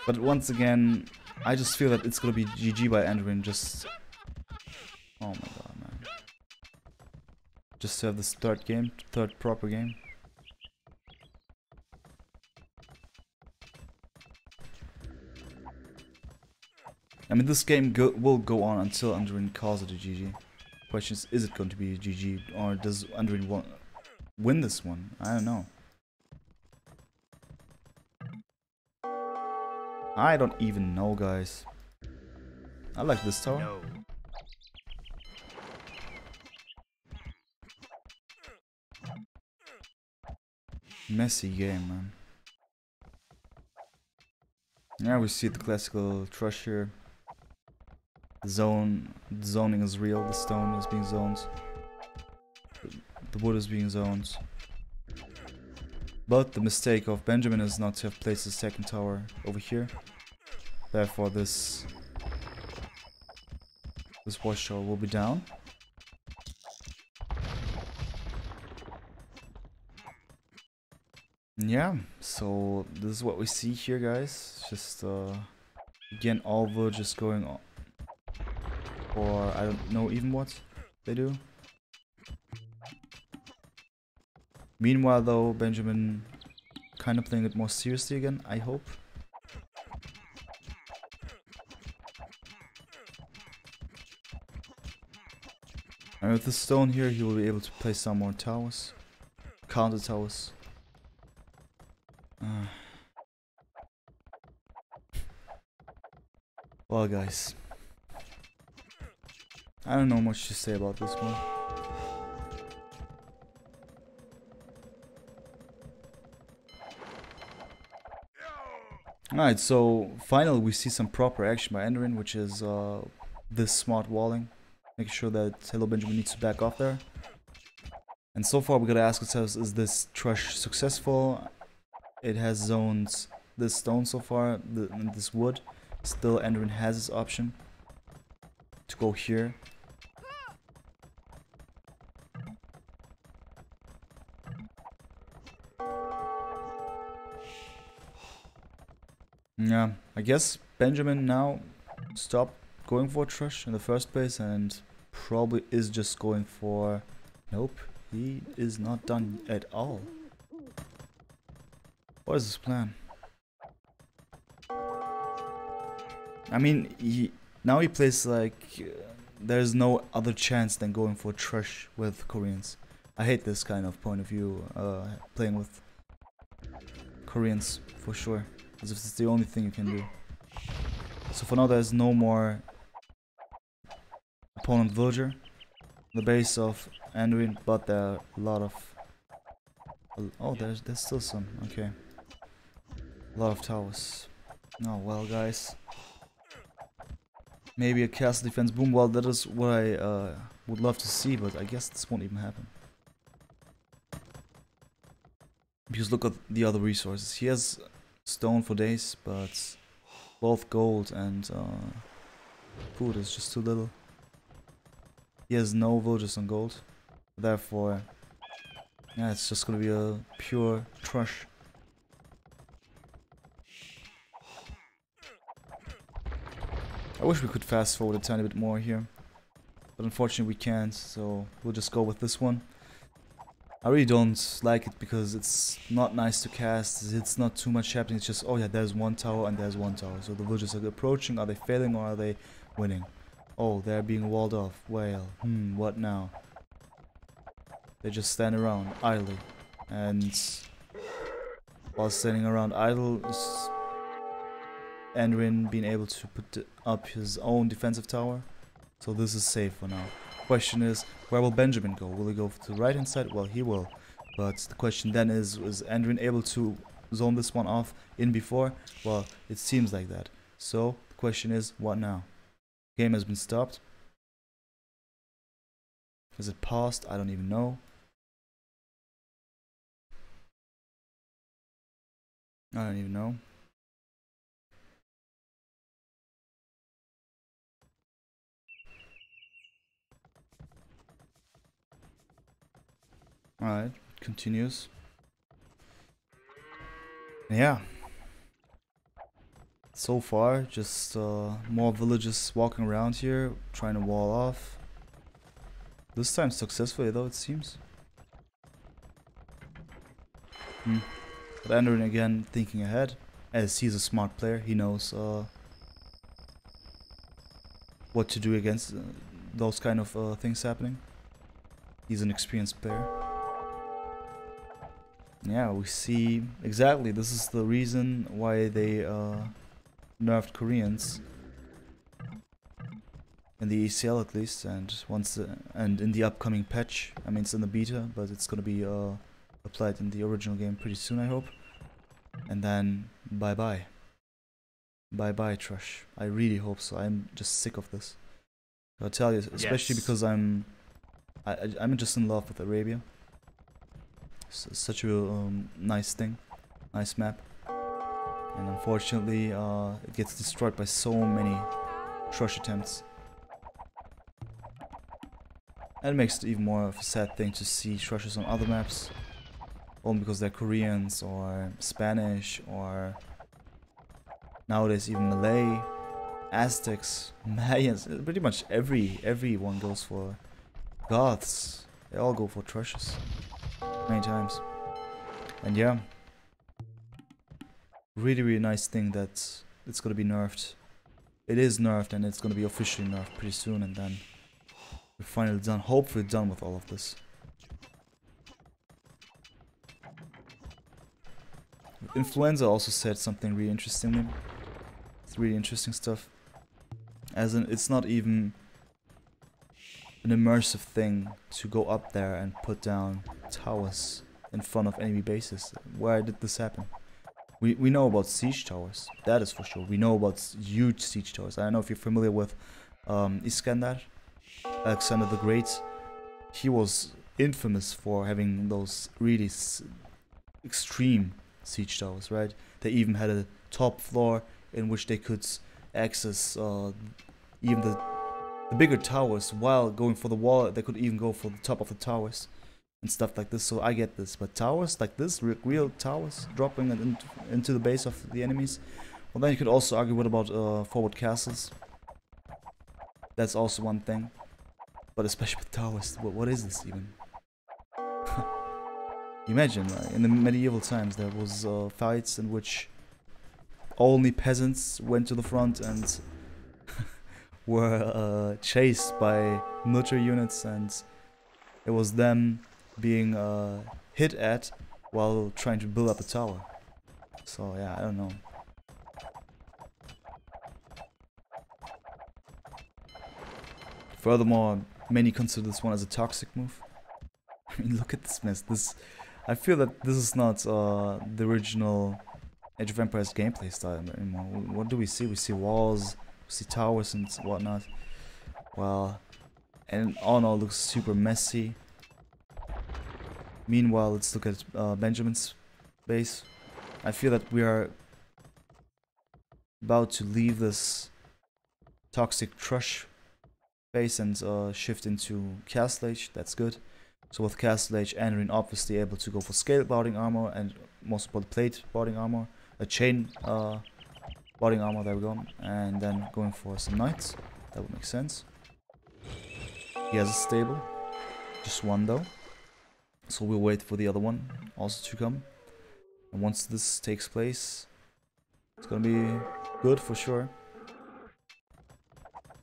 But once again, I just feel that it's gonna be GG by Andorin. Just... oh my god, man. Just to have this third proper game. I mean, this game will go on until Andorin calls it a GG. Question is it going to be a GG, or does Andorin win this one? I don't know. I don't even know, guys. I like this tower. No. Messy game, man. Yeah, we see the classical trash here. Zoning is real. The stone is being zoned. The wood is being zoned. But the mistake of Benjamin is not to have placed the second tower over here. Therefore, this watchtower will be down. Yeah, so this is what we see here, guys. Just again, all villages going on, or I don't know even what they do. Meanwhile, though, Benjamin kind of playing it more seriously again, I hope. And with the stone here, he will be able to place some more towers, counter towers. Well, guys, I don't know much to say about this one. Alright, so finally we see some proper action by Andorin, which is this smart walling. Making sure that Hello Benjamin needs to back off there. And so far we gotta ask ourselves, is this trash successful? It has zoned this stone so far, and this wood. Still, Andorin has his option to go here. Yeah, I guess Benjamin now stopped going for trash in the first place and probably is just going for... Nope, he is not done at all. What is his plan? I mean, now he plays like there's no other chance than going for trash with Koreans. I hate this kind of point of view, playing with Koreans for sure, as if it's the only thing you can do. So for now there's no more opponent villager, the base of Andorin, but there are a lot of... oh, there's still some, okay. A lot of towers. Oh well, guys. Maybe a castle defense boom. Well, that is what I would love to see, but I guess this won't even happen. Because look at the other resources. He has stone for days, but both gold and food is just too little. He has no villages on gold. Therefore, yeah, it's just gonna be a pure trash. I wish we could fast forward a tiny bit more here, but unfortunately we can't, so we'll just go with this one. I really don't like it because it's not nice to cast, it's not too much happening, it's just, oh yeah, there's one tower and there's one tower. So the villagers are approaching, are they failing or are they winning? Oh, they're being walled off, well, what now? They just stand around idly, and while standing around idle, Andorin being able to put up his own defensive tower, so this is safe for now. Question is, where will Benjamin go? Will he go to the right hand side? Well, he will, but the question then is Andorin able to zone this one off in before? Well, it seems like that. So the question is, what now? Game has been stopped. Is it paused? I don't even know. I don't even know. Alright, continues. Yeah. So far, just more villagers walking around here, trying to wall off. This time successfully though, it seems. But Andorin again thinking ahead, as he's a smart player, he knows what to do against those kind of things happening. He's an experienced player. Yeah, we see exactly, this is the reason why they nerfed Koreans in the ECL at least, and and in the upcoming patch. I mean, it's in the beta, but it's gonna be applied in the original game pretty soon, I hope. And then bye bye Trush. I really hope so. I'm just sick of this. I'll tell you, especially because I'm just in love with Arabia. It's such a nice thing, nice map. And unfortunately, it gets destroyed by so many Trush attempts. And it makes it even more of a sad thing to see Trushes on other maps. Only because they're Koreans or Spanish or nowadays even Malay, Aztecs, Mayans. Pretty much everyone goes for Goths. They all go for Trushes many times. And yeah, really nice thing that it's gonna be nerfed. It is nerfed and it's gonna be officially nerfed pretty soon, and then we're finally done, hopefully done with all of this. Influenza also said something really interesting. It's really interesting stuff. As in, it's not even an immersive thing to go up there and put down towers in front of enemy bases. Where did this happen? We know about siege towers, that is for sure. We know about huge siege towers. I don't know if you're familiar with Iskandar, Alexander the Great. He was infamous for having those really extreme siege towers, right? They even had a top floor in which they could access even the bigger towers while going for the wall. They could even go for the top of the towers and stuff like this. So I get this, but towers like this, real towers dropping into the base of the enemies, well, then you could also argue, what about forward castles? That's also one thing, but especially with towers, what is this even? Imagine, in the medieval times there was fights in which only peasants went to the front and were chased by military units, and it was them being hit at while trying to build up a tower. So yeah, I don't know. Furthermore, many consider this one as a toxic move. I mean, look at this mess. I feel that this is not the original Age of Empires gameplay style anymore. What do we see? We see walls, we see towers and whatnot. Well, and all in all, looks super messy. Meanwhile, let's look at Benjamin's base. I feel that we are about to leave this toxic Trush base and shift into Castle Age. That's good. So with Castle Age, Andorin obviously able to go for scale barding armor and most important plate barding armor, a chain barding armor, there we go, and then going for some knights. That would make sense. He has a stable, just one though, so we'll wait for the other one also to come. And once this takes place, it's gonna be good for sure,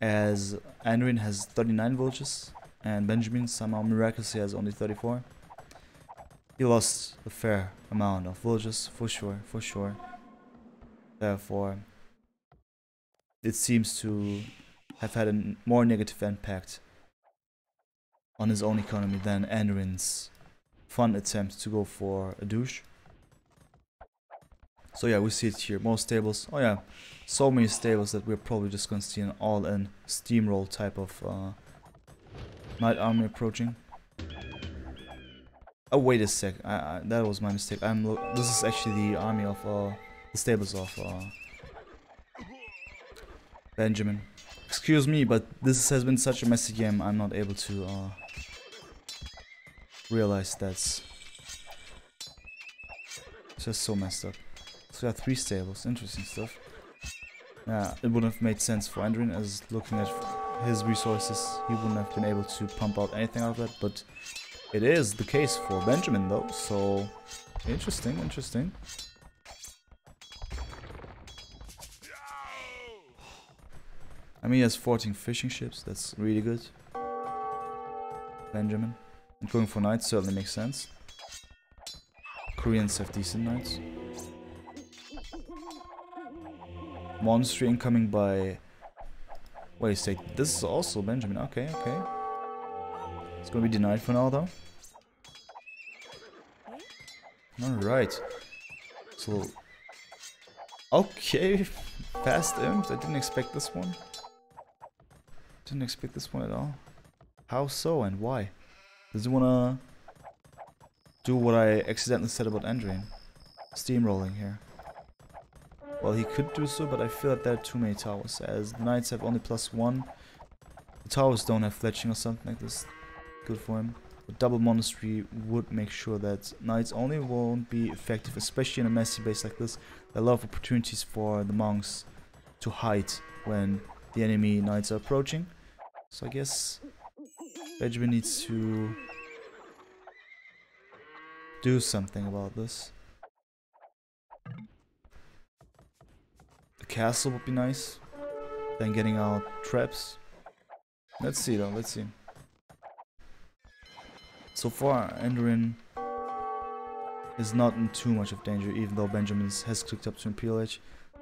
as Andorin has 39 villages and Benjamin somehow miraculously has only 34. He lost a fair amount of villages, for sure. Therefore, it seems to have had a more negative impact on his own economy than Andorin's fun attempt to go for a douche. So yeah, we see it here, more stables. Oh yeah, so many stables that we're probably just gonna see an all-in steamroll type of Knight army approaching. Oh wait a sec, that was my mistake. This is actually the army of the stables of Benjamin. Excuse me, but this has been such a messy game. I'm not able to realize that's just so messed up. So we have 3 stables, interesting stuff. Yeah, it wouldn't have made sense for Andorin, as looking at his resources, he wouldn't have been able to pump out anything out of that, but it is the case for Benjamin though, so interesting, interesting. I mean, he has 14 fishing ships, that's really good. Benjamin. And going for knights certainly makes sense. Koreans have decent knights. Monastery incoming by... Wait a sec, this is also Benjamin, okay, okay. It's gonna be denied for now though. Alright. So... Okay, fast imps, I didn't expect this one. Didn't expect this one at all. How so and why? Does he wanna do what I accidentally said about Andorin? Steamrolling here. Well, he could do so, but I feel that there are too many towers, as the knights have only +1. The towers don't have fletching or something like this. Good for him. But double monastery would make sure that knights only won't be effective, especially in a messy base like this. There are a lot of opportunities for the monks to hide when the enemy knights are approaching. So I guess Benjamin needs to do something about this. The castle would be nice. Then getting out traps. Let's see though, let's see. So far, Andorin is not in too much of danger, even though Benjamin has clicked up to Imperial Age.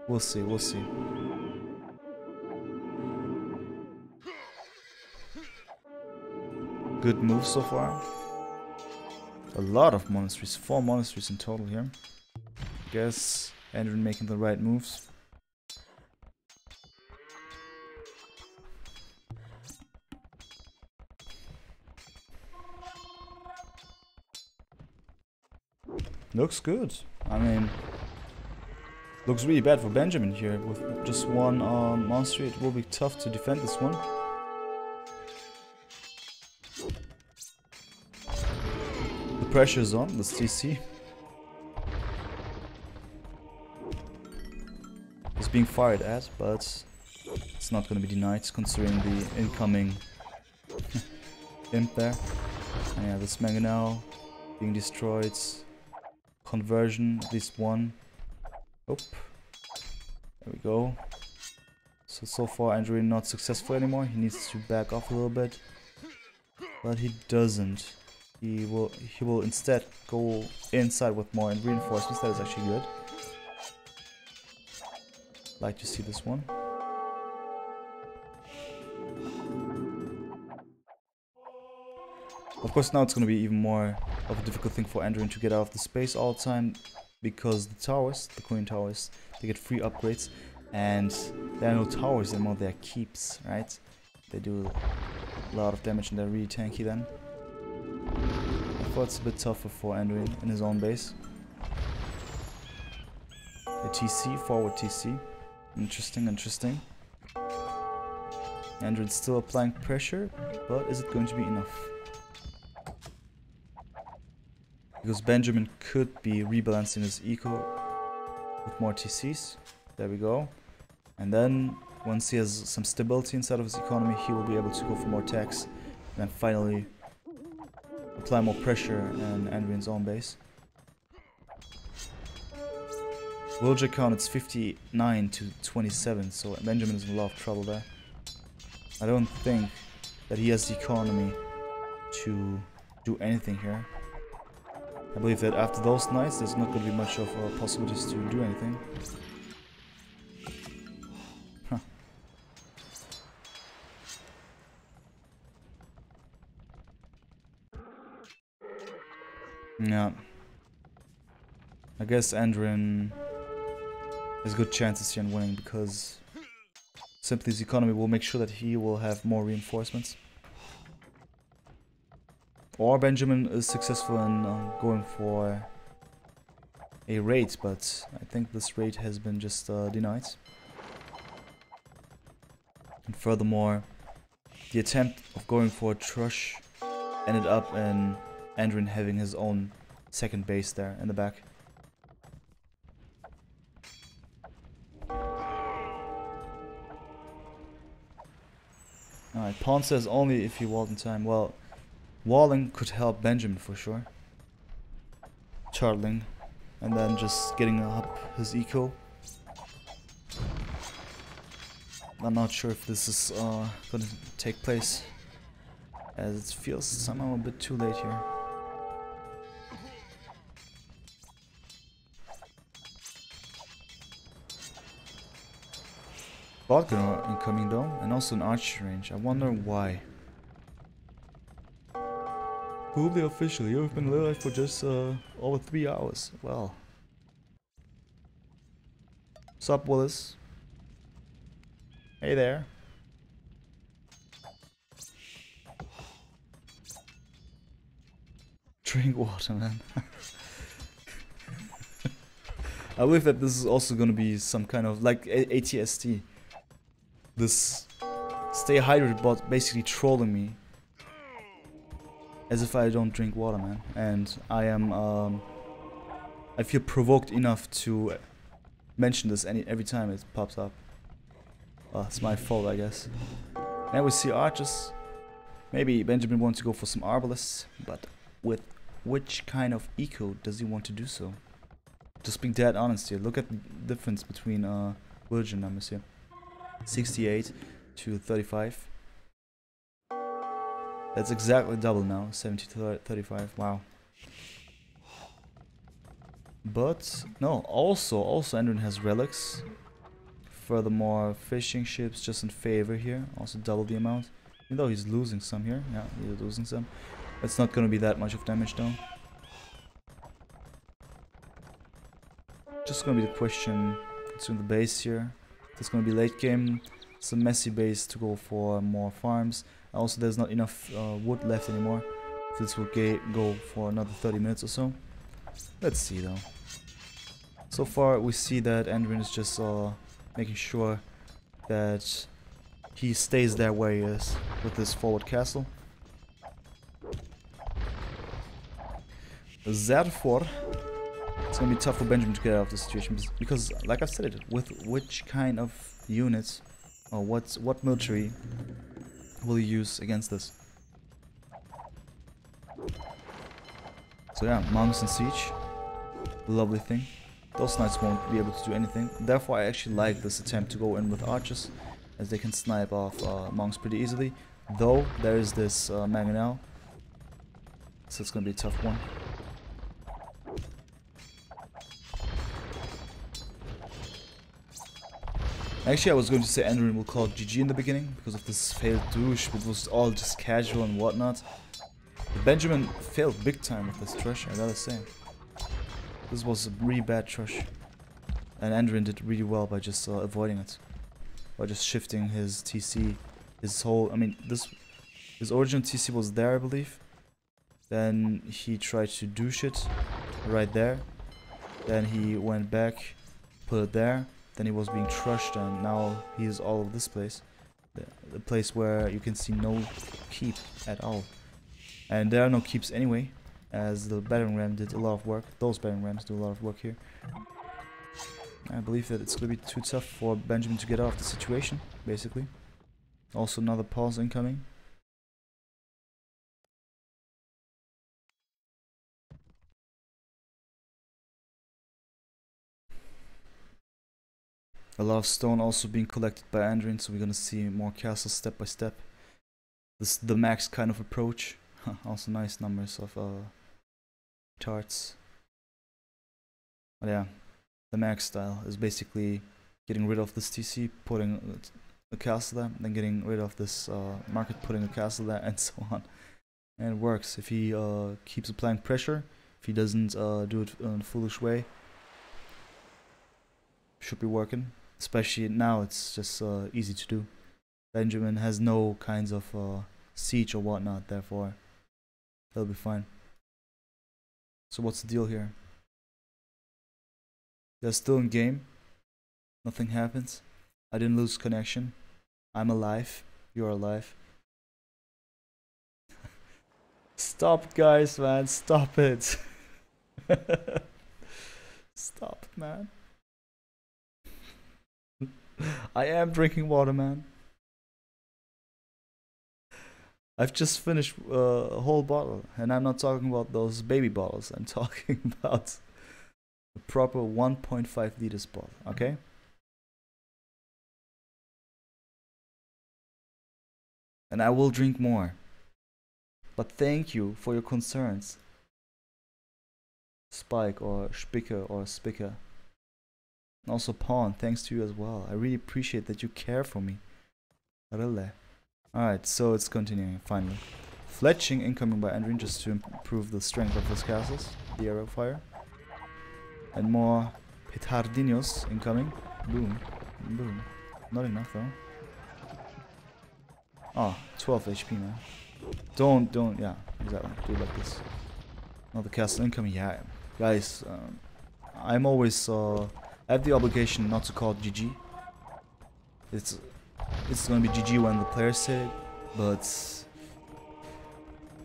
We'll see, we'll see. Good move so far. A lot of monasteries, 4 monasteries in total here. Guess Andorin making the right moves. Looks good. I mean, looks really bad for Benjamin here. With just 1 monastery, it will be tough to defend this one. The pressure is on, let's TC. It's being fired at, but it's not going to be denied considering the incoming imp there. And yeah, this manga now being destroyed. Conversion, at least 1. Oh, there we go. So far Andorin not successful anymore. He needs to back off a little bit, but he doesn't. He will instead go inside with more reinforcements. That is actually good. Like to see this one. Of course, now it's going to be even more of a difficult thing for Andorin to get out of the space all the time, because the towers, the Korean towers, they get free upgrades, and there are no towers anymore, they are keeps, right? They do a lot of damage and they're really tanky then. I thought it's a bit tougher for Andorin in his own base. A TC, forward TC. Interesting, interesting. Andorin's still applying pressure, but is it going to be enough? Because Benjamin could be rebalancing his eco with more TCs. There we go. And then, once he has some stability inside of his economy, he will be able to go for more tax. And then finally apply more pressure in Andorin's own base. Villager count, it's 59 to 27, so Benjamin is in a lot of trouble there. I don't think that he has the economy to do anything here. I believe that after those knights, there's not going to be much of possibilities to do anything. Huh. Yeah. I guess Andorin has good chances here in winning, because simply his economy will make sure that he will have more reinforcements. Or Benjamin is successful in going for a raid, but I think this raid has been just denied. And furthermore, the attempt of going for a Trush ended up in Andorin having his own second base there in the back. Alright, Pawn says only if you walled in time. Well, walling could help Benjamin for sure. Chartling. And then just getting up his eco. I'm not sure if this is gonna take place, as it feels somehow a bit too late here. Glokken incoming though, and also an archer range. I wonder why. Probably officially, you've been alive for just over 3 hours. Well. Sup, Willis? Hey there. Drink water, man. I believe that this is also gonna be some kind of like ATST. This stay hydrated bot basically trolling me as if I don't drink water, man. And I am I feel provoked enough to mention this every time it pops up. It's my fault, I guess. And we see archers. Maybe Benjamin wants to go for some arbalists, but with which kind of eco does he want to do so? Just being dead honest here. Look at the difference between virgin numbers here. 68 to 35. That's exactly double now. 70 to 35. Wow. But no, also Andorin has relics. Furthermore, fishing ships just in favor here. Also double the amount. Even though he's losing some here. Yeah, he's losing some. It's not gonna be that much of damage though. Just gonna be the question concerning the base here. It's gonna be late game. It's a messy base to go for more farms. Also, there's not enough wood left anymore. This will go for another 30 minutes or so. Let's see though. So far, we see that Andorin is just making sure that he stays there where he is with this forward castle. Therefore, it's gonna be tough for Benjamin to get out of the situation because, like I said, with which kind of units or what military will you use against this? So yeah, monks in siege, lovely thing. Those knights won't be able to do anything. Therefore, I actually like this attempt to go in with archers, as they can snipe off monks pretty easily. Though there is this mangonel, so it's gonna be a tough one. Actually, I was going to say Andorin will call it GG in the beginning because of this failed douche, but it was all just casual and whatnot. But Benjamin failed big time with this Trush, I gotta say. This was a really bad Trush. And Andorin did really well by just avoiding it. By just shifting his TC, his whole, I mean, his original TC was there, I believe. Then he tried to douche it right there. Then he went back, put it there. Then he was being trushed, and now he is all over this place. The place where you can see no keep at all. And there are no keeps anyway, as the battering ram did a lot of work. Those battering rams do a lot of work here. I believe that it's going to be too tough for Benjamin to get out of the situation, basically. Also another pause incoming. A lot of stone also being collected by Andorin, so we're gonna see more castles step by step. This is the max kind of approach. Also nice numbers of tarts. But yeah, the max style is basically getting rid of this TC, putting a castle there, then getting rid of this market, putting a castle there, and so on. And it works if he keeps applying pressure. If he doesn't do it in a foolish way, should be working. Especially now, it's just easy to do. Benjamin has no kinds of siege or whatnot, therefore That'll be fine. So what's the deal here? They're still in game. Nothing happens. I didn't lose connection. I'm alive. You're alive. Stop, guys, man. Stop it. Stop it, man. I am drinking water, man. I've just finished a whole bottle, and I'm not talking about those baby bottles. I'm talking about a proper 1.5 liters bottle, okay? And I will drink more. But thank you for your concerns. Spike or Spicker or Spicker. And also Pawn, thanks to you as well. I really appreciate that you care for me. Really. Alright, so it's continuing, finally. Fletching incoming by Andorin just to improve the strength of his castles. The arrow fire. And more Petardinos incoming. Boom. Boom. Not enough though. Oh, 12 HP, man. Don't, yeah, exactly. Do it like this. Another castle incoming, yeah. Guys, I'm always, I have the obligation not to call it GG. It's gonna be GG when the players say it, but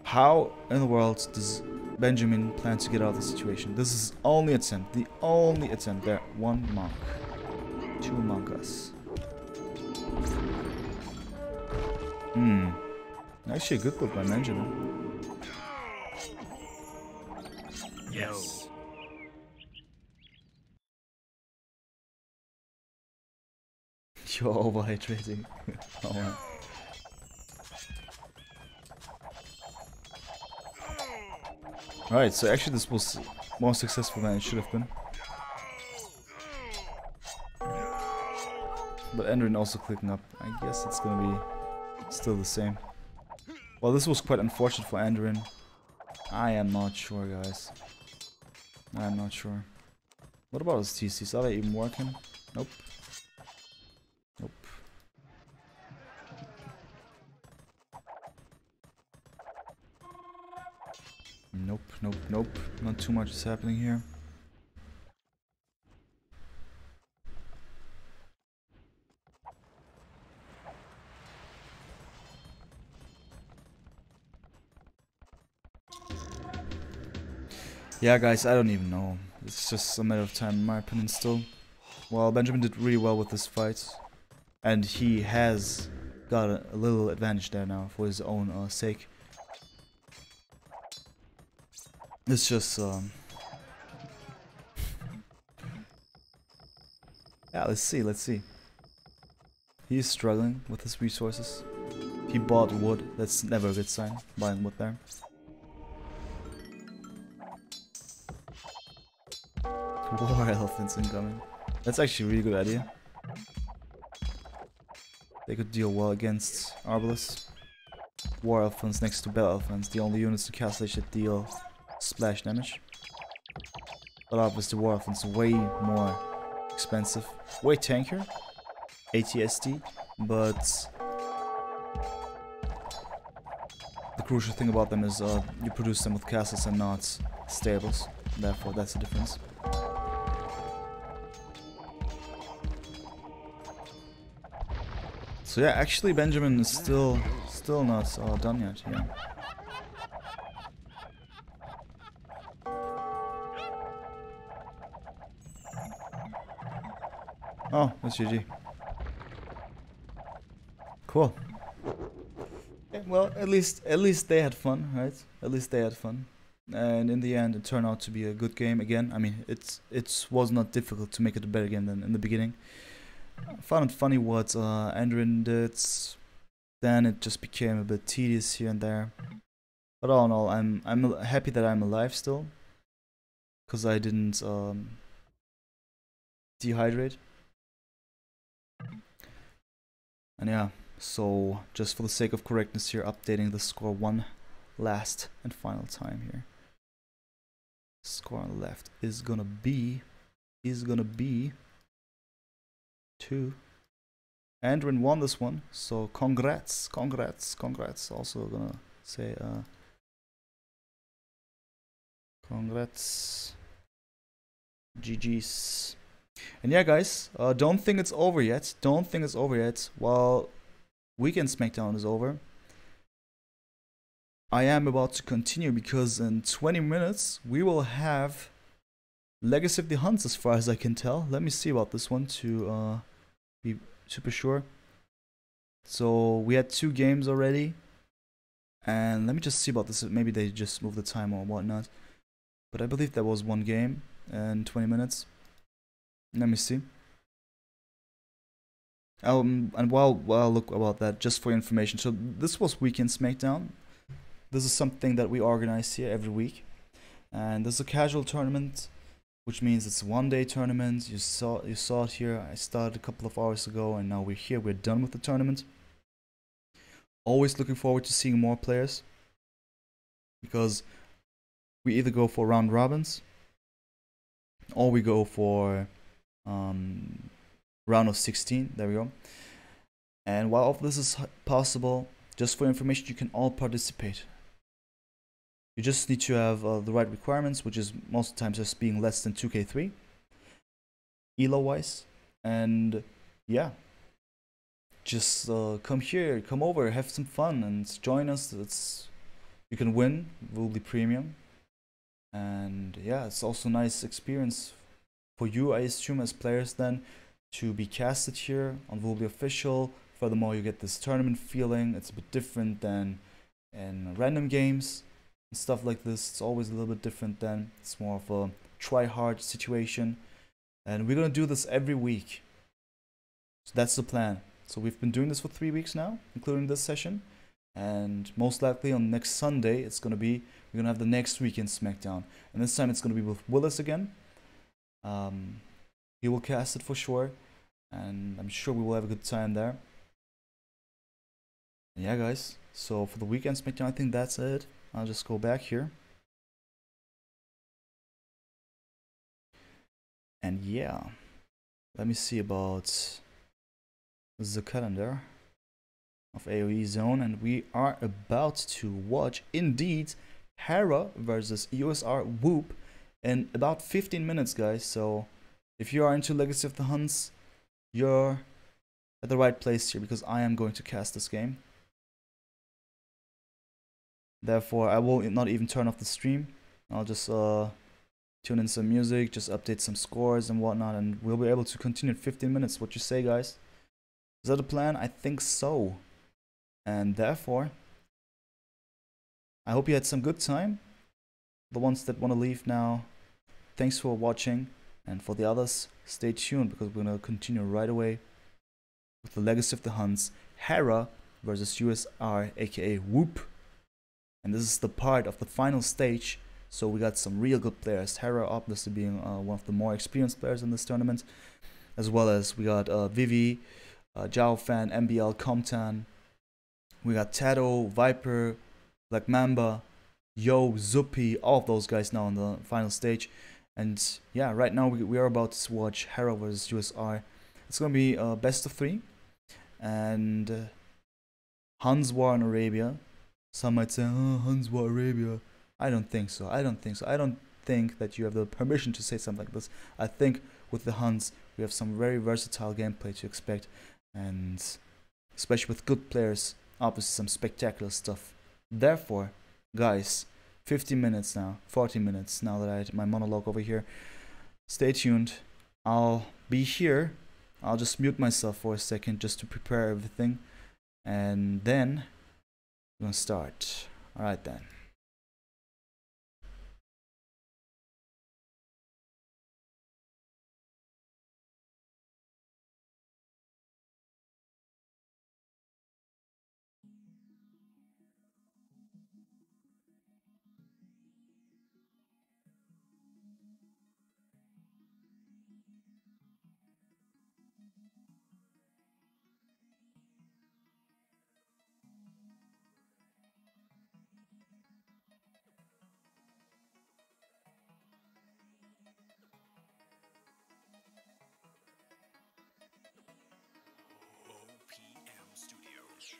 how in the world does Benjamin plan to get out of the situation? This is only attempt, the only attempt. There, one monk, two monkas. Actually a good book by Benjamin. Yes. You're overhydrating. Oh man. Alright, so actually this was more successful than it should have been. But Andorin also clicking up. I guess it's gonna be still the same. Well, this was quite unfortunate for Andorin. I am not sure, guys. I am not sure. What about his TCs? Are they even working? Nope. Nope. Nope, nope, nope. Not too much is happening here. Yeah, guys, I don't even know. It's just a matter of time, in my opinion, still. Well, Benjamin did really well with this fight. And he has got a little advantage there now for his own sake. It's just, yeah, let's see. He's struggling with his resources. He bought wood. That's never a good sign, buying wood there. War elephants incoming. That's actually a really good idea. They could deal well against Arbalest. War elephants next to bell elephants, the only units to castle that deal splash damage. But obviously war elephants are way more expensive, way tankier, ATSD, but the crucial thing about them is you produce them with castles and not stables. Therefore, that's the difference. So yeah, actually Benjamin is still not done yet. Yeah. Oh, that's GG. Cool. Yeah, well, at least they had fun, right? At least they had fun. And in the end, it turned out to be a good game again. I mean, it was not difficult to make it a better game than in the beginning. I found it funny what Andorin did. Then it just became a bit tedious here and there. But all in all, I'm happy that I'm alive still, because I didn't dehydrate. And yeah, so just for the sake of correctness here, updating the score one last and final time here. Score on the left is gonna be 2. Andorin won this one, so congrats. Also gonna say Congrats. GG's. And yeah, guys, don't think it's over yet. Don't think it's over yet. While weekend Smackdown is over, I am about to continue because in 20 minutes we will have Legacy of the Hunts, as far as I can tell. Let me see about this one to be super sure. So we had 2 games already, and let me just see about this. Maybe they just moved the time or whatnot, but I believe there was 1 game in 20 minutes. Let me see. And while look about that, just for information. So this was Weekend Smackdown. This is something that we organize here every week, and this is a casual tournament, which means it's a 1-day tournament. You saw it here. I started a couple of hours ago, and now we're here. We're done with the tournament. Always looking forward to seeing more players, because we either go for round robins or we go for round of 16. There we go. And while all of this is possible, just for information, you can all participate. You just need to have the right requirements, which is most of the times just being less than 2k3 elo wise. And yeah, just come here, come over, have some fun, and join us. You can win Woobly Premium, and yeah, it's also a nice experience for you, I assume, as players then, to be casted here on Woobly Official. Furthermore, you get this tournament feeling. It's a bit different than in random games and stuff like this. It's always a little bit different then. It's more of a try-hard situation, and we're gonna do this every week. So that's the plan. So we've been doing this for 3 weeks now, including this session, and most likely on next Sunday we're gonna have the next weekend Smackdown, and this time it's gonna be with Willis again. He will cast it for sure, and I'm sure we will have a good time there. And yeah, guys, so for the weekend Smackdown, I think that's it. I'll just go back here. And yeah, let me see about the calendar of AoE Zone, and we are about to watch, indeed, Hera versus USR Whoop in about 15 minutes, guys. So if you are into Legacy of the Hunts, you're at the right place here, because I am going to cast this game. Therefore, I will not even turn off the stream. I'll just tune in some music, just update some scores and whatnot, and we'll be able to continue in 15 minutes. What you say, guys? Is that the plan? I think so. And therefore, I hope you had some good time. The ones that want to leave now, thanks for watching. And for the others, stay tuned, because we're going to continue right away with the Legacy of the Hunts, Hera versus USR, aka Whoop. And this is the part of the final stage, so we got some real good players. Hera obviously being one of the more experienced players in this tournament, as well as we got Vivi, Jao Fan, MBL, Comtan. We got Tato, Viper, Black Mamba, Yo, Zuppy, all of those guys now on the final stage. And yeah, right now we are about to watch Hera vs USR. It's gonna be best of 3, and Huns War in Arabia. Some might say, oh, Huns War Arabia. I don't think so. I don't think that you have the permission to say something like this. I think with the Huns, we have some very versatile gameplay to expect, and especially with good players, obviously some spectacular stuff. Therefore, guys, 50 minutes now, 40 minutes now that I had my monologue over here. Stay tuned. I'll be here. I'll just mute myself for a second just to prepare everything, and then we're gonna start. Alright then. OPM Studios.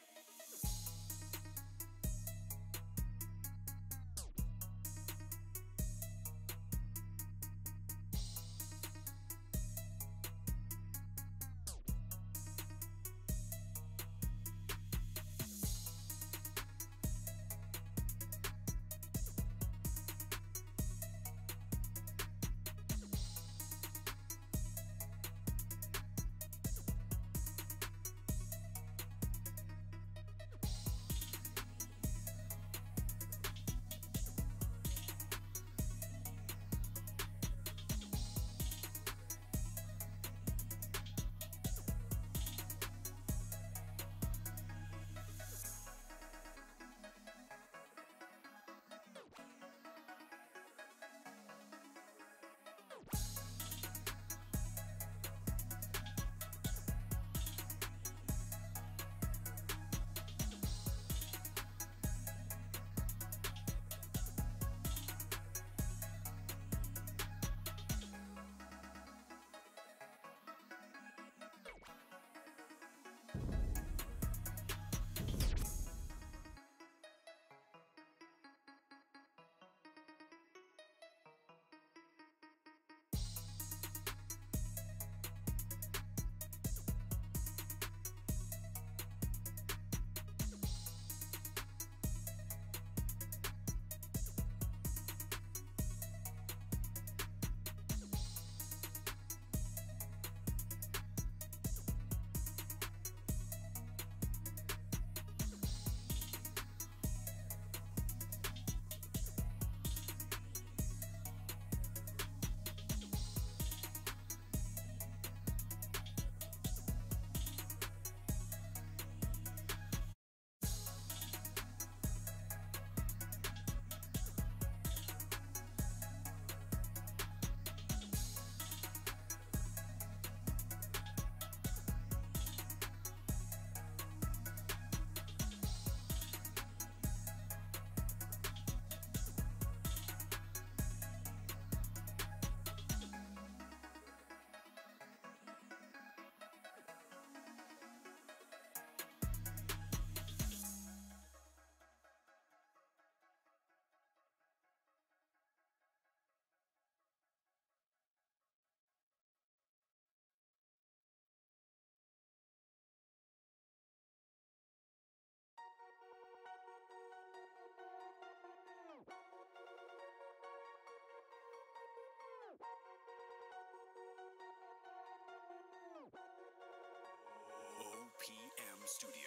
Studios.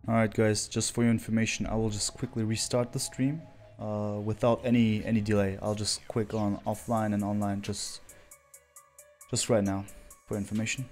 Alright guys, just for your information, I will just quickly restart the stream without any delay. I'll just click on offline and online just right now for information.